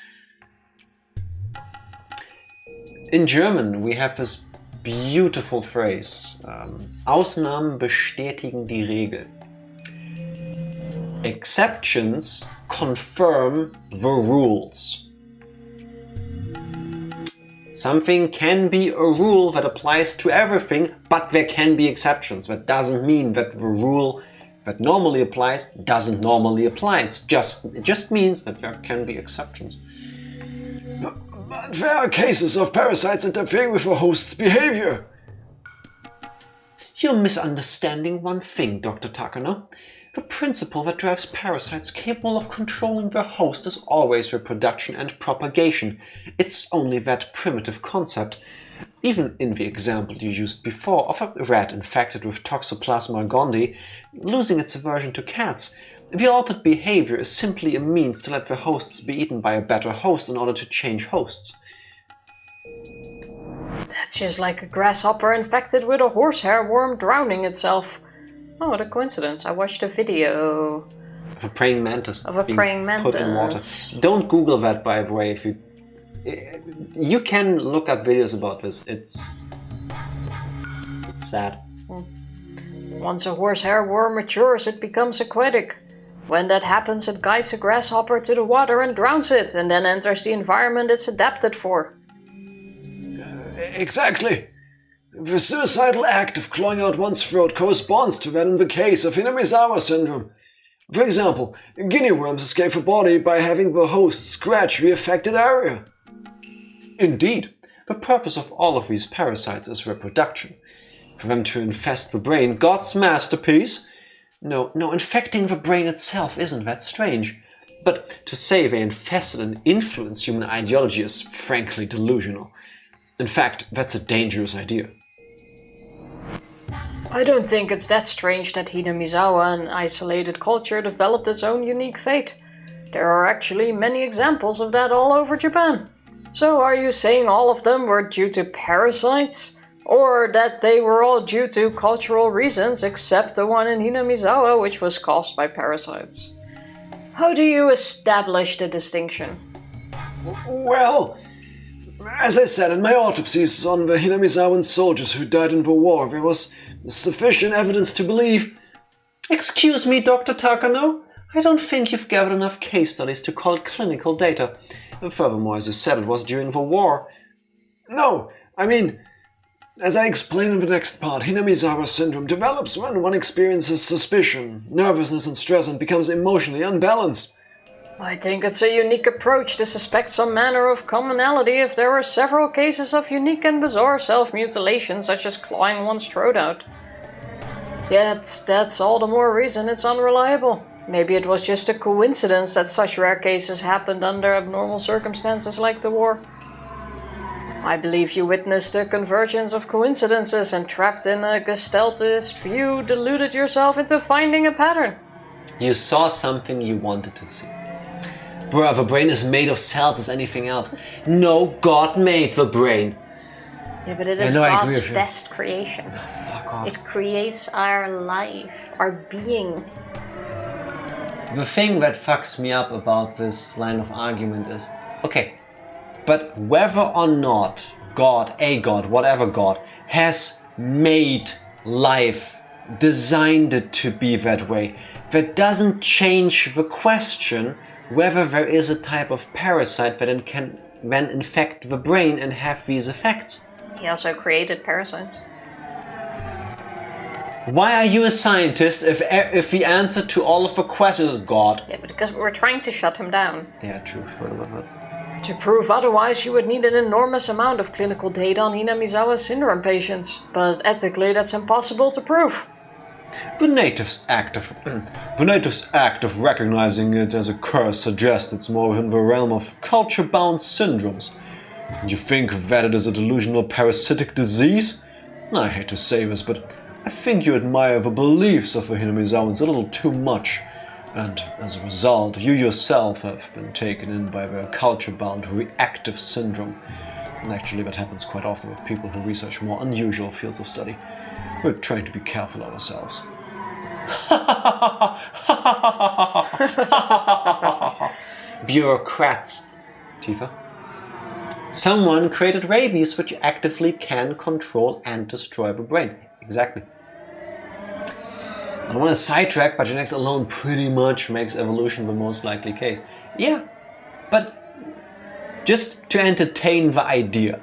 In German, we have this beautiful phrase, Ausnahmen bestätigen die Regel. Exceptions confirm the rules. Something can be a rule that applies to everything, but there can be exceptions. That doesn't mean that the rule that normally applies doesn't normally apply. It just means that there can be exceptions. But there are cases of parasites interfering with a host's behavior. You're misunderstanding one thing, Dr. Takano. The principle that drives parasites capable of controlling their host is always reproduction and propagation. It's only that primitive concept. Even in the example you used before of a rat infected with Toxoplasma gondii losing its aversion to cats, the altered behavior is simply a means to let the hosts be eaten by a better host in order to change hosts. That's just like a grasshopper infected with a horsehair worm drowning itself. Oh, what a coincidence. I watched a video Of a praying mantis. of a praying mantis. Put in water. Don't Google that, by the way. If you can look up videos about this. It's sad. Once a horsehair worm matures, it becomes aquatic. When that happens, it guides a grasshopper to the water and drowns it, and then enters the environment it's adapted for. Exactly. The suicidal act of clawing out one's throat corresponds to that in the case of Hinamizawa syndrome. For example, guinea worms escape the body by having the host scratch the affected area. Indeed, the purpose of all of these parasites is reproduction. For them to infest the brain, God's masterpiece? No, infecting the brain itself isn't that strange. But to say they infested and influenced human ideology is frankly delusional. In fact, that's a dangerous idea. I don't think it's that strange that Hinamizawa, an isolated culture, developed its own unique fate. There are actually many examples of that all over Japan. So are you saying all of them were due to parasites? Or that they were all due to cultural reasons except the one in Hinamizawa, which was caused by parasites? How do you establish the distinction? Well, as I said in my autopsies on the Hinamizawan soldiers who died in the war, there was sufficient evidence to believe. Excuse me, Dr. Takano? I don't think you've gathered enough case studies to call it clinical data. And furthermore, as you said, it was during the war. No, I mean, as I explain in the next part, Hinamizawa syndrome develops when one experiences suspicion, nervousness and stress and becomes emotionally unbalanced. I think it's a unique approach to suspect some manner of commonality if there are several cases of unique and bizarre self-mutilation, such as clawing one's throat out. Yet, that's all the more reason it's unreliable. Maybe it was just a coincidence that such rare cases happened under abnormal circumstances like the war. I believe you witnessed a convergence of coincidences and trapped in a Gestaltist view deluded yourself into finding a pattern. You saw something you wanted to see. Bruh, the brain is made of cells as anything else. No, God made the brain. Yeah, but it is God's best creation. Fuck off. It creates our life, our being. The thing that fucks me up about this line of argument is, okay, but whether or not God, whatever God, has made life, designed it to be that way, that doesn't change the question whether there is a type of parasite that can then infect the brain and have these effects. He also created parasites. Why are you a scientist if the answer to all of the questions is God? Yeah, but because we're trying to shut him down. Yeah, true. To prove otherwise, you would need an enormous amount of clinical data on Hinamizawa syndrome patients. But ethically, that's impossible to prove. The natives' act of recognizing it as a curse suggests it's more within the realm of culture-bound syndromes. You think that it is a delusional parasitic disease? I hate to say this, but I think you admire the beliefs of the Hinamizawans a little too much, and as a result, you yourself have been taken in by their culture-bound reactive syndrome. And actually, that happens quite often with people who research more unusual fields of study. We're trying to be careful ourselves. Bureaucrats, Tifa. Someone created rabies which actively can control and destroy the brain. Exactly. I don't want to sidetrack, but genetics alone pretty much makes evolution the most likely case. Yeah, but just to entertain the idea,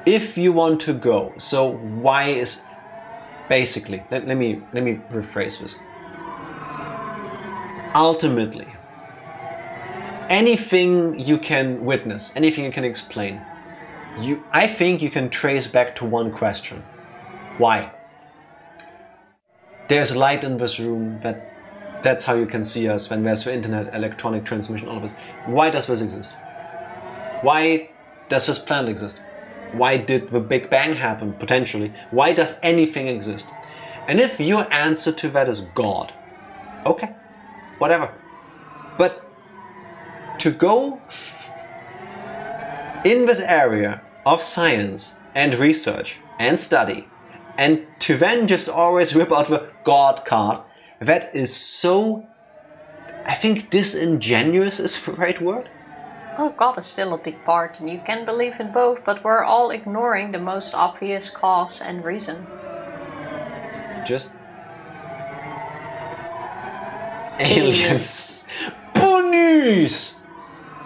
if you want to go, so why is... Basically, let me rephrase this. Ultimately, anything you can witness, anything you can explain, I think you can trace back to one question. Why? There's light in this room, that's how you can see us when there's the internet, electronic transmission, all of this. Why does this exist? Why does this planet exist? Why did the Big Bang happen, potentially? Why does anything exist? And if your answer to that is God, okay, whatever. But to go in this area of science and research and study, and to then just always rip out the God card, that is so, I think disingenuous is the right word. Well, God is still a big part, and you can believe in both, but we're all ignoring the most obvious cause and reason. Just aliens. Ponies!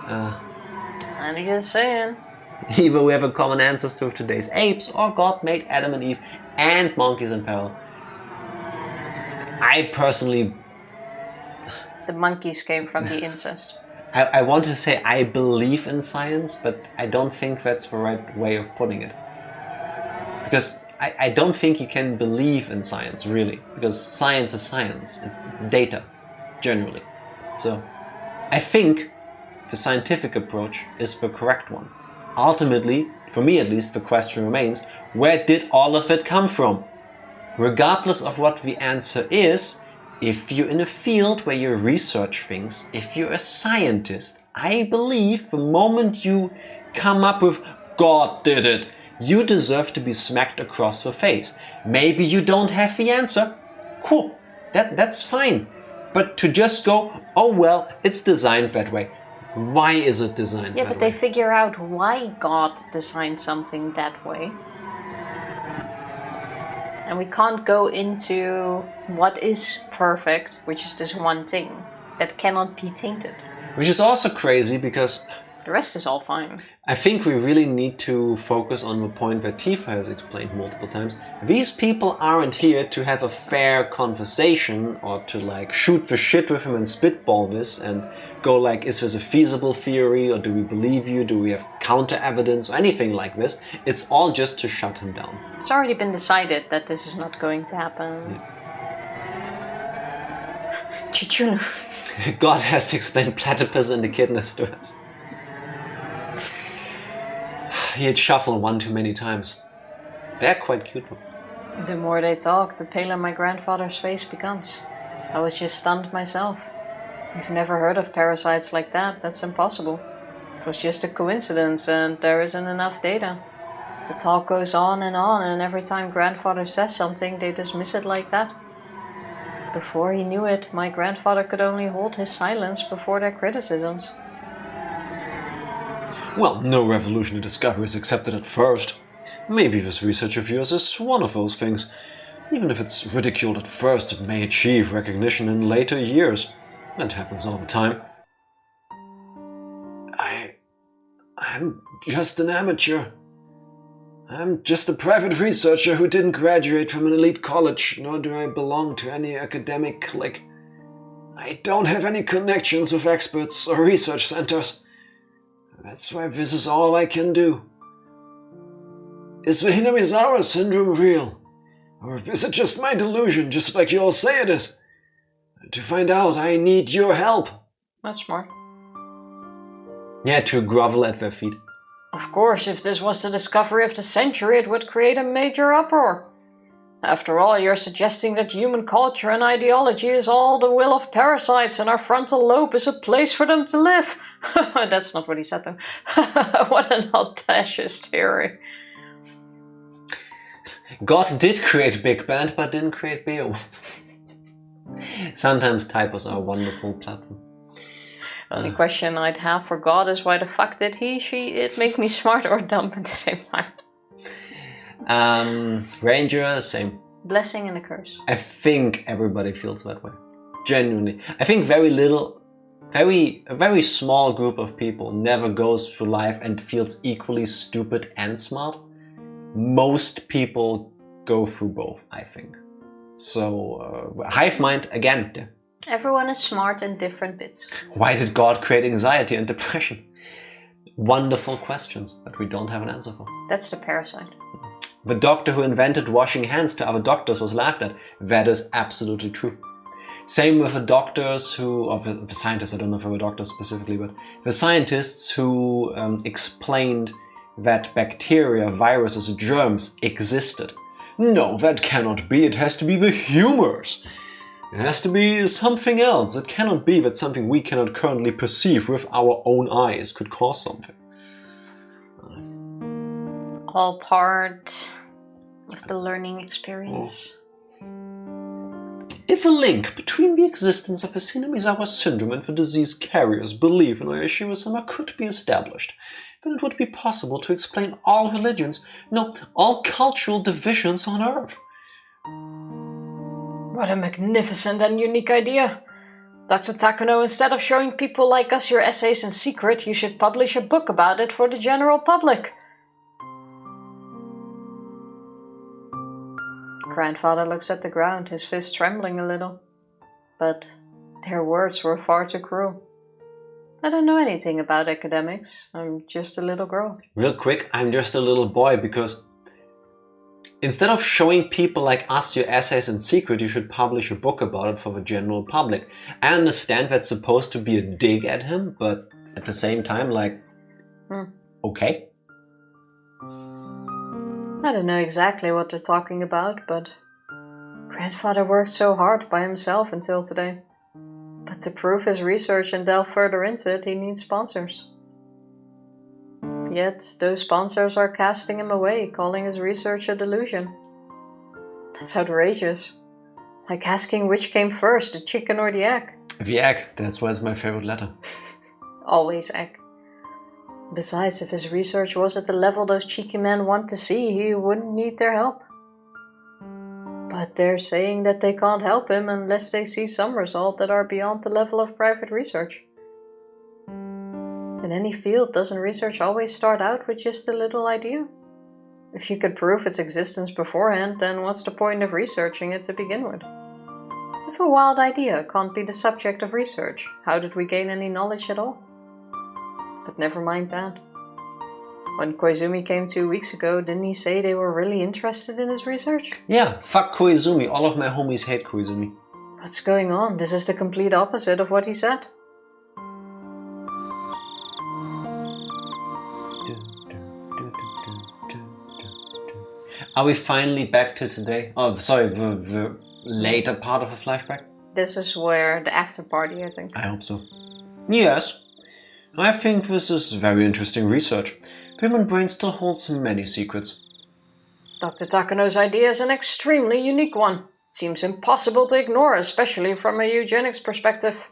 I'm just saying. Either we have a common ancestor of today's apes, or God made Adam and Eve and monkeys in peril. I personally... The monkeys came from the incest. I want to say I believe in science, but I don't think that's the right way of putting it. Because I don't think you can believe in science, really. Because science is science. It's data, generally. So, I think the scientific approach is the correct one. Ultimately, for me at least, the question remains, where did all of it come from? Regardless of what the answer is, if you're in a field where you research things, if you're a scientist, I believe the moment you come up with God did it, you deserve to be smacked across the face. Maybe you don't have the answer. Cool, that's fine. But to just go, oh well, it's designed that way. Why is it designed that way? Yeah, but they figure out why God designed something that way. And we can't go into what is perfect, which is this one thing that cannot be tainted. Which is also crazy because the rest is all fine. I think we really need to focus on the point that Tifa has explained multiple times. These people aren't here to have a fair conversation or to like shoot the shit with him and spitball this and go like, is this a feasible theory or do we believe you? Do we have counter evidence or anything like this? It's all just to shut him down. It's already been decided that this is not going to happen. Yeah. Chichunu. God has to explain platypus and echidnas to us. He had shuffle one too many times. They're quite cute. The more they talk, the paler my grandfather's face becomes. I was just stunned myself. You've never heard of parasites like that? That's impossible. It was just a coincidence and there isn't enough data. The talk goes on and every time grandfather says something, they dismiss it like that. Before he knew it, my grandfather could only hold his silence before their criticisms. Well, no revolutionary discovery is accepted at first. Maybe this research of yours is one of those things. Even if it's ridiculed at first, it may achieve recognition in later years. That happens all the time. I'm just an amateur. I'm just a private researcher who didn't graduate from an elite college, nor do I belong to any academic clique. I don't have any connections with experts or research centers. That's why this is all I can do. Is the Hinamizawa syndrome real? Or is it just my delusion, just like you all say it is? To find out, I need your help. That's smart. Yeah, to grovel at their feet. Of course, if this was the discovery of the century, it would create a major uproar. After all, you're suggesting that human culture and ideology is all the will of parasites and our frontal lobe is a place for them to live. That's not what he said though. What an audacious theory. God did create Big Band, but didn't create Beowulf. Sometimes typos are a wonderful platform. Only question I'd have for God is why the fuck did it make me smart or dumb at the same time? Ranger, same. Blessing and a curse. I think everybody feels that way. Genuinely. I think a very small group of people never goes through life and feels equally stupid and smart. Most people go through both, I think. So, hive mind, again. Yeah. Everyone is smart in different bits. Why did God create anxiety and depression? Wonderful questions, but we don't have an answer for. That's the parasite. The doctor who invented washing hands to other doctors was laughed at. That is absolutely true. Same with the doctors or the scientists, I don't know if they were doctors specifically, but the scientists who explained that bacteria, viruses, germs existed. No, that cannot be. It has to be the humors. It has to be something else. It cannot be that something we cannot currently perceive with our own eyes could cause something. All part of the learning experience. If a link between the existence of the Hinamizawa syndrome and the disease carrier's belief in oyashiro-sama could be established, then it would be possible to explain all religions, no, all cultural divisions on Earth. What a magnificent and unique idea. Dr. Takano, instead of showing people like us your essays in secret, you should publish a book about it for the general public. Grandfather looks at the ground, his fist trembling a little. But their words were far too cruel. I don't know anything about academics. I'm just a little girl. Real quick, I'm just a little boy because instead of showing people like us your essays in secret, you should publish a book about it for the general public. I understand that's supposed to be a dig at him, but at the same time, like, okay. I don't know exactly what they're talking about, but Grandfather worked so hard by himself until today. But to prove his research and delve further into it, he needs sponsors. Yet, those sponsors are casting him away, calling his research a delusion. That's outrageous. Like asking which came first, the chicken or the egg. The egg, that's why it's my favorite letter. Always egg. Besides, if his research was at the level those cheeky men want to see, he wouldn't need their help. But they're saying that they can't help him unless they see some result that are beyond the level of private research. In any field, doesn't research always start out with just a little idea? If you could prove its existence beforehand, then what's the point of researching it to begin with? If a wild idea can't be the subject of research, how did we gain any knowledge at all? But never mind that. When Koizumi came 2 weeks ago, didn't he say they were really interested in his research? Yeah, fuck Koizumi. All of my homies hate Koizumi. What's going on? This is the complete opposite of what he said. Are we finally back to today? Oh, sorry, the later part of the flashback? This is where the after party, I think. I hope so. Yes. I think this is very interesting research. The human brain still holds many secrets. Dr. Takano's idea is an extremely unique one. It seems impossible to ignore, especially from a eugenics perspective.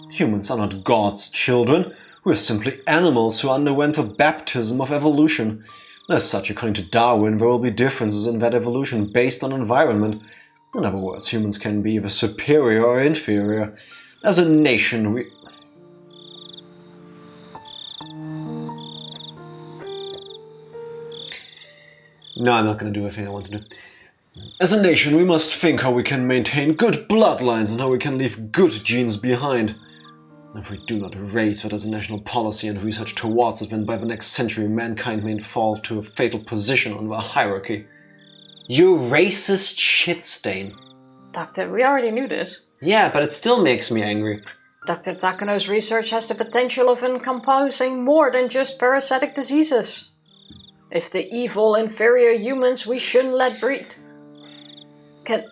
Humans are not God's children. We're simply animals who underwent the baptism of evolution. As such, according to Darwin, there will be differences in that evolution based on environment. In other words, humans can be either superior or inferior. As a nation, we... No, I'm not going to do everything I want to do. As a nation, we must think how we can maintain good bloodlines and how we can leave good genes behind. If we do not raise that as a national policy and research towards it, then by the next century mankind may fall to a fatal position on the hierarchy. You racist shit stain. Doctor, we already knew this. Yeah, but it still makes me angry. Dr. Takano's research has the potential of encompassing more than just parasitic diseases. If the evil, inferior humans we shouldn't let breed.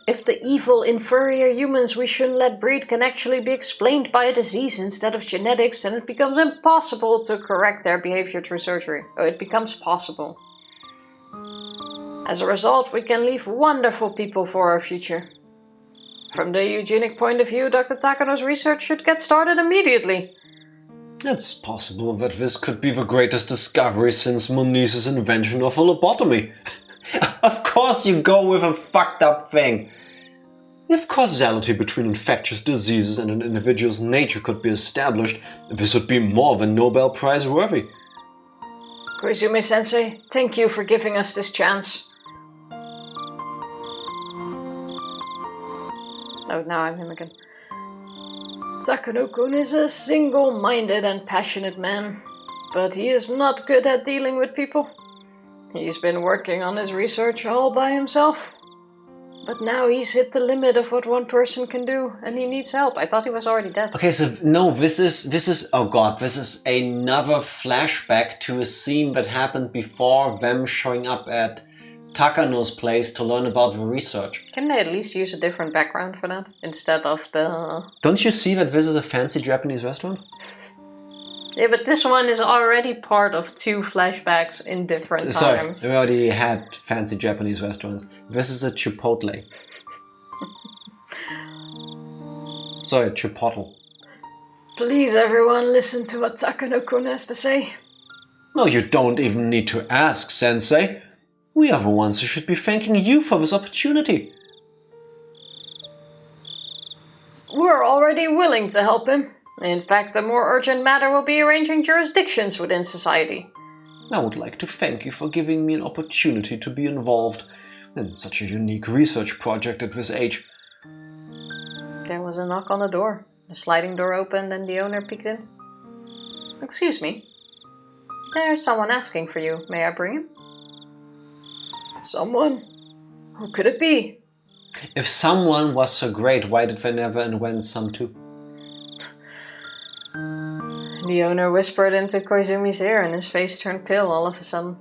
If the evil, inferior humans we shouldn't let breed can actually be explained by a disease instead of genetics, then it becomes impossible to correct their behavior through surgery. Oh, it becomes possible. As a result, we can leave wonderful people for our future. From the eugenic point of view, Dr. Takano's research should get started immediately. It's possible that this could be the greatest discovery since Monize's invention of a lobotomy. Of course you go with a fucked up thing. If causality between infectious diseases and an individual's nature could be established, this would be more than Nobel Prize worthy. Koizumi-sensei, thank you for giving us this chance. Oh, now I'm him again. Takano-kun is a single-minded and passionate man, but he is not good at dealing with people. He's been working on his research all by himself. But now he's hit the limit of what one person can do, and he needs help. I thought he was already dead. Okay, so no, this is oh god, this is another flashback to a scene that happened before them showing up at Takano's place to learn about the research. Can they at least use a different background for that instead of the... Don't you see that this is a fancy Japanese restaurant? Yeah, but this one is already part of 2 flashbacks in different times. Sorry, we already had fancy Japanese restaurants. This is a Chipotle. Sorry, Chipotle. Please, everyone, listen to what Takano-kun has to say. No, you don't even need to ask, Sensei. We are the ones who should be thanking you for this opportunity. We're already willing to help him. In fact, the more urgent matter will be arranging jurisdictions within society. I would like to thank you for giving me an opportunity to be involved in such a unique research project at this age. There was a knock on the door. The sliding door opened and the owner peeked in. Excuse me. There's someone asking for you. May I bring him? Someone? Who could it be? If someone was so great, why did they never invent some too? The owner whispered into Koizumi's ear and his face turned pale all of a sudden.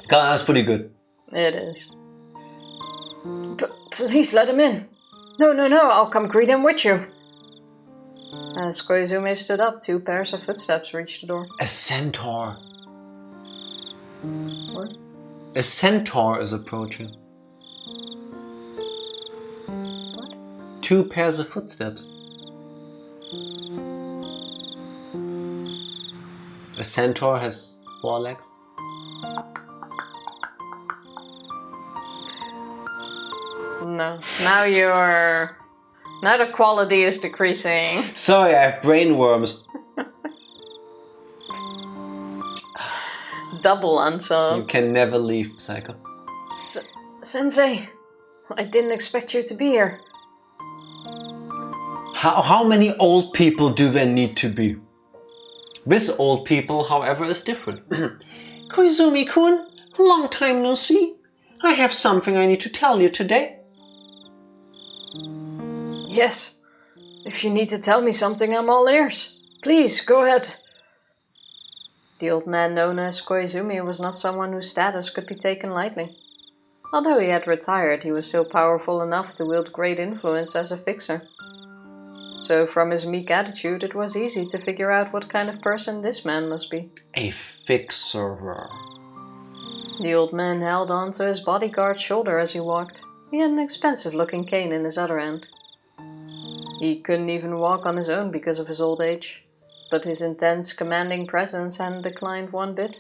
God, that's pretty good. It is. Please let him in. No, I'll come greet him with you. As Koizumi stood up, 2 pairs of footsteps reached the door. A centaur. What? A centaur is approaching. What? 2 pairs of footsteps. A centaur has 4 legs. No. Now the quality is decreasing. Sorry, I have brain worms. Double answer. You can never leave, Psycho. Sensei, I didn't expect you to be here. How many old people do there need to be? This old people, however, is different. Koizumi-kun, long time no see. I have something I need to tell you today. Yes. If you need to tell me something, I'm all ears. Please, go ahead. The old man known as Koizumi was not someone whose status could be taken lightly. Although he had retired, he was still powerful enough to wield great influence as a fixer. So from his meek attitude, it was easy to figure out what kind of person this man must be. A fixer. The old man held on to his bodyguard's shoulder as he walked. He had an expensive-looking cane in his other hand. He couldn't even walk on his own because of his old age, but his intense, commanding presence hadn't declined one bit.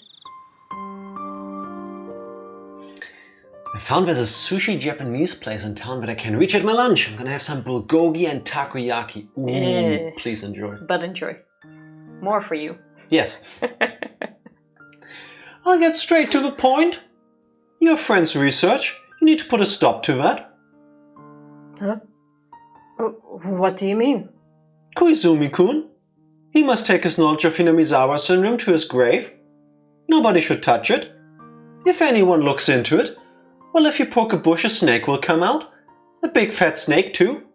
I found there's a sushi Japanese place in town that I can reach at my lunch. I'm gonna have some bulgogi and takoyaki. Ooh, please enjoy. But enjoy. More for you. Yes. I'll get straight to the point. Your friend's research. You need to put a stop to that. Huh? What do you mean? Koizumi-kun. He must take his knowledge of Hinamizawa syndrome to his grave. Nobody should touch it. If anyone looks into it, well, if you poke a bush, a snake will come out. A big fat snake, too.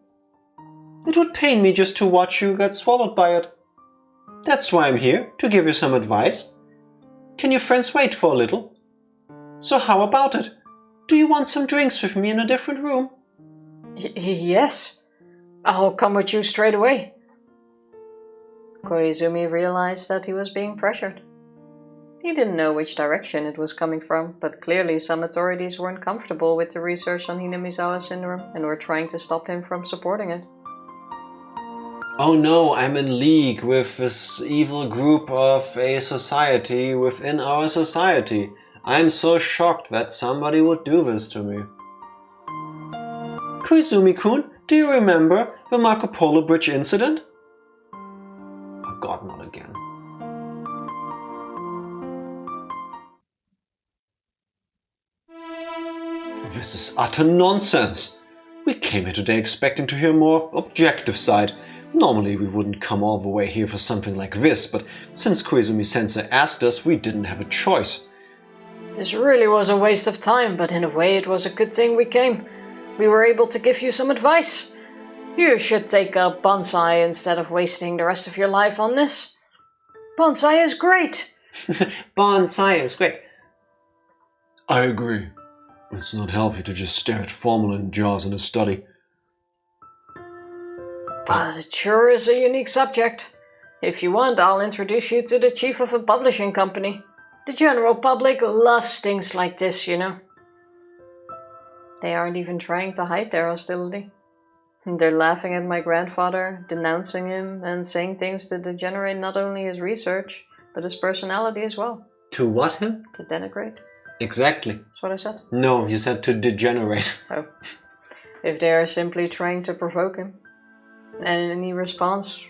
It would pain me just to watch you get swallowed by it. That's why I'm here, to give you some advice. Can your friends wait for a little? So how about it? Do you want some drinks with me in a different room? Yes. I'll come with you straight away. Koizumi realized that he was being pressured. He didn't know which direction it was coming from, but clearly some authorities weren't comfortable with the research on Hinamizawa syndrome and were trying to stop him from supporting it. Oh no, I'm in league with this evil group of a society within our society. I'm so shocked that somebody would do this to me. Koizumi-kun, do you remember the Marco Polo Bridge incident? Oh god, not again. This is utter nonsense. We came here today expecting to hear more objective side. Normally we wouldn't come all the way here for something like this, but since Koizumi-sensei asked us, we didn't have a choice. This really was a waste of time, but in a way it was a good thing we came. We were able to give you some advice. You should take up bonsai instead of wasting the rest of your life on this. Bonsai is great. Bonsai is great. I agree. It's not healthy to just stare at formalin jars in a study. But it sure is a unique subject. If you want, I'll introduce you to the chief of a publishing company. The general public loves things like this, you know. They aren't even trying to hide their hostility. They're laughing at my grandfather, denouncing him, and saying things to degenerate not only his research, but his personality as well. To what him? To denigrate. Exactly. That's what I said. No, you said to degenerate. Oh. If they are simply trying to provoke him. And any response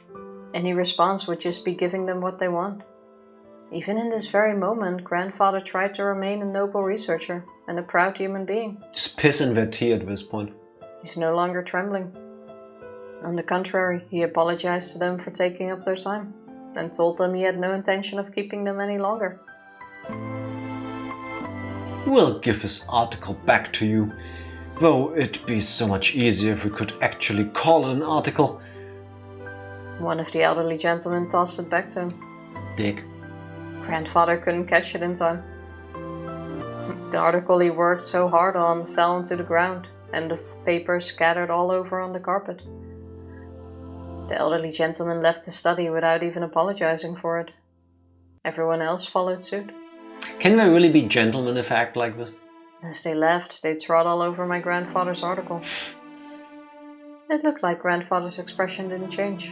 would just be giving them what they want. Even in this very moment, grandfather tried to remain a noble researcher and a proud human being. Just piss in their tea at this point. He's no longer trembling. On the contrary, he apologized to them for taking up their time and told them he had no intention of keeping them any longer. We'll give this article back to you. Though it'd be so much easier if we could actually call it an article. One of the elderly gentlemen tossed it back to him. Dick. Grandfather couldn't catch it in time. The article he worked so hard on fell into the ground, and the paper scattered all over on the carpet. The elderly gentleman left the study without even apologizing for it. Everyone else followed suit. Can they really be gentlemen if they act like this? As they left, they trod all over my grandfather's article. It looked like grandfather's expression didn't change,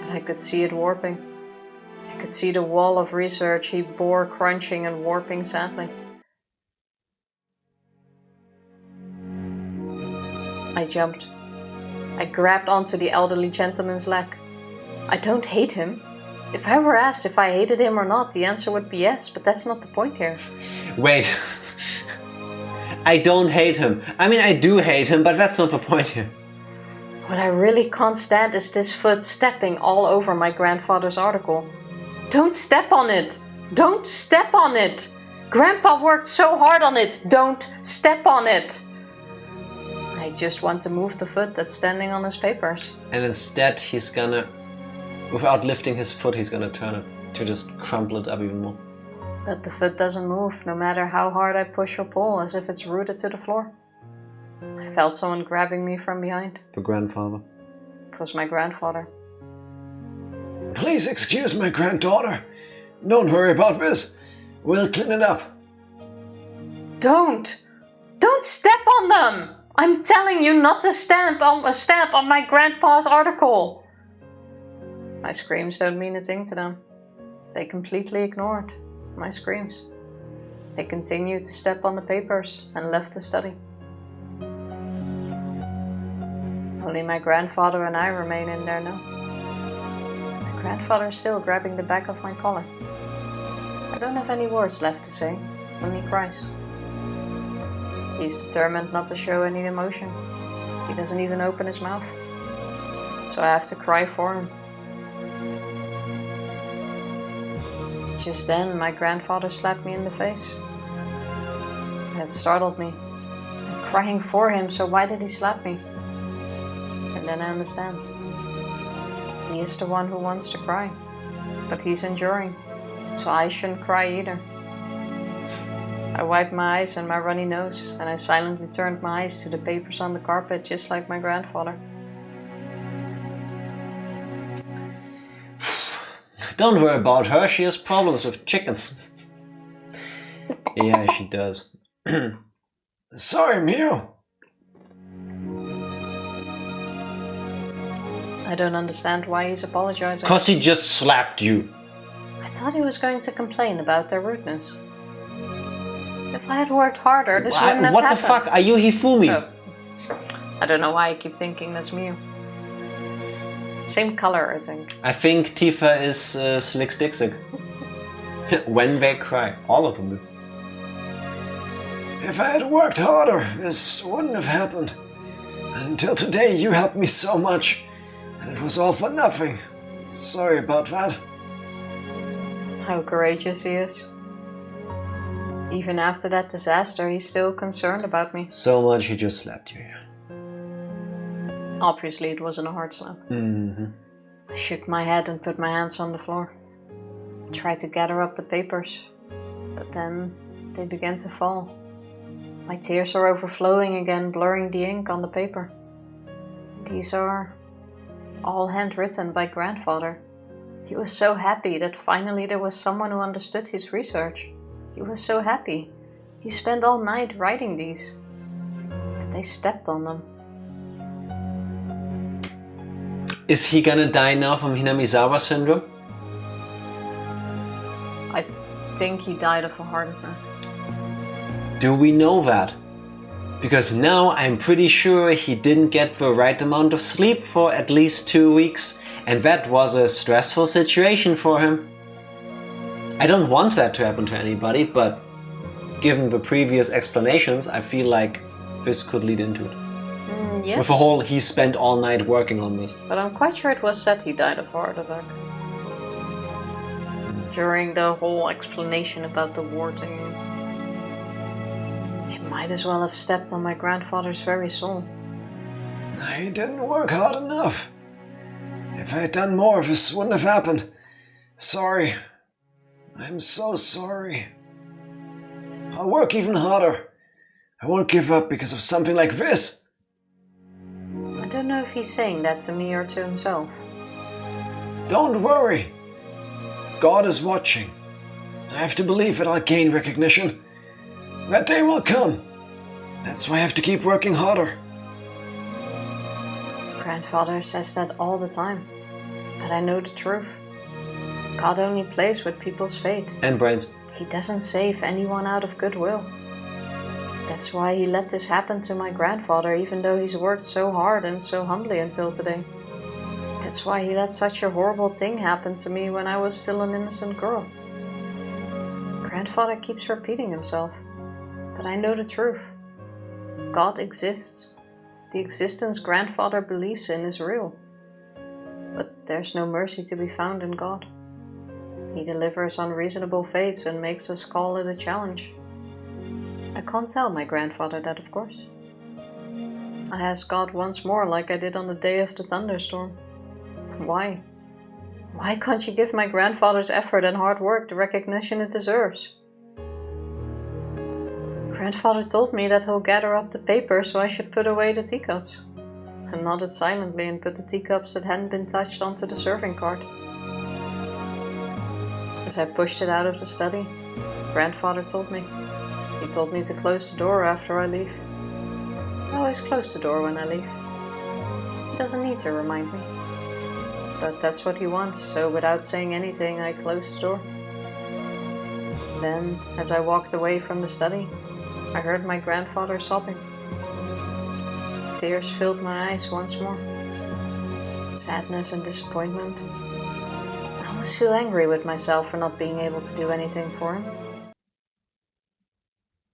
but I could see it warping. I could see the wall of research he bore crunching and warping sadly. I jumped. I grabbed onto the elderly gentleman's leg. I don't hate him. If I were asked if I hated him or not, the answer would be yes, but that's not the point here. Wait. I don't hate him. I mean, I do hate him, but that's not the point here. What I really can't stand is this foot stepping all over my grandfather's article. Don't step on it! Don't step on it! Grandpa worked so hard on it! Don't step on it! I just want to move the foot that's standing on his papers. And instead he's gonna, without lifting his foot, he's gonna turn it to just crumple it up even more. But the foot doesn't move, no matter how hard I push or pull, as if it's rooted to the floor. I felt someone grabbing me from behind. The grandfather. It was my grandfather. Please excuse my granddaughter. Don't worry about this. We'll clean it up. Don't! Don't step on them! I'm telling you not to stamp on my grandpa's article! My screams don't mean a thing to them. They completely ignored my screams. They continued to step on the papers and left the study. Only my grandfather and I remain in there now. My grandfather is still grabbing the back of my collar. I don't have any words left to say, only cries. He's determined not to show any emotion. He doesn't even open his mouth. So I have to cry for him. Just then, my grandfather slapped me in the face. It startled me. I'm crying for him, so why did he slap me? And then I understand. He is the one who wants to cry, but he's enduring, so I shouldn't cry either. I wiped my eyes and my runny nose, and I silently turned my eyes to the papers on the carpet, just like my grandfather. Don't worry about her, she has problems with chickens. Yeah, she does. Sorry, Mio. I don't understand why he's apologizing. 'Cause he just slapped you. I thought he was going to complain about their rudeness. If I had worked harder, this wouldn't have What happened. the fuck? Are you Hifumi? Oh. I don't know why I keep thinking that's Mew. Same color, I think. I think Tifa is Slick Stick. When they cry. All of them do. If I had worked harder, this wouldn't have happened. Until today, you helped me so much, and it was all for nothing. Sorry about that. How courageous he is. Even after that disaster, he's still concerned about me. So much he just slapped you, yeah. Obviously, it wasn't a hard slap. Mm-hmm. I shook my head and put my hands on the floor. I tried to gather up the papers, but then they began to fall. My tears are overflowing again, blurring the ink on the paper. These are all handwritten by grandfather. He was so happy that finally there was someone who understood his research. He was so happy. He spent all night writing these. But they stepped on them. Is he gonna die now from Hinamizawa syndrome? I think he died of a heart attack. Do we know that? Because now I'm pretty sure he didn't get the right amount of sleep for at least 2 weeks, and that was a stressful situation for him. I don't want that to happen to anybody, but given the previous explanations, I feel like this could lead into it. Yes. With the whole he spent all night working on this. But I'm quite sure it was said he died of a heart attack. During the whole explanation about the war thing. It might as well have stepped on my grandfather's very soul. I didn't work hard enough. If I had done more, this wouldn't have happened. Sorry. I'm so sorry. I'll work even harder. I won't give up because of something like this. I don't know if he's saying that to me or to himself. Don't worry. God is watching. I have to believe that I'll gain recognition. That day will come. That's why I have to keep working harder. Grandfather says that all the time. But I know the truth. God only plays with people's fate. And brains. He doesn't save anyone out of goodwill. That's why he let this happen to my grandfather, even though he's worked so hard and so humbly until today. That's why he let such a horrible thing happen to me when I was still an innocent girl. Grandfather keeps repeating himself, but I know the truth. God exists. The existence grandfather believes in is real. But there's no mercy to be found in God. He delivers unreasonable fates and makes us call it a challenge. I can't tell my grandfather that, of course. I asked God once more, like I did on the day of the thunderstorm. Why? Why can't you give my grandfather's effort and hard work the recognition it deserves? Grandfather told me that he'll gather up the paper, so I should put away the teacups. I nodded silently and put the teacups that hadn't been touched onto the serving cart. As I pushed it out of the study, Grandfather told me. He told me to close the door after I leave. I always close the door when I leave. He doesn't need to remind me. But that's what he wants, so without saying anything, I closed the door. Then, as I walked away from the study, I heard my grandfather sobbing. Tears filled my eyes once more. Sadness and disappointment. I almost feel angry with myself for not being able to do anything for him.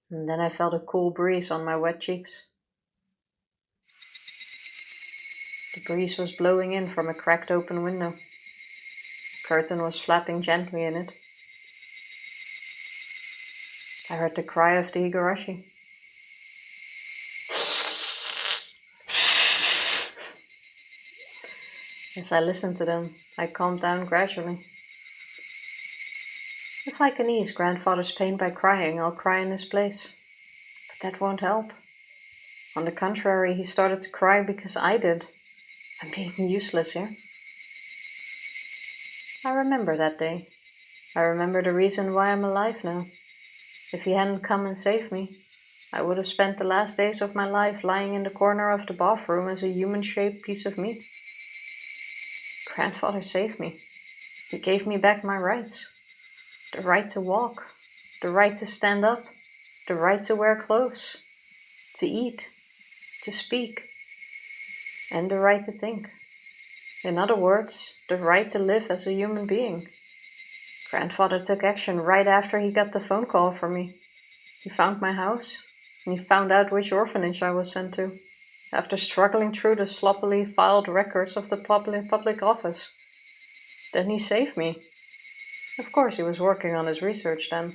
And then I felt a cool breeze on my wet cheeks. The breeze was blowing in from a cracked open window. A curtain was flapping gently in it. I heard the cry of the Higurashi. As I listened to them, I calmed down gradually. If I can ease grandfather's pain by crying, I'll cry in his place. But that won't help. On the contrary, he started to cry because I did. I'm being useless here. I remember that day. I remember the reason why I'm alive now. If he hadn't come and saved me, I would have spent the last days of my life lying in the corner of the bathroom as a human-shaped piece of meat. Grandfather saved me. He gave me back my rights. The right to walk, the right to stand up, the right to wear clothes, to eat, to speak, and the right to think. In other words, the right to live as a human being. Grandfather took action right after he got the phone call from me. He found my house, and he found out which orphanage I was sent to, after struggling through the sloppily filed records of the public office. Then he saved me. Of course he was working on his research then.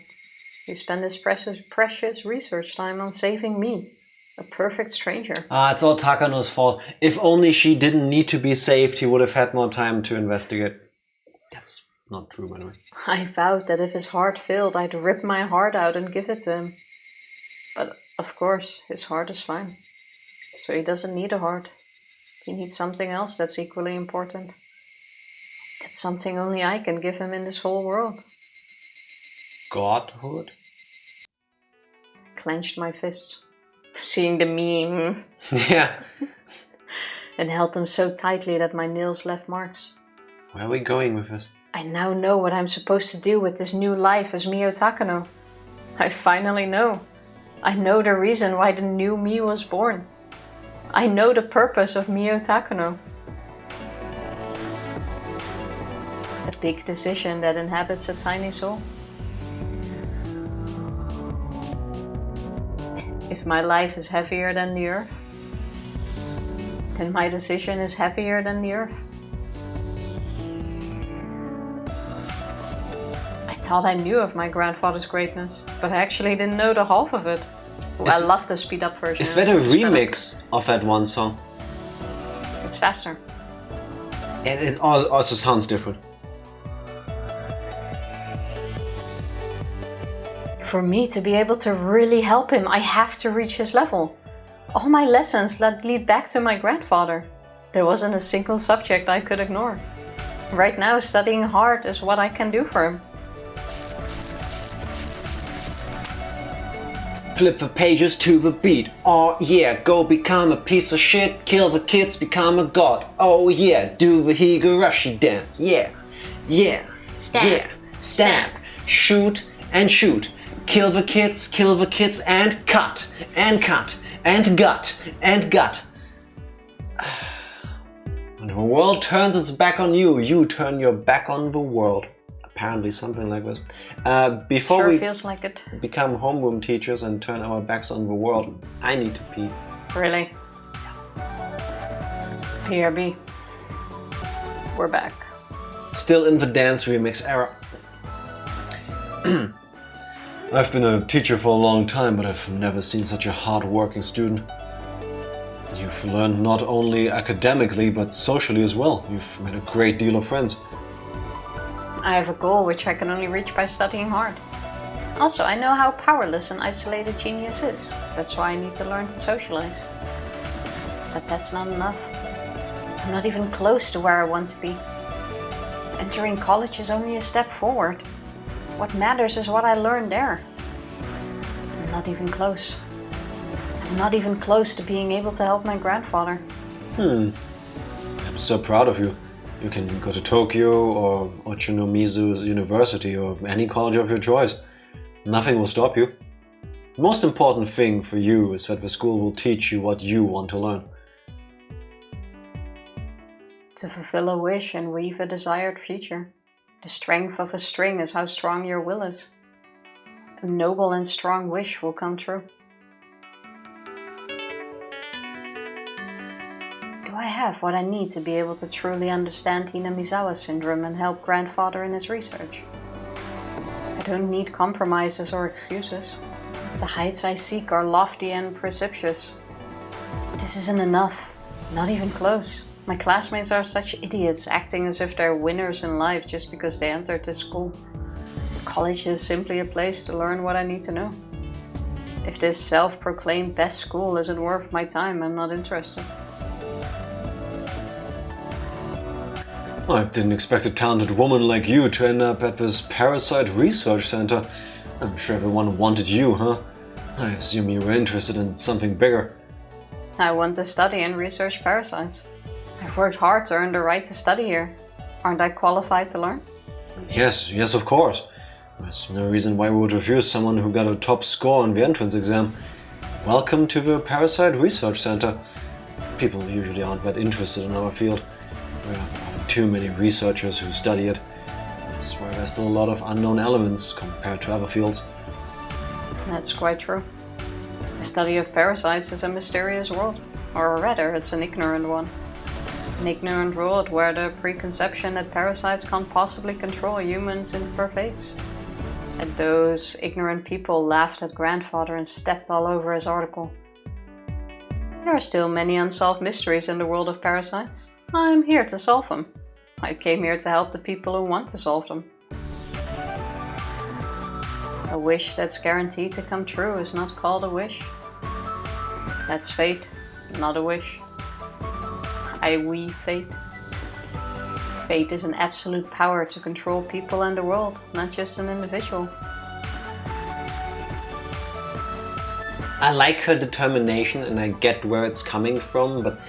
He spent his precious research time on saving me, a perfect stranger. It's all Takano's fault. If only she didn't need to be saved, he would have had more time to investigate. That's not true, by the way. I vowed that if his heart failed, I'd rip my heart out and give it to him. But of course, his heart is fine. So he doesn't need a heart. He needs something else that's equally important. That's something only I can give him in this whole world. Godhood? Clenched my fists, seeing the meme. Yeah. And held them so tightly that my nails left marks. Where are we going with this? I now know what I'm supposed to do with this new life as Mio Takano. I finally know. I know the reason why the new me was born. I know the purpose of Mio Takano. A big decision that inhabits a tiny soul. If my life is heavier than the earth, then my decision is heavier than the earth. I thought I knew of my grandfather's greatness, but I actually didn't know the half of it. I love the speed up version. Is that a remix of that one song? It's faster. And it also sounds different. For me to be able to really help him, I have to reach his level. All my lessons lead back to my grandfather. There wasn't a single subject I could ignore. Right now, studying hard is what I can do for him. Flip the pages to the beat. Oh yeah, go become a piece of shit. Kill the kids, become a god. Oh yeah, do the Higurashi dance. Yeah, yeah, Stab. yeah. Stab, shoot and shoot. Kill the kids and cut, and cut, and gut, and gut. When the world turns its back on you, you turn your back on the world. Apparently something like this. Before we feels like it. become homeroom teachers and turn our backs on the world, I need to pee. Really? PRB. We're back. Still in the dance remix era. I've been a teacher for a long time, but I've never seen such a hard-working student. You've learned not only academically, but socially as well. You've made a great deal of friends. I have a goal which I can only reach by studying hard. Also, I know how powerless an isolated genius is. That's why I need to learn to socialize. But that's not enough. I'm not even close to where I want to be. Entering college is only a step forward. What matters is what I learned there. I'm not even close. I'm not even close to being able to help my grandfather. I'm so proud of you. You can go to Tokyo or Ochanomizu University or any college of your choice. Nothing will stop you. The most important thing for you is that the school will teach you what you want to learn. To fulfill a wish and weave a desired future. The strength of a string is how strong your will is. A noble and strong wish will come true. Do I have what I need to be able to truly understand Hinamizawa syndrome and help grandfather in his research? I don't need compromises or excuses. The heights I seek are lofty and precipitous. This isn't enough, not even close. My classmates are such idiots, acting as if they're winners in life just because they entered this school. College is simply a place to learn what I need to know. If this self-proclaimed best school isn't worth my time, I'm not interested. I didn't expect a talented woman like you to end up at this parasite research center. I'm sure everyone wanted you, huh? I assume you were interested in something bigger. I want to study and research parasites. I've worked hard to earn the right to study here. Aren't I qualified to learn? Yes, of course. There's no reason why we would refuse someone who got a top score on the entrance exam. Welcome to the Parasite Research Center. People usually aren't that interested in our field. There are too many researchers who study it. That's why there's still a lot of unknown elements compared to other fields. That's quite true. The study of parasites is a mysterious world. Or rather, it's an ignorant one. An ignorant world where the preconception that parasites can't possibly control humans in pervades. And those ignorant people laughed at grandfather and stepped all over his article. There are still many unsolved mysteries in the world of parasites. I'm here to solve them. I came here to help the people who want to solve them. A wish that's guaranteed to come true is not called a wish. That's fate, not a wish. We fate. Fate is an absolute power to control people and the world, not just an individual. I like her determination and I get where it's coming from, but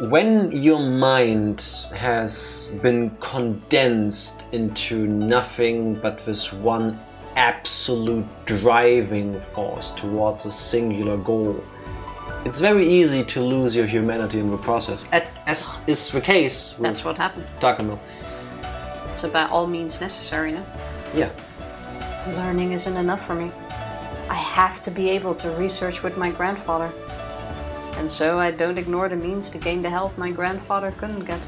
when your mind has been condensed into nothing but this one absolute driving force towards a singular goal, it's very easy to lose your humanity in the process, as is the case with That's what happened. Takano. It's by all means necessary, no? Yeah. Learning isn't enough for me. I have to be able to research with my grandfather. And so I don't ignore the means to gain the help my grandfather couldn't get.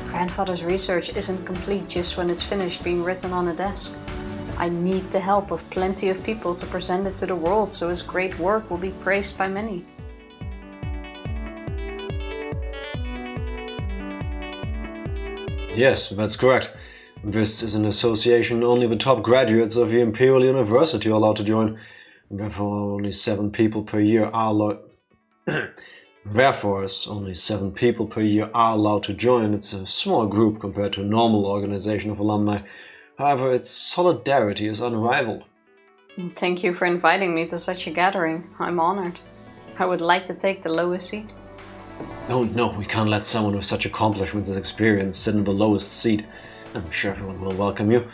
Grandfather's research isn't complete just when it's finished being written on a desk. I need the help of plenty of people to present it to the world so his great work will be praised by many. Yes, that's correct. This is an association only the top graduates of the Imperial University are allowed to join. Therefore, only 7 people per year are allowed. Therefore, as only 7 people per year are allowed to join, it's a small group compared to a normal organization of alumni. However, its solidarity is unrivaled. Thank you for inviting me to such a gathering. I'm honored. I would like to take the lowest seat. Oh no, we can't let someone with such accomplishments and experience sit in the lowest seat. I'm sure everyone will welcome you.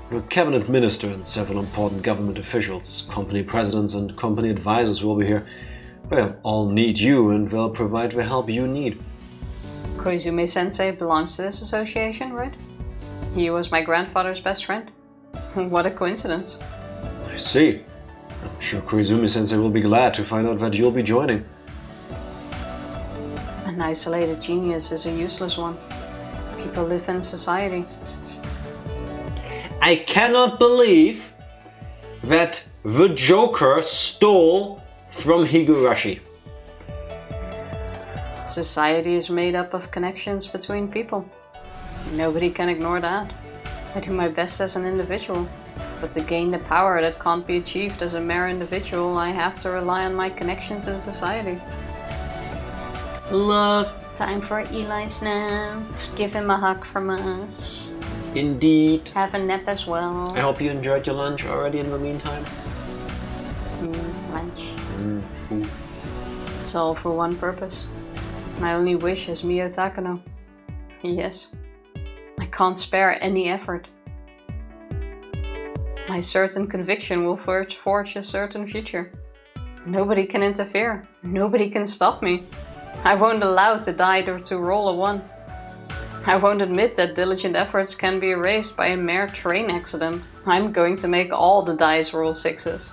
Your cabinet minister and several important government officials, company presidents and company advisors will be here. They'll all need you and they'll provide the help you need. Koizumi-sensei belongs to this association, right? He was my grandfather's best friend. What a coincidence. I see. I'm sure Koizumi-sensei will be glad to find out that you'll be joining. An isolated genius is a useless one. People live in society. I cannot believe that the Joker stole from Higurashi. Society is made up of connections between people. Nobody can ignore that. I do my best as an individual, but to gain the power that can't be achieved as a mere individual, I have to rely on my connections in society. Love. Time for Eli's nap. Give him a hug from us. Indeed. Have a nap as well. I hope you enjoyed your lunch already in the meantime. Lunch. Food. It's all for one purpose. My only wish is Mio Takano. Yes. I can't spare any effort. My certain conviction will forge a certain future. Nobody can interfere. Nobody can stop me. I won't allow to die or to roll a 1. I won't admit that diligent efforts can be erased by a mere train accident. I'm going to make all the dice roll 6s.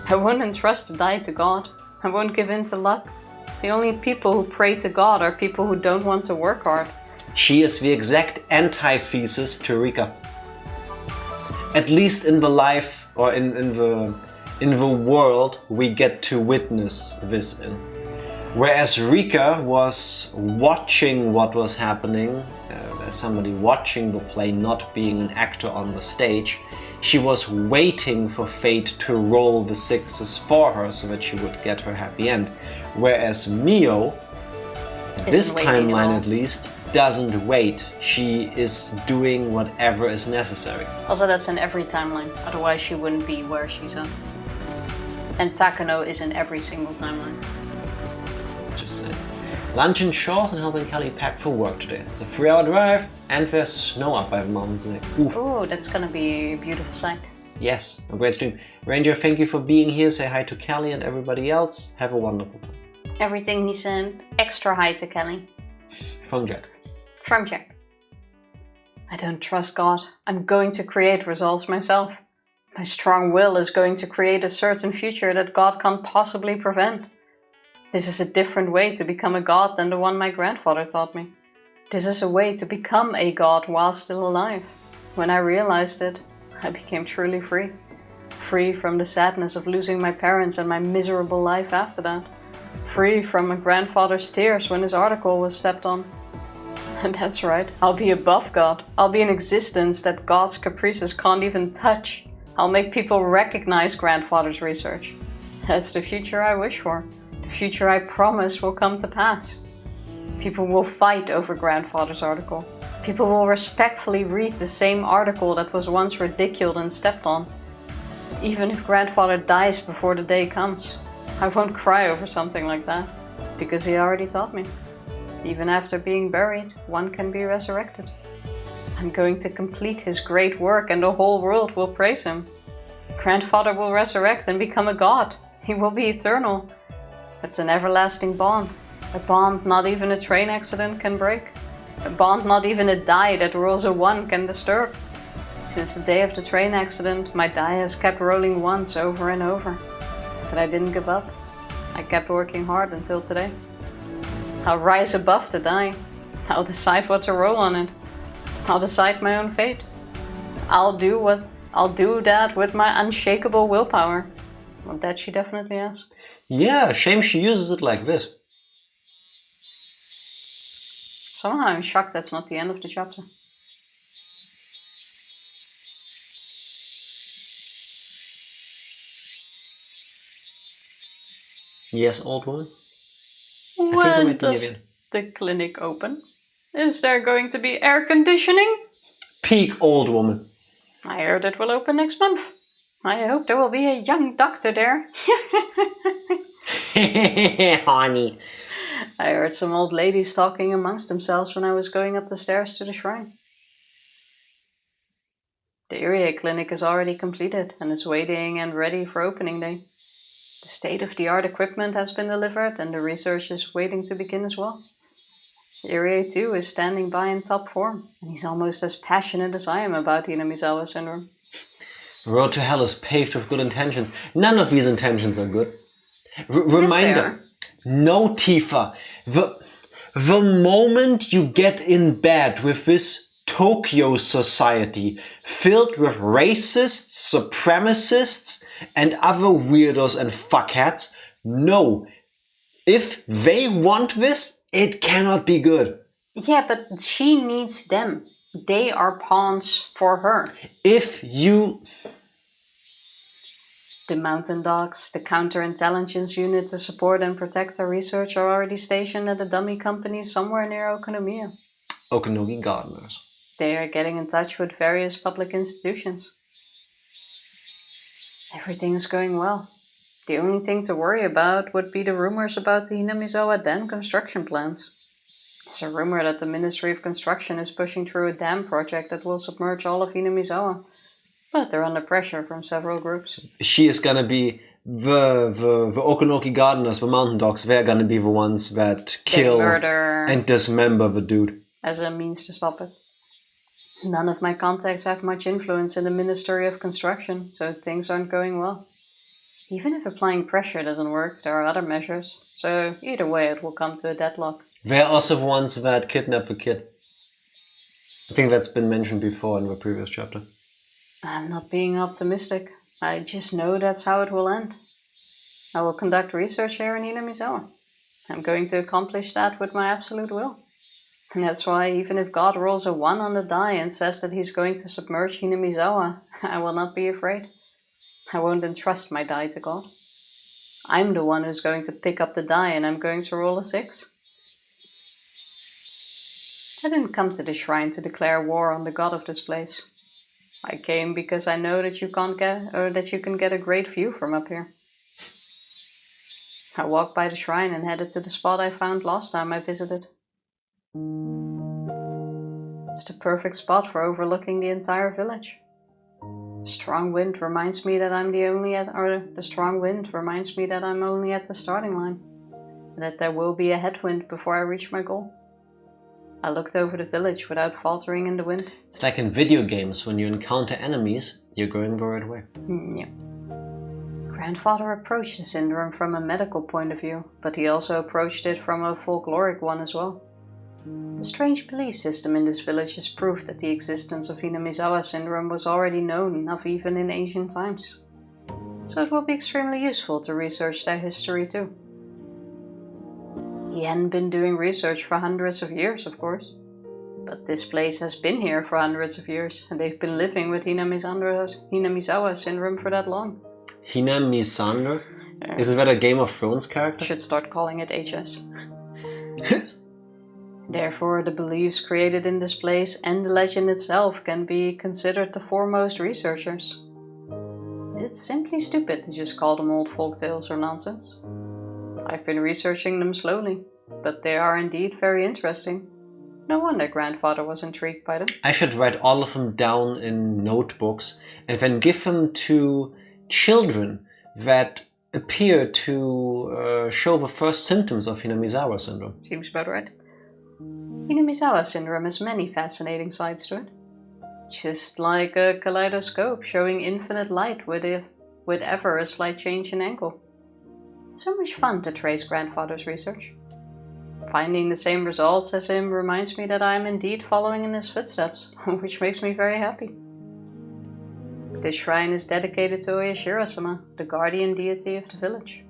I won't entrust the die to God. I won't give in to luck. The only people who pray to God are people who don't want to work hard. She is the exact antithesis to Rika. At least in the life or in the world we get to witness this in. Whereas Rika was watching what was happening, somebody watching the play, not being an actor on the stage. She was waiting for fate to roll the sixes for her so that she would get her happy end. Whereas Mio, in this timeline at least, doesn't wait. She is doing whatever is necessary. Also, that's in every timeline, otherwise she wouldn't be where she's at. And Takano is in every single timeline. Just saying. Lunch in Shores and helping Kelly pack for work today. It's a 3-hour drive and there's snow up by the mountains. Oh, that's gonna be a beautiful sight. Yes, a great stream. Ranger, thank you for being here. Say hi to Kelly and everybody else. Have a wonderful time. Everything he sent, extra hi to Kelly. From Jack. From Jack. I don't trust God. I'm going to create results myself. My strong will is going to create a certain future that God can't possibly prevent. This is a different way to become a god than the one my grandfather taught me. This is a way to become a god while still alive. When I realized it, I became truly free. Free from the sadness of losing my parents and my miserable life after that. Free from my grandfather's tears when his article was stepped on. And that's right, I'll be above God. I'll be an existence that God's caprices can't even touch. I'll make people recognize grandfather's research. That's the future I wish for. The future I promise will come to pass. People will fight over grandfather's article. People will respectfully read the same article that was once ridiculed and stepped on. Even if grandfather dies before the day comes, I won't cry over something like that, because he already taught me. Even after being buried, one can be resurrected. I'm going to complete his great work and the whole world will praise him. Grandfather will resurrect and become a god. He will be eternal. It's an everlasting bond. A bond not even a train accident can break. A bond not even a die that rolls a 1 can disturb. Since the day of the train accident, my die has kept rolling once over and over. But I didn't give up. I kept working hard until today. I'll rise above the die. I'll decide what to roll on it. I'll decide my own fate. I'll do that with my unshakable willpower. Well, that she definitely has. Yeah, shame she uses it like this. Somehow I'm shocked that's not the end of the chapter. Yes, old woman? When does the clinic open? Is there going to be air conditioning? Peak old woman. I heard it will open next month. I hope there will be a young doctor there. Honey. I heard some old ladies talking amongst themselves when I was going up the stairs to the shrine. The Irie clinic is already completed and is waiting and ready for opening day. The state-of-the-art equipment has been delivered and the research is waiting to begin as well. Irie too is standing by in top form, and he's almost as passionate as I am about the Hinamizawa syndrome. The road to hell is paved with good intentions. None of these intentions are good. Reminder, no Tifa. The moment you get in bed with this Tokyo society filled with racists, supremacists, and other weirdos and fuckheads, no. If they want this, it cannot be good. Yeah, but she needs them. They are pawns for her. If you... The mountain dogs, the counterintelligence unit to support and protect her research are already stationed at a dummy company somewhere near Okonomiya. Okanogi gardeners. They are getting in touch with various public institutions. Everything is going well. The only thing to worry about would be the rumors about the Hinamizawa dam construction plans. There's a rumor that the Ministry of Construction is pushing through a dam project that will submerge all of Hinamizawa. But they're under pressure from several groups. She is gonna be the Okanoki gardeners, the mountain dogs, they're gonna be the ones that kill and dismember the dude. As a means to stop it. None of my contacts have much influence in the Ministry of Construction, so things aren't going well. Even if applying pressure doesn't work, there are other measures. So either way it will come to a deadlock. They're also the ones that kidnap the kid. I think that's been mentioned before in the previous chapter. I'm not being optimistic. I just know that's how it will end. I will conduct research here in Hinamizawa. I'm going to accomplish that with my absolute will. And that's why even if God rolls a 1 on the die and says that he's going to submerge Hinamizawa, I will not be afraid. I won't entrust my die to God. I'm the one who's going to pick up the die and I'm going to roll a 6. I didn't come to the shrine to declare war on the god of this place. I came because I know that you can get a great view from up here. I walked by the shrine and headed to the spot I found last time I visited. It's the perfect spot for overlooking the entire village. The strong wind reminds me that I'm only at the starting line, and that there will be a headwind before I reach my goal. I looked over the village without faltering in the wind. It's like in video games, when you encounter enemies, you're going the right way. Yeah. Grandfather approached the syndrome from a medical point of view, but he also approached it from a folkloric one as well. The strange belief system in this village is proof that the existence of Hinamizawa syndrome was already known of even in ancient times. So it will be extremely useful to research their history too. He hadn't been doing research for hundreds of years, of course. But this place has been here for hundreds of years, and they've been living with Hinamizawa syndrome for that long. Hinamizawa? Isn't that a Game of Thrones character? Should start calling it HS. Therefore, the beliefs created in this place and the legend itself can be considered the foremost researchers. It's simply stupid to just call them old folktales or nonsense. I've been researching them slowly, but they are indeed very interesting. No wonder Grandfather was intrigued by them. I should write all of them down in notebooks and then give them to children that appear to show the first symptoms of Hinamizawa syndrome. Seems about right. Hinamizawa syndrome has many fascinating sides to it. It's just like a kaleidoscope showing infinite light with ever a slight change in angle. It's so much fun to trace Grandfather's research. Finding the same results as him reminds me that I am indeed following in his footsteps, which makes me very happy. This shrine is dedicated to Oyashiro-sama, the guardian deity of the village.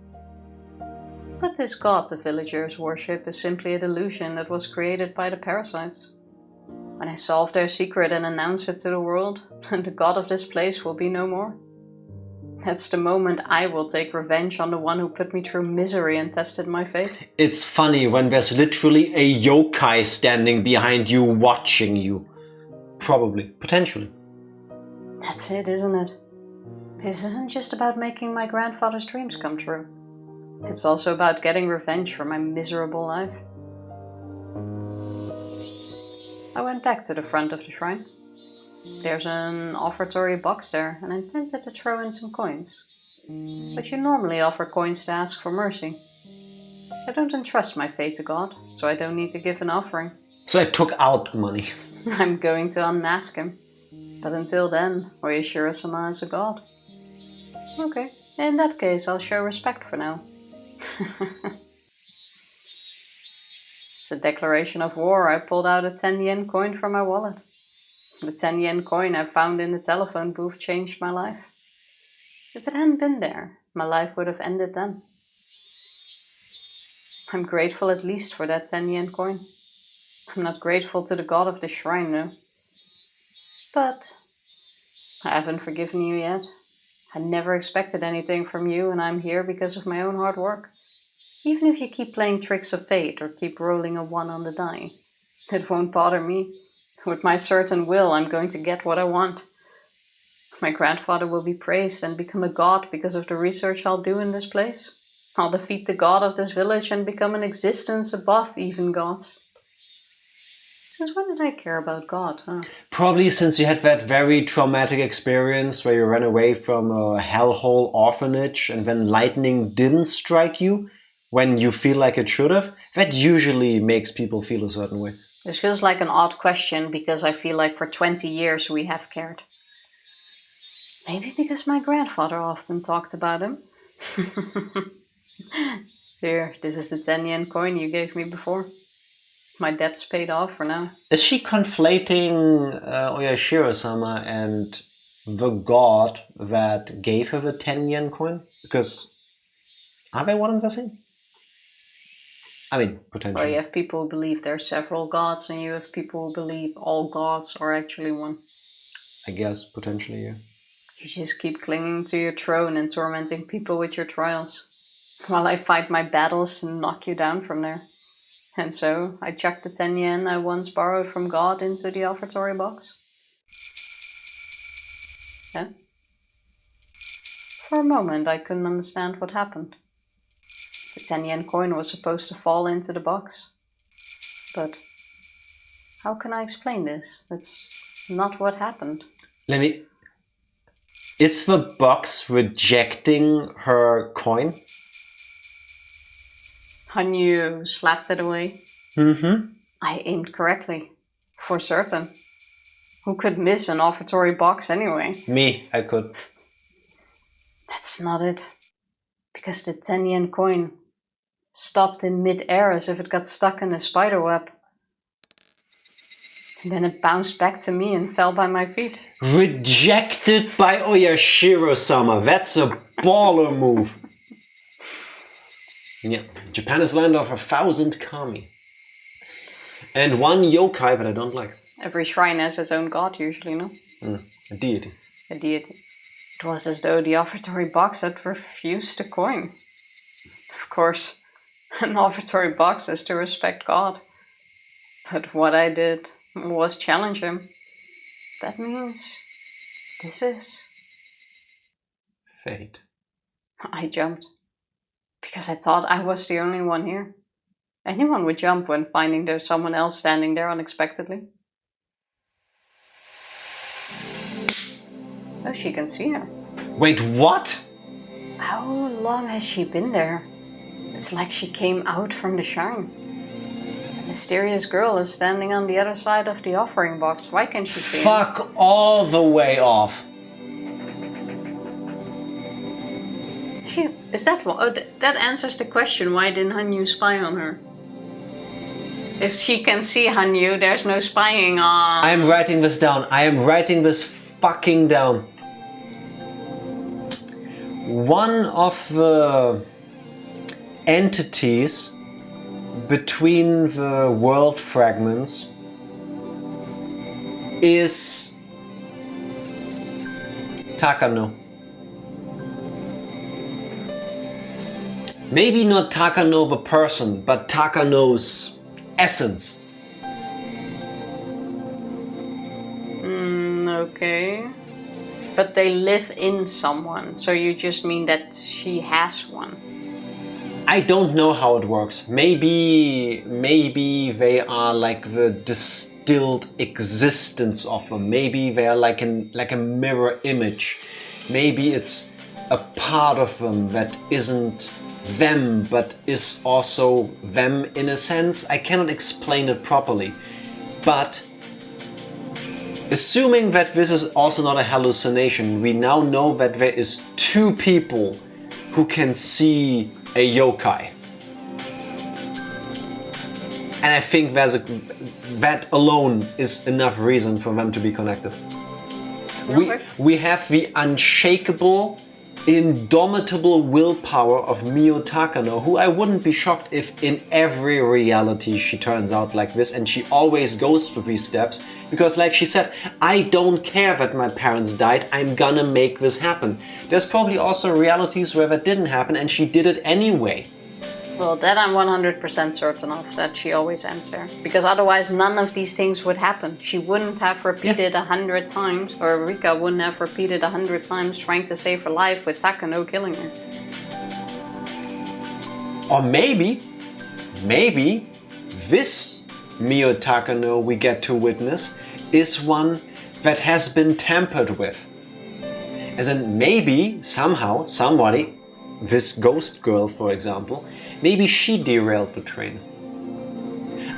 But this god the villagers worship is simply a delusion that was created by the parasites. When I solve their secret and announce it to the world, the god of this place will be no more. That's the moment I will take revenge on the one who put me through misery and tested my faith. It's funny when there's literally a yokai standing behind you watching you. Probably. Potentially. That's it, isn't it? This isn't just about making my grandfather's dreams come true. It's also about getting revenge for my miserable life. I went back to the front of the shrine. There's an offertory box there, and I'm tempted to throw in some coins. But you normally offer coins to ask for mercy. I don't entrust my fate to God, so I don't need to give an offering. So I took out money. I'm going to unmask him. But until then, Oyashiro-sama is a god. Okay, in that case I'll show respect for now. It's a declaration of war. I pulled out a 10 yen coin from my wallet. The 10 yen coin I found in the telephone booth changed my life. If it hadn't been there, my life would have ended then. I'm grateful at least for that 10 yen coin. I'm not grateful to the god of the shrine, though. But I haven't forgiven you yet. I never expected anything from you, and I'm here because of my own hard work. Even if you keep playing tricks of fate or keep rolling a 1 on the die, it won't bother me. With my certain will, I'm going to get what I want. My grandfather will be praised and become a god because of the research I'll do in this place. I'll defeat the god of this village and become an existence above even gods. Since when did I care about God, huh? Probably since you had that very traumatic experience where you ran away from a hellhole orphanage and then lightning didn't strike you when you feel like it should have. That usually makes people feel a certain way. This feels like an odd question because I feel like for 20 years we have cared. Maybe because my grandfather often talked about him. Here, this is the 10 yen coin you gave me before. My debt's paid off for now. Is she conflating Oyashiro-sama and the god that gave her the 10 yen coin? Because are they one and the same? I mean, Or potentially. you have people who believe there are several gods, and you have people who believe all gods are actually one. I guess, potentially, yeah. You just keep clinging to your throne and tormenting people with your trials, while I fight my battles to knock you down from there. And so, I chucked the 10 yen I once borrowed from God into the offertory box. Yeah. For a moment, I couldn't understand what happened. The 10 yen coin was supposed to fall into the box. But how can I explain this? That's not what happened. Is the box rejecting her coin? Hanyu slapped it away. Mm-hmm. I aimed correctly. For certain. Who could miss an offertory box anyway? Me, I could. That's not it. Because the 10 yen coin stopped in mid-air as if it got stuck in a spider web. And then it bounced back to me and fell by my feet. Rejected by Oyashiro-sama. That's a baller move. Yeah, Japan is land of 1,000 kami. And one yokai that I don't like. Every shrine has its own god usually, no? A deity. A deity. It was as though the offertory box had refused the coin. Of course, an offertory box is to respect God. But what I did was challenge him. That means this is... Fate. I jumped. Because I thought I was the only one here. Anyone would jump when finding there's someone else standing there unexpectedly. Oh, she can see her. Wait, what? How long has she been there? It's like she came out from the shrine. A mysterious girl is standing on the other side of the offering box. Why can't she see her? Fuck all the way off. Is that what? Oh, that answers the question. Why didn't Hanyu spy on her? If she can see Hanyu, there's no spying on. I am writing this down. I am writing this fucking down. One of the entities between the world fragments is Takano. Maybe not Takano the person, but Takano's essence. Okay. But they live in someone, so you just mean that she has one. I don't know how it works. Maybe they are like the distilled existence of them. Maybe they are like a mirror image. Maybe it's a part of them that isn't them, but is also them in a sense. I cannot explain it properly. But assuming that this is also not a hallucination, we now know that there is two people who can see a yokai. And I think that alone is enough reason for them to be connected. Okay. We have the unshakable, indomitable willpower of Mio Takano, who I wouldn't be shocked if in every reality she turns out like this, and she always goes through these steps, because like she said, I don't care that my parents died, I'm gonna make this happen. There's probably also realities where that didn't happen and she did it anyway. Well, that I'm 100% certain of, that she always ends there. Because otherwise none of these things would happen. She wouldn't have repeated 100 times, or Rika wouldn't have repeated 100 times trying to save her life with Takano killing her. Or maybe this Mio Takano we get to witness is one that has been tampered with. As in, maybe, somehow, somebody, this ghost girl for example, maybe she derailed the train.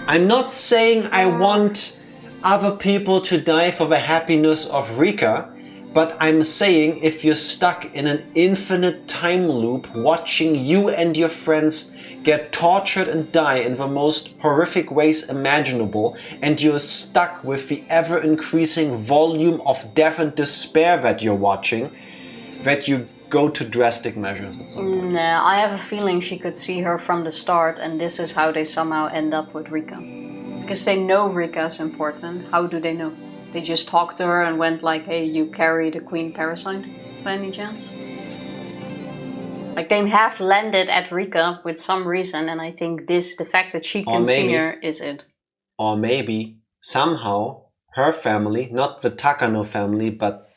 I'm not saying I want other people to die for the happiness of Rika, but I'm saying if you're stuck in an infinite time loop watching you and your friends get tortured and die in the most horrific ways imaginable, and you're stuck with the ever-increasing volume of death and despair that you're watching, that you go to drastic measures at some point. Nah, I have a feeling she could see her from the start, and this is how they somehow end up with Rika. Because they know Rika's important. How do they know? They just talked to her and went like, hey, you carry the queen parasite, by any chance? Like, they have landed at Rika with some reason, and I think the fact that she can see her is it. Or maybe, somehow, her family, not the Takano family, but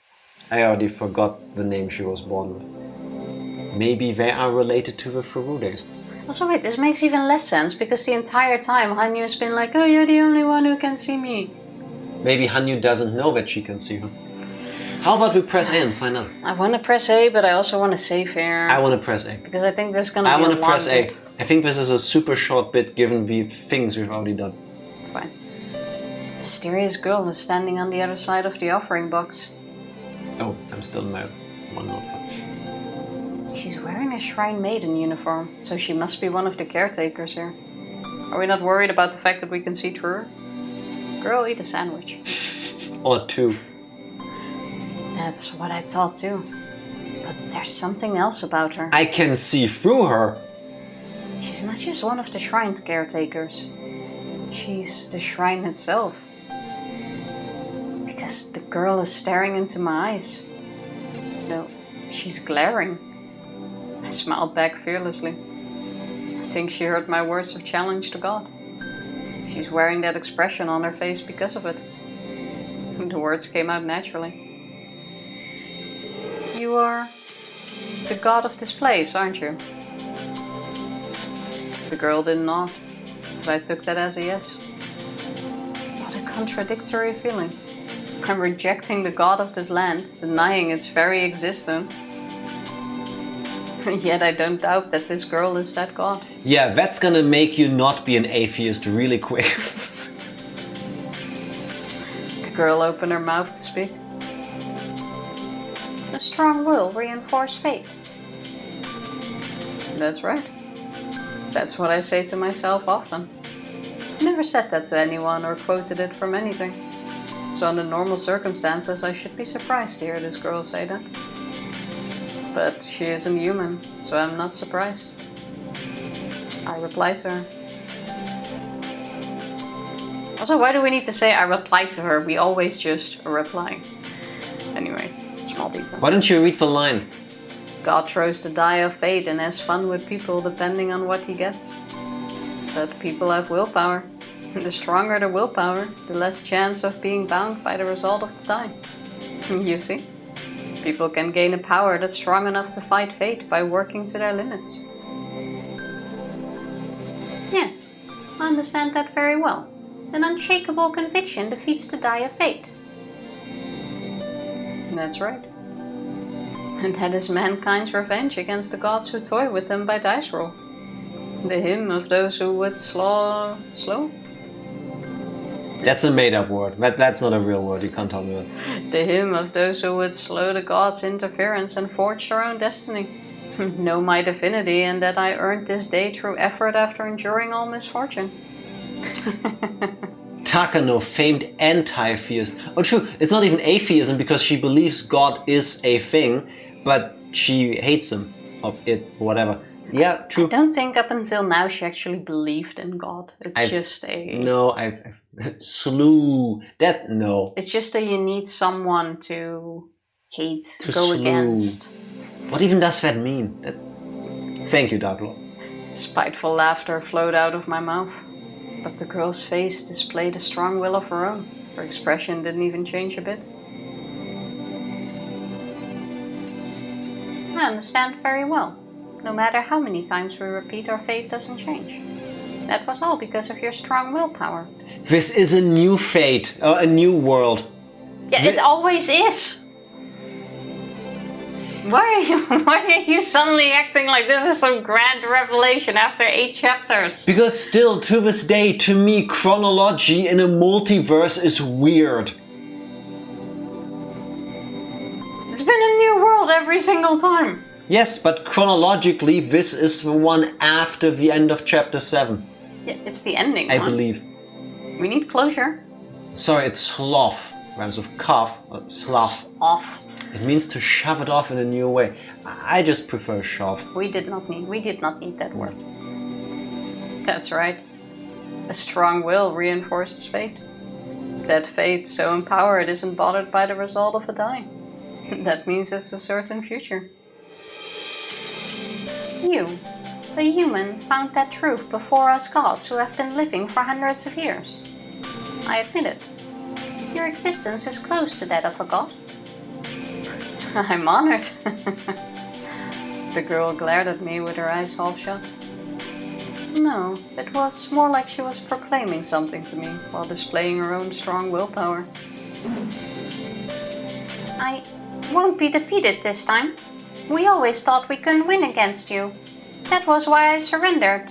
I already forgot the name she was born with. Maybe they are related to the Furudes. Also, wait, this makes even less sense, because the entire time Hanyu has been like, oh, you're the only one who can see me. Maybe Hanyu doesn't know that she can see her. How about we press A and find out? I want to press A, but I also want to save here. I want to press A. Because I think there's going to be I want to long press A. bit. I think this is a super short bit given the things we've already done. Fine. Mysterious girl is standing on the other side of the offering box. Oh, I'm still in my OneNote. She's wearing a shrine maiden uniform, so she must be one of the caretakers here. Are we not worried about the fact that we can see through her? Girl, eat a sandwich. Or two. That's what I thought too. But there's something else about her. I can see through her. She's not just one of the shrine caretakers. She's the shrine itself. Because the girl is staring into my eyes. No, she's glaring. I smiled back fearlessly. I think she heard my words of challenge to God. She's wearing that expression on her face because of it. The words came out naturally. You are the god of this place, aren't you? The girl didn't nod, but I took that as a yes. What a contradictory feeling. I'm rejecting the god of this land, denying its very existence. Yet I don't doubt that this girl is that god. Yeah, that's gonna make you not be an atheist really quick. The girl opened her mouth to speak. A strong will reinforce fate. That's right. That's what I say to myself often. I never said that to anyone or quoted it from anything. So under normal circumstances I should be surprised to hear this girl say that. But she isn't human, so I'm not surprised. I replied to her. Also, why do we need to say I replied to her? We always just are replying. Anyway. Small detail. Why don't you read the line? God throws the die of fate and has fun with people depending on what he gets. But people have willpower. The stronger the willpower, the less chance of being bound by the result of the die. You see? People can gain a power that's strong enough to fight fate by working to their limits. Yes, I understand that very well. An unshakable conviction defeats the die of fate. That's right. And that is mankind's revenge against the gods who toy with them by dice roll. The hymn of those who would slow? That's a made-up word. That's not a real word, you can't tell me that. The hymn of those who would slow the gods' interference and forge their own destiny. Know my divinity and that I earned this day through effort after enduring all misfortune. Takano, famed anti-theist. Oh true, it's not even atheism because she believes God is a thing, but she hates him, or it, or whatever. Yeah, true. I don't think up until now she actually believed in God. It's just a... No, slew. That, no. It's just that you need someone to hate, To go slew. against. What even does that mean? Thank you, Dark Lord. Spiteful laughter flowed out of my mouth. But the girl's face displayed a strong will of her own. Her expression didn't even change a bit. I understand very well. No matter how many times we repeat, our fate doesn't change. That was all because of your strong willpower. This is a new fate, a new world. Yeah, it always is. Why are you suddenly acting like this is some grand revelation after 8 chapters? Because still, to this day, to me, chronology in a multiverse is weird. It's been a new world every single time. Yes, but chronologically, this is the one after the end of chapter 7. Yeah, it's the ending I one. believe. We need closure. Sorry, it's sloth. rhymes with cough, or slough. Off. It means to shove it off in a new way. I just prefer shove. We did not need that word. That's right. A strong will reinforces fate. That fate, so empowered, isn't bothered by the result of a die. That means it's a certain future. You, a human, found that truth before us gods who have been living for hundreds of years. I admit it. Your existence is close to that of a god. I'm honored. The girl glared at me with her eyes half shut. No, it was more like she was proclaiming something to me while displaying her own strong willpower. I won't be defeated this time. We always thought we couldn't win against you. That was why I surrendered.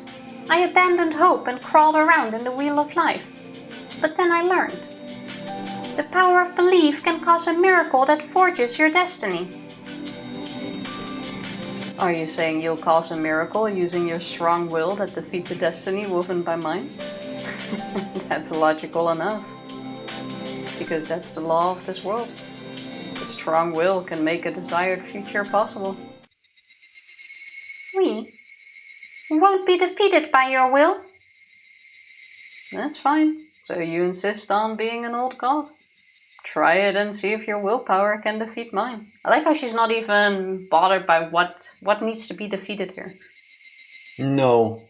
I abandoned hope and crawled around in the wheel of life. But then I learned. The power of belief can cause a miracle that forges your destiny. Are you saying you'll cause a miracle using your strong will that defeat the destiny woven by mine? That's logical enough. Because that's the law of this world. A strong will can make a desired future possible. We won't be defeated by your will. That's fine. So you insist on being an old god. Try it and see if your willpower can defeat mine. I like how she's not even bothered by what needs to be defeated here. No.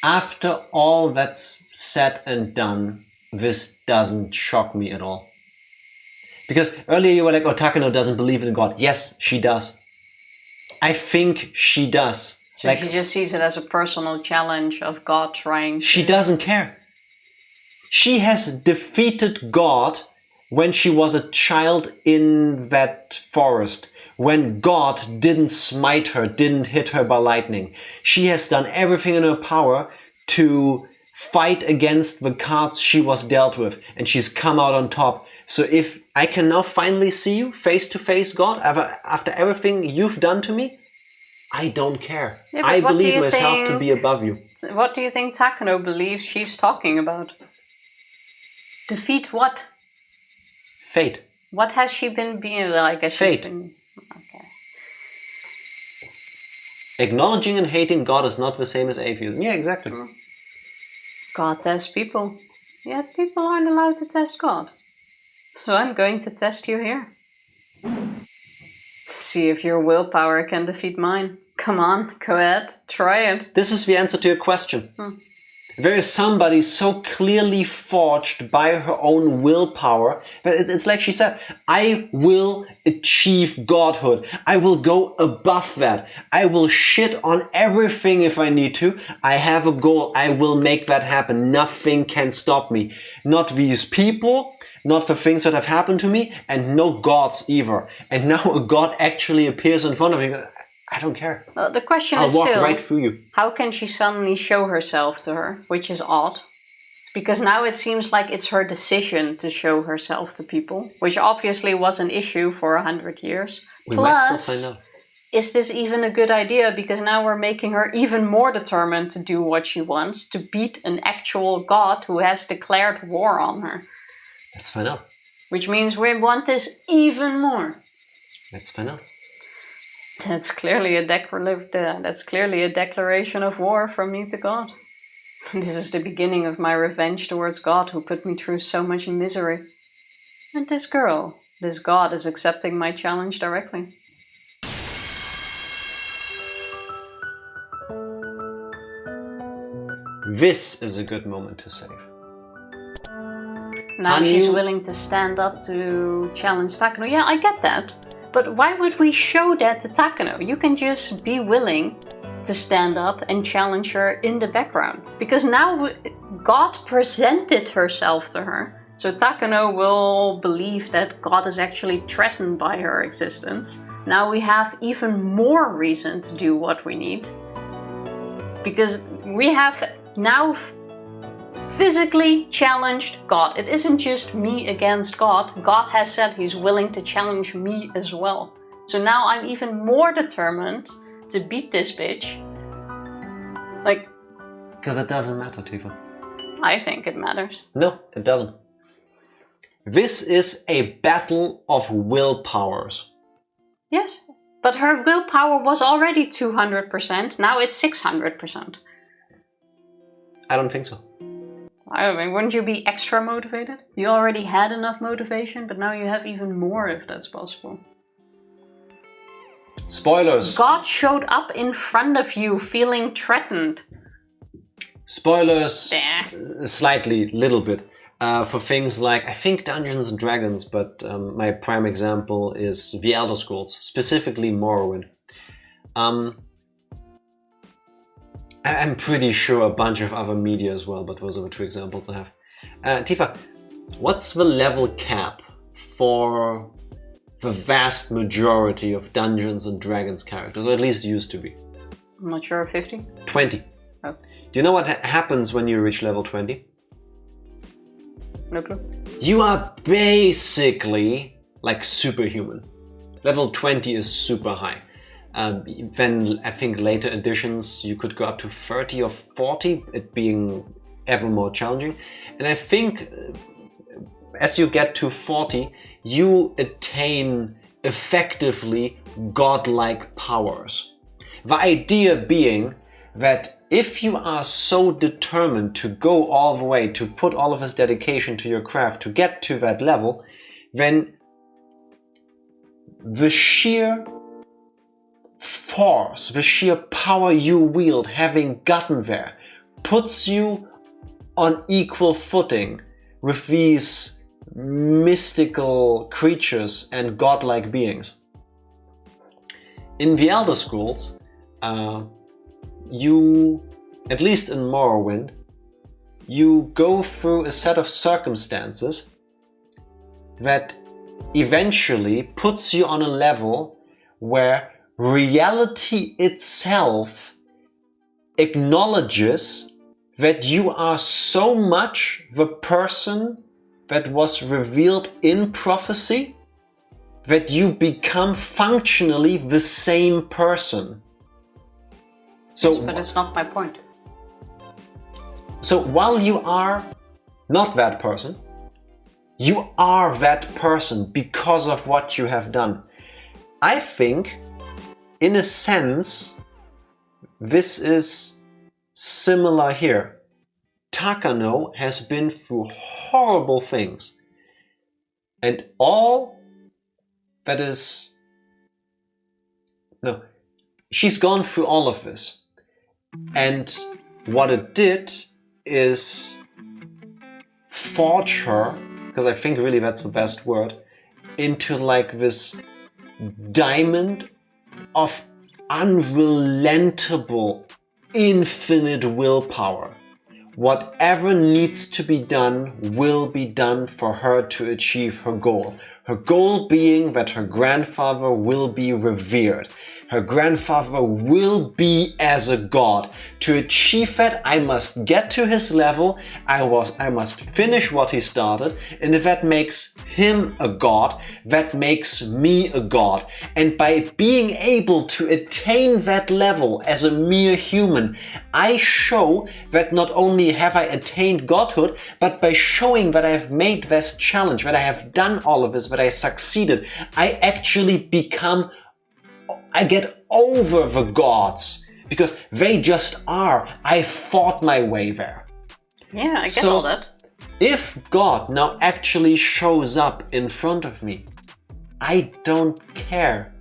After all that's said and done, this doesn't shock me at all. Because earlier you were like, oh, Takano doesn't believe in God. Yes, she does. I think she does. So like, she just sees it as a personal challenge of God trying to... She doesn't care. She has defeated God when she was a child in that forest. When God didn't smite her, didn't hit her by lightning. She has done everything in her power to fight against the cards she was dealt with. And she's come out on top. So if I can now finally see you face to face, God, after everything you've done to me, I don't care. Yeah, I believe myself to be above you. What do you think Takano believes she's talking about? Defeat what? Fate. What has she been being like? Fate. Okay. Acknowledging and hating God is not the same as atheism. Yeah, exactly. God tests people. Yet people aren't allowed to test God. So I'm going to test you here. See if your willpower can defeat mine. Come on, go ahead, try it. This is the answer to your question. There is somebody so clearly forged by her own willpower that it's like she said, I will achieve godhood. I will go above that. I will shit on everything if I need to. I have a goal. I will make that happen. Nothing can stop me. Not these people, not the things that have happened to me, and no gods either. And now a god actually appears in front of me. I don't care. The question I'll is walk still, right through you. How can she suddenly show herself to her? Which is odd. Because now it seems like it's her decision to show herself to people. Which obviously was an issue for 100 years. We Plus, might still find out. Is this even a good idea? Because now we're making her even more determined to do what she wants. To beat an actual god who has declared war on her. Let's find out. Which means we want this even more. Let's find out. That's clearly a declaration of war from me to God. This is the beginning of my revenge towards God, who put me through so much misery. And this girl, this God, is accepting my challenge directly. This is a good moment to save. Now she's willing to stand up to challenge Takano. Yeah, I get that. But why would we show that to Takano? You can just be willing to stand up and challenge her in the background. Because now God presented herself to her. So Takano will believe that God is actually threatened by her existence. Now we have even more reason to do what we need. Because we have now physically challenged God. It isn't just me against God. God has said he's willing to challenge me as well. So now I'm even more determined to beat this bitch. Like... Because it doesn't matter, Tifa. I think it matters. No, it doesn't. This is a battle of willpowers. Yes, but her willpower was already 200%. Now it's 600%. I don't think so. I mean, wouldn't you be extra motivated? You already had enough motivation, but now you have even more if that's possible. Spoilers. God showed up in front of you feeling threatened. Spoilers, slightly, little bit. For things like, I think Dungeons and Dragons, but my prime example is the Elder Scrolls, specifically Morrowind. I'm pretty sure a bunch of other media as well, but those are the two examples I have. Tifa, what's the level cap for the vast majority of Dungeons and Dragons characters, or at least used to be? I'm not sure, 50? 20. Oh. Do you know what happens when you reach level 20? No clue. You are basically like superhuman. Level 20 is super high. Then I think later editions you could go up to 30 or 40, it being ever more challenging. And I think as you get to 40, you attain effectively godlike powers. The idea being that if you are so determined to go all the way, to put all of this dedication to your craft, to get to that level, then the sheer force, the sheer power you wield having gotten there, puts you on equal footing with these mystical creatures and godlike beings. In the Elder Scrolls, you, at least in Morrowind, you go through a set of circumstances that eventually puts you on a level where reality itself acknowledges that you are so much the person that was revealed in prophecy that you become functionally the same person. So, but it's not my point. So while you are not that person, you are that person because of what you have done. I think, in a sense, this is similar here. Takano has been through horrible things, and all that is... No, she's gone through all of this, and what it did is forge her, because I think really that's the best word, into like this diamond of unrelentable, infinite willpower. Whatever needs to be done will be done for her to achieve her goal. Her goal being that her grandfather will be revered. Her grandfather will be as a god. To achieve that, I must get to his level, I must finish what he started, and if that makes him a god, that makes me a god. And by being able to attain that level as a mere human, I show that not only have I attained godhood, but by showing that I have made this challenge, that I have done all of this, that I succeeded, I actually become... I get over the gods, because they just are. I fought my way there. Yeah, I get all that. If God now actually shows up in front of me, I don't care.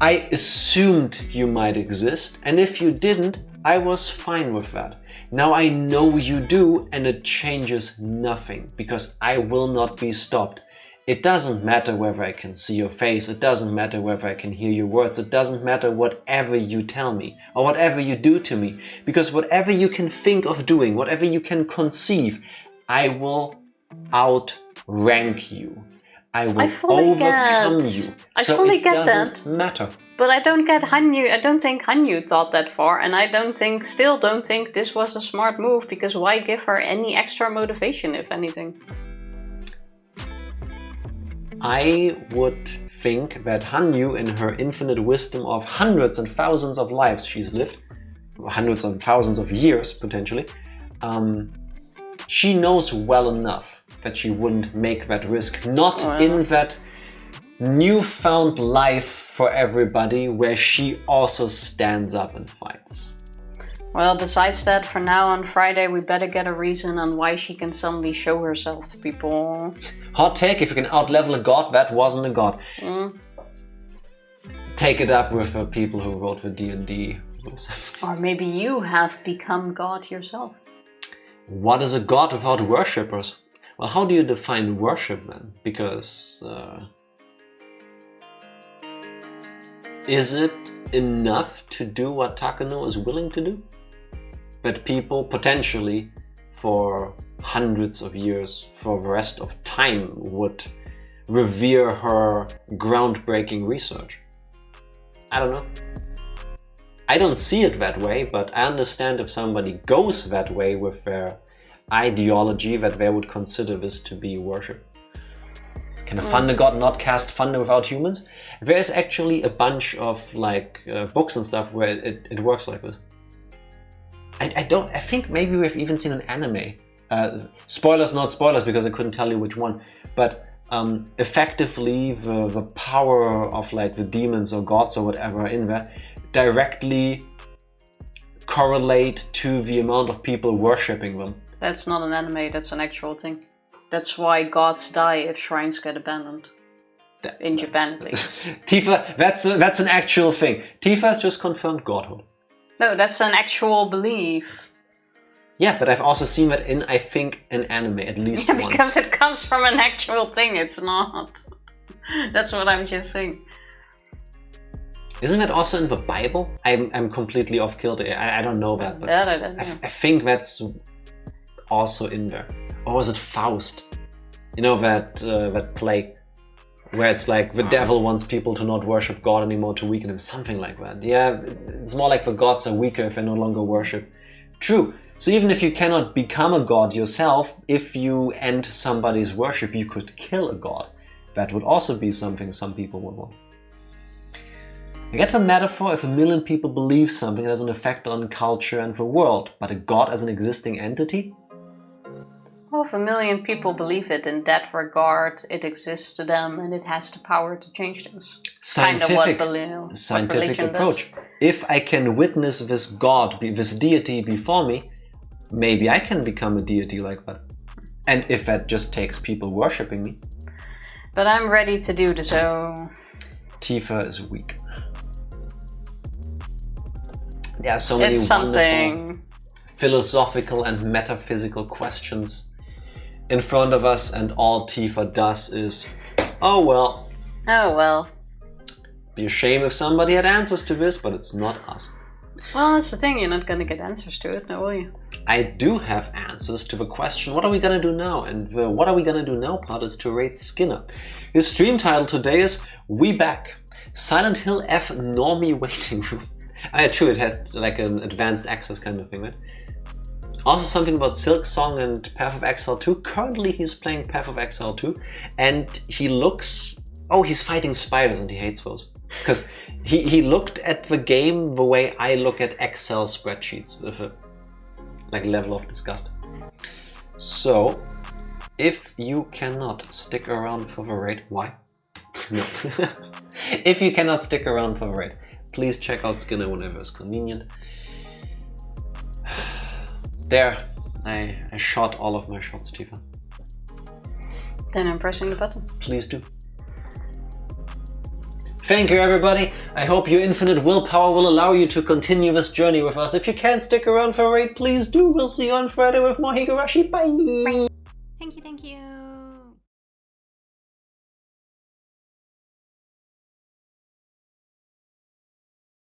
I assumed you might exist, and if you didn't, I was fine with that. Now I know you do, and it changes nothing, because I will not be stopped. It doesn't matter whether I can see your face, it doesn't matter whether I can hear your words, it doesn't matter whatever you tell me or whatever you do to me, because whatever you can think of doing, whatever you can conceive, I will outrank you. I will overcome you. I fully get that. It doesn't matter. But I don't get Hanyu. I don't think Hanyu thought that far, and I still don't think this was a smart move, because why give her any extra motivation, if anything? I would think that Hanyu, in her infinite wisdom of hundreds and thousands of lives she's lived, hundreds and thousands of years potentially, she knows well enough that she wouldn't make that risk. Not in that newfound life for everybody where she also stands up and fights. Well, besides that, for now on Friday we better get a reason on why she can suddenly show herself to people. Hot take, if you can outlevel a god, that wasn't a god. Take it up with the people who wrote the D&D rule sets. Or maybe you have become God yourself. What is a god without worshippers? Well, how do you define worship then? Because is it enough to do what Takano is willing to do? That people potentially for hundreds of years, for the rest of time, would revere her groundbreaking research? I don't know. I don't see it that way, but I understand if somebody goes that way with their ideology, that they would consider this to be worship. Can a thunder god not cast thunder without humans? There's actually a bunch of like books and stuff where it works like this. I think maybe we've even seen an anime. Spoilers, not spoilers, because I couldn't tell you which one. But effectively, the power of like the demons or gods or whatever in there directly correlate to the amount of people worshipping them. That's not an anime, that's an actual thing. That's why gods die if shrines get abandoned. In Japan at least. Tifa, that's an actual thing. Tifa has just confirmed godhood. No, that's an actual belief. Yeah, but I've also seen that in, I think, an anime at least once. Because it comes from an actual thing, it's not. That's what I'm just saying. Isn't that also in the Bible? I'm completely off kilter. I don't know that, but I think that's also in there. Or was it Faust? You know that play where it's like the devil wants people to not worship God anymore to weaken him, something like that. Yeah, it's more like the gods are weaker if they're no longer worshipped. True. So even if you cannot become a god yourself, if you end somebody's worship, you could kill a god. That would also be something some people would want. I get the metaphor if a million people believe something that has an effect on culture and the world, but a god as an existing entity? Well, if a million people believe it in that regard, it exists to them and it has the power to change things. Scientific approach. Does. If I can witness this god, this deity before me, maybe I can become a deity like that. And if that just takes people worshipping me. But I'm ready to do so. Tifa is weak. There are so many wonderful philosophical and metaphysical questions in front of us, and all Tifa does is, oh well. Oh well. Be a shame if somebody had answers to this, but it's not us. Well, that's the thing, you're not gonna get answers to it, no, will you? I do have answers to the question, what are we gonna do now? And the what are we gonna do now part is to rate Skinner. His stream title today is We Back. Silent Hill F Normie Waiting Room. True, it had like an advanced access kind of thing, right? Also something about Silk Song and Path of Exile 2. Currently he's playing Path of Exile 2 and he looks... Oh, he's fighting spiders and he hates those. Because he looked at the game the way I look at Excel spreadsheets with a like level of disgust. So, if you cannot stick around for the raid... Why? No. If you cannot stick around for the raid, please check out Skinner whenever it's convenient. There, I shot all of my shots, Tifa. Then I'm pressing the button. Please do. Thank you, everybody. I hope your infinite willpower will allow you to continue this journey with us. If you can't stick around for a raid, please do. We'll see you on Friday with more Higurashi. Bye! Thank you, thank you.